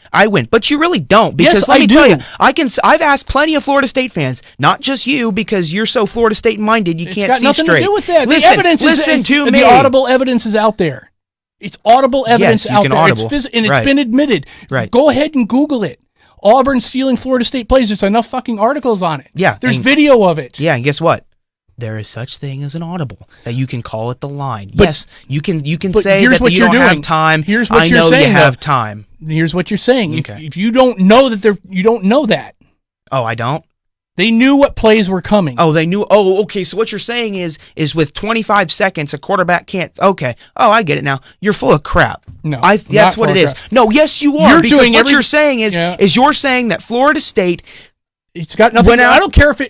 But you really don't. Because Yes, let me I tell do. you, I've asked plenty of Florida State fans, not just you, because you're so Florida State minded, you It's can't got see nothing straight. to do with that. Listen, The evidence listen is, to the me. audible evidence is out there. It's audible evidence you out can there. audible. And it's Right. been admitted. Right. Go ahead and Google it. Auburn stealing Florida State plays. There's enough fucking articles on it. Yeah, There's and- video of it. Yeah, and guess what? There is such thing as an audible that you can call it the line. But- yes, you can but say here's that what you you're don't have doing. time. Here's what I you're know saying, you have though. time. Here's what you're saying. Okay. If you don't know that you don't know that. Oh, I don't? They knew what plays were coming. Oh, they knew. Oh, okay. So what you're saying is with 25 seconds, a quarterback can't. Okay. Oh, I get it now. You're full of crap. No, that's not what full it of is. crap. No, yes, you are. You're because doing what everything- you're saying is you're saying that Florida State. It's got nothing. When I don't care if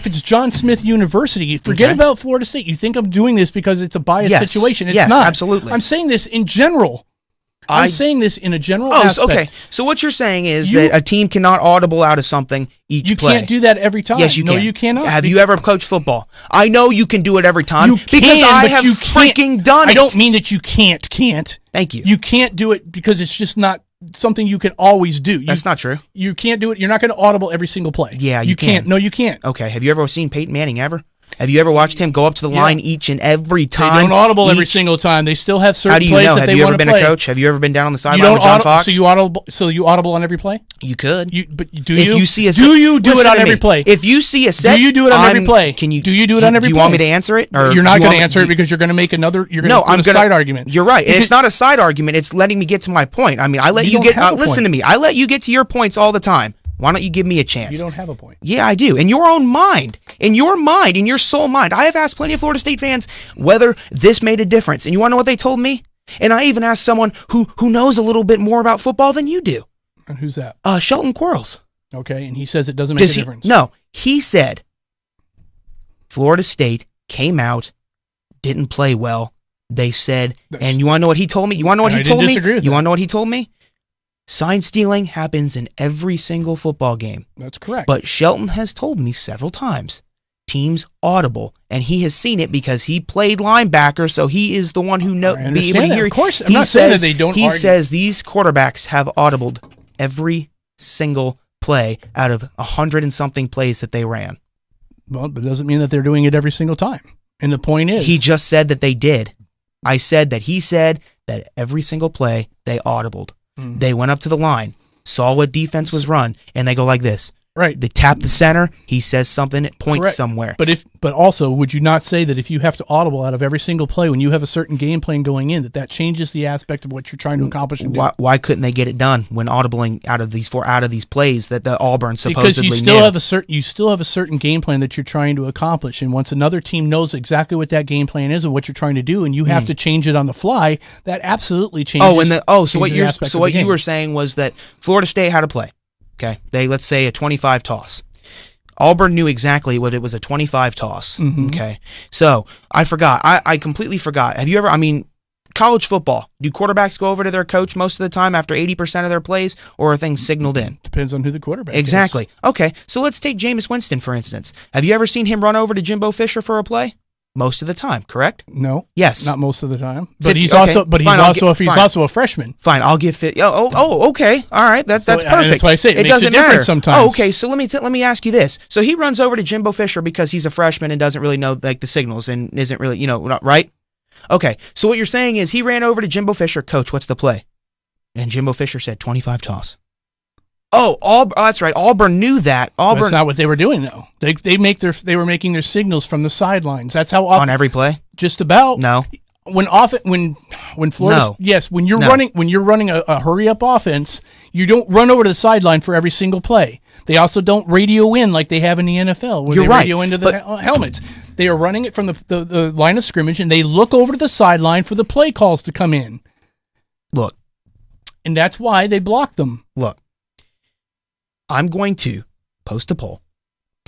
it's John Smith University. Forget Okay. about Florida State. You think I'm doing this because it's a biased Yes. situation. It's Yes, not. absolutely. I'm saying this in general. I'm saying this in a general Oh, aspect. okay. So what you're saying is that a team cannot audible out of something each play. You can't do that every time. Yes, you can. No, you cannot. Have you ever coached football? I know you can do it every time You because can, I but have you freaking done it. I don't mean that you can't. Thank you. You can't do it because it's just not something you can always do. That's not true. You can't do it. You're not going to audible every single play. Yeah, you can. can't. No, you can't. Okay. Have you ever seen Peyton Manning ever? Have you ever watched him go up to the line each and every time? They don't audible every single time. They still have certain How do you plays know? that Have they you want ever to been play. a coach? Have you ever been down on the sideline with John Fox? So you audible on every play? You could. But do If you? you see a do you do it listen on to every me. play? If you see a set, do you do it on every play? Can you? Do you do it on every play? Do you want me to answer it? Or you're not do you going to want answer it because you're going to make another. You're going No, to I'm a side argument. You're right. And it's not a side argument. It's letting me get to my point. I mean, I let you get. Listen to me. I let you get to your points all the time. Why don't you give me a chance? You don't have a point. Yeah, I do. In your own mind, in your soul mind. I have asked plenty of Florida State fans whether this made a difference. And you want to know what they told me? And I even asked someone who knows a little bit more about football than you do. And who's that? Shelton Quarles. Okay, and he says it doesn't make a difference. No, he said Florida State came out, didn't play well. They said, and you want to know what he told me? You want to know what he told me? You want to know what he told me? Sign stealing happens in every single football game. That's correct. But Shelton has told me several times, teams audible, and he has seen it because he played linebacker, so he is the one who be able to hear. Of course, I'm not saying that they don't. He says these quarterbacks have audibled every single play out of 100 and something plays that they ran. Well, but it doesn't mean that they're doing it every single time. And the point is, he just said that they did. I said that he said that every single play they audibled. They went up to the line, saw what defense was run, and they go like this. Right. They tap the center. He says something. It points somewhere. But also, would you not say that if you have to audible out of every single play when you have a certain game plan going in, that changes the aspect of what you're trying to accomplish? And why couldn't they get it done when audibling out of these plays that the Auburn supposedly because you still have a certain game plan that you're trying to accomplish, and once another team knows exactly what that game plan is and what you're trying to do, and you have to change it on the fly, that absolutely changes. So what you were saying was that Florida State had a play. Okay, let's say a 25 toss. Auburn knew exactly what it was, a 25 toss. Mm-hmm. Okay, so I forgot. I completely forgot. Have you ever? I mean, college football. Do quarterbacks go over to their coach most of the time after 80% of their plays, or are things signaled in? Depends on who the quarterback is. Exactly. Okay, so let's take Jameis Winston for instance. Have you ever seen him run over to Jimbo Fisher for a play? Most of the time, correct? No. Yes. Not most of the time. But he's also a freshman. Fine, I'll give it. Okay. All right. That's perfect. That's why I say it doesn't matter sometimes. Oh, okay. So let me ask you this. So he runs over to Jimbo Fisher because he's a freshman and doesn't really know like the signals and isn't really, right? Okay. So what you're saying is he ran over to Jimbo Fisher, coach, what's the play? And Jimbo Fisher said 25 toss. That's right. Auburn knew that. That's not what they were doing though. They were making their signals from the sidelines. That's how on every play. Just about. No. When Florida, no. Yes, when you're running a hurry up offense, you don't run over to the sideline for every single play. They also don't radio in like they have in the NFL, where they radio into the helmets. They are running it from the line of scrimmage, and they look over to the sideline for the play calls to come in. Look, and that's why they block them. Look. I'm going to post a poll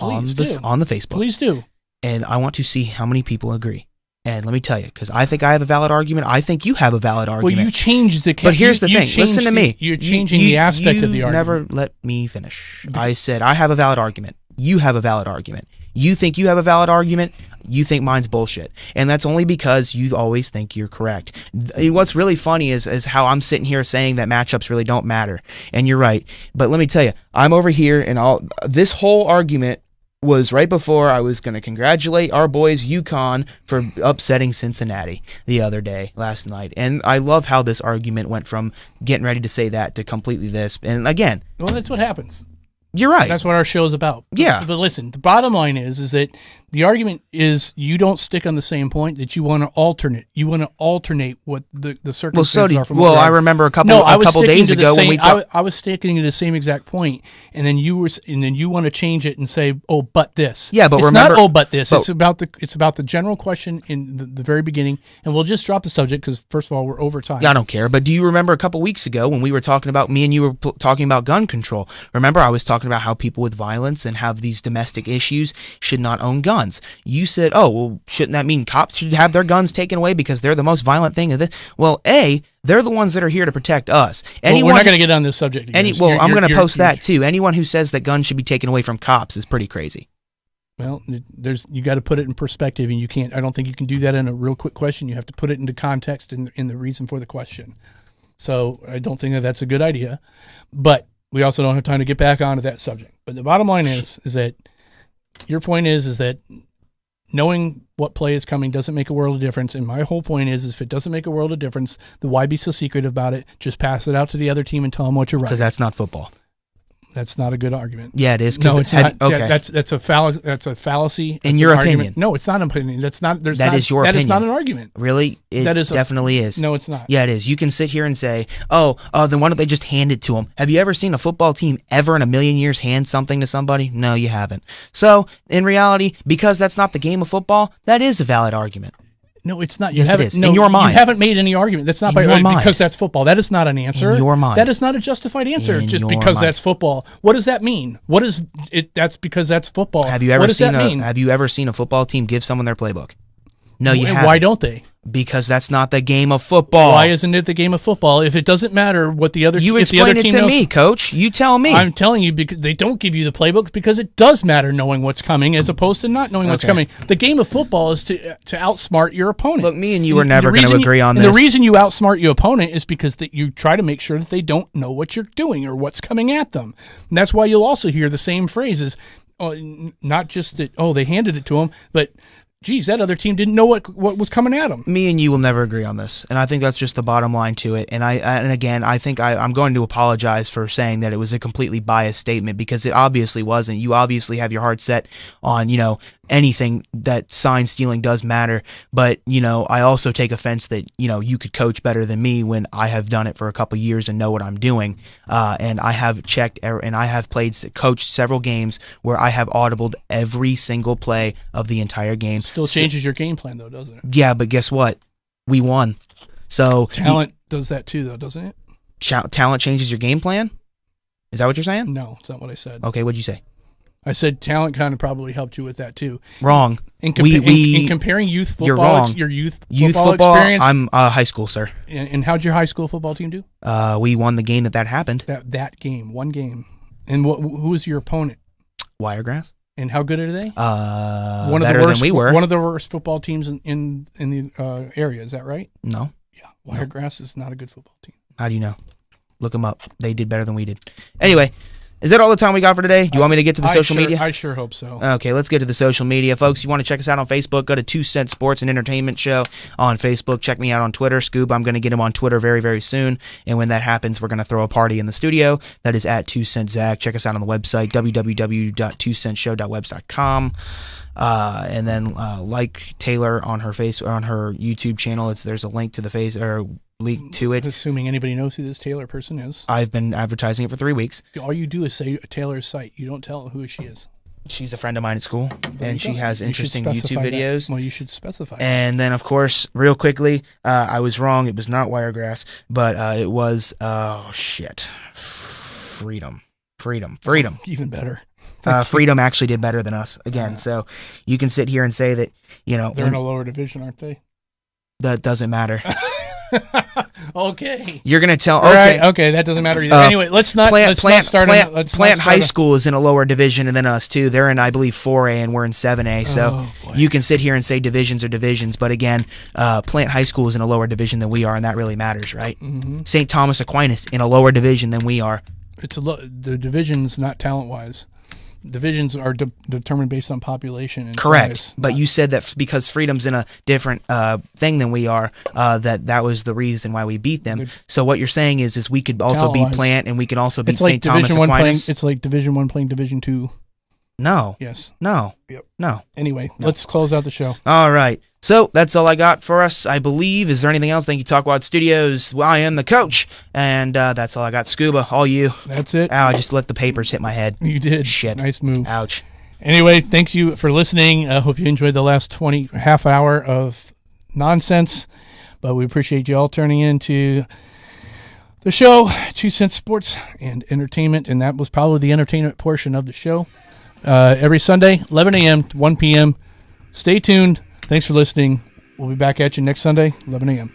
on the Facebook. Please do. And I want to see how many people agree. And let me tell you, because I think I have a valid argument. I think you have a valid argument. Well, you changed the... But here's the thing. Listen to me. You're changing the aspect of the argument. You never let me finish. I said I have a valid argument. You have a valid argument. You think you have a valid argument. You think mine's bullshit. And that's only because you always think you're correct. What's really funny is how I'm sitting here saying that matchups really don't matter. And you're right. But let me tell you, I'm over here and this whole argument was right before I was going to congratulate our boys UConn for upsetting Cincinnati the other day, last night. And I love how this argument went from getting ready to say that to completely this. And again... Well, that's what happens. You're right. That's what our show's about. Yeah. But listen, the bottom line is that the argument is you don't stick on the same point, that you want to alternate. You want to alternate what the circumstances are. I remember a couple days ago when we talked. I was sticking to the same exact point, and then you want to change it and say, "Oh, but this." Yeah, but it's remember, not. Oh, but this. It's about the general question in the very beginning, and we'll just drop the subject because first of all we're over time. Yeah, I don't care. But do you remember a couple weeks ago when we were talking about me and you were talking about gun control? Remember, I was talking about how people with violence and have these domestic issues should not own guns. guns. You said, oh, well, shouldn't that mean cops should have their guns taken away because they're the most violent thing of this? Well, they're the ones that are here to protect us. Well, we're not going to get on this subject again. I'm going to post that too. Anyone who says that guns should be taken away from cops is pretty crazy. Well, you got to put it in perspective, and you can't. I don't think you can do that in a real quick question. You have to put it into context in the reason for the question. So I don't think that that's a good idea, but we also don't have time to get back onto that subject. But the bottom line is that your point is that knowing what play is coming doesn't make a world of difference. And my whole point is if it doesn't make a world of difference, then why be so secretive about it? Just pass it out to the other team and tell them what you're right. Because that's not football. That's not a good argument. Yeah, it is. No, it's not. Okay. That's a fallacy. In your opinion. No, it's not an opinion. That is your opinion. That is not an argument. Really? It definitely is. No, it's not. Yeah, it is. You can sit here and say, then why don't they just hand it to them? Have you ever seen a football team ever in a million years hand something to somebody? No, you haven't. So, in reality, because that's not the game of football, that is a valid argument. No, it's not. Yes, it is. In your mind. You haven't made any argument. That's not because that's football. That is not an answer. In your mind. That is not a justified answer. Just because that's football. What does that mean? What is it? That's because that's football. Have you ever Have you ever seen a football team give someone their playbook? No, you haven't. Why don't they? Because that's not the game of football. Why isn't it the game of football? If it doesn't matter what the other you explain it to me, Coach. You tell me. I'm telling you because they don't give you the playbook because it does matter knowing what's coming as opposed to not knowing what's coming. The game of football is to outsmart your opponent. Look, me and you are never going to agree on this. The reason you outsmart your opponent is because you try to make sure that they don't know what you're doing or what's coming at them. And that's why you'll also hear the same phrases, not just that they handed it to them, but geez, that other team didn't know what was coming at them. Me and you will never agree on this, and I think that's just the bottom line to it. And again, I think I'm going to apologize for saying that it was a completely biased statement because it obviously wasn't. You obviously have your heart set on anything that sign stealing does matter, but I also take offense that you could coach better than me when I have done it for a couple years and know what I'm doing. And I have checked and I have coached several games where I have audibled every single play of the entire game. Still changes your game plan, though, doesn't it? Yeah, but guess what? We won. So talent does that too, though, doesn't it? Talent changes your game plan? Is that what you're saying? No, it's not what I said. Okay, what'd you say? I said talent kind of probably helped you with that too. Wrong. In comparing youth football, you're wrong. Your youth football experience. I'm high school, sir. And how'd your high school football team do? We won the game that happened. That game, one game. And who was your opponent? Wiregrass. And how good are they? Better than we were. One of the worst football teams in the area. Is that right? No. Yeah, Wiregrass is not a good football team. How do you know? Look them up. They did better than we did. Anyway, is that all the time we got for today? Do you want me to get to the social media? I sure hope so. Okay, let's get to the social media. Folks, you want to check us out on Facebook, go to 2 Cent Sports and Entertainment Show on Facebook. Check me out on Twitter. Scoob, I'm going to get him on Twitter very, very soon. And when that happens, we're going to throw a party in the studio. That is at 2 Cent Zach. Check us out on the website, www.2centshow.webs.com. And then like Taylor on her YouTube channel. There's a link to the link to it. Assuming anybody knows who this Taylor person is. I've been advertising it for 3 weeks. All you do is say Taylor's site. You don't tell who she is. She's a friend of mine at school, and she has interesting YouTube videos. Well, you should specify. And then, of course, real quickly, I was wrong. It was not Wiregrass, but it was, Freedom. Even better. Freedom actually did better than us again. So you can sit here and say that, they're in a lower division, aren't they? That doesn't matter. Okay. You're going to tell. Okay. Right, okay, that doesn't matter either. Anyway, let's not start. Plant High School is in a lower division than us too. They're in, I believe, 4A and we're in 7A. So you can sit here and say divisions are divisions, but again, Plant High School is in a lower division than we are, and that really matters, right? Mm-hmm. St. Thomas Aquinas in a lower division than we are. The division's not talent-wise. Divisions are determined based on population and correct size. But you said that because Freedom's in a different thing than we are, that was the reason why we beat them. So what you're saying is we could also beat Plant and we can also beat St. Thomas Aquinas. It's like Division 1 playing Division 2. No. Yes. No. Yep. No. Anyway, let's close out the show. All right. So that's all I got for us, I believe. Is there anything else? Thank you, Talkwad Studios. Well, I am the coach, and that's all I got. Scuba, all you. That's it. Ow, I just let the papers hit my head. You did. Shit. Nice move. Ouch. Anyway, thanks you for listening. I hope you enjoyed the last half hour of nonsense, but we appreciate you all turning into the show, 2 Cent Sports and Entertainment, and that was probably the entertainment portion of the show. Every Sunday, 11 a.m. to 1 p.m., Stay tuned. Thanks for listening. We'll be back at you next Sunday, 11 a.m.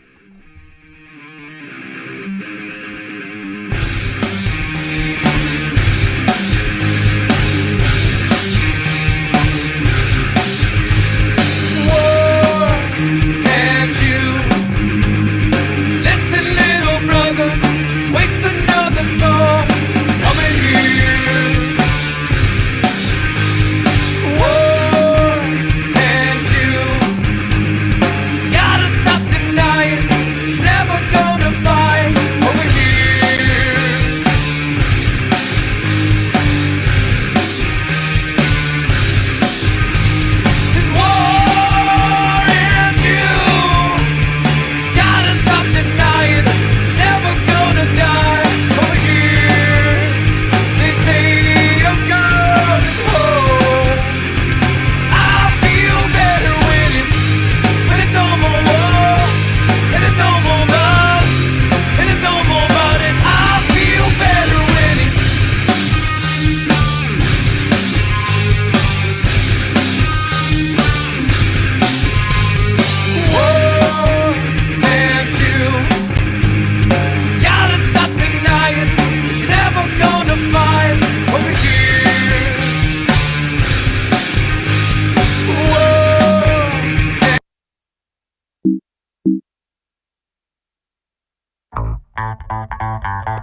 Thank you.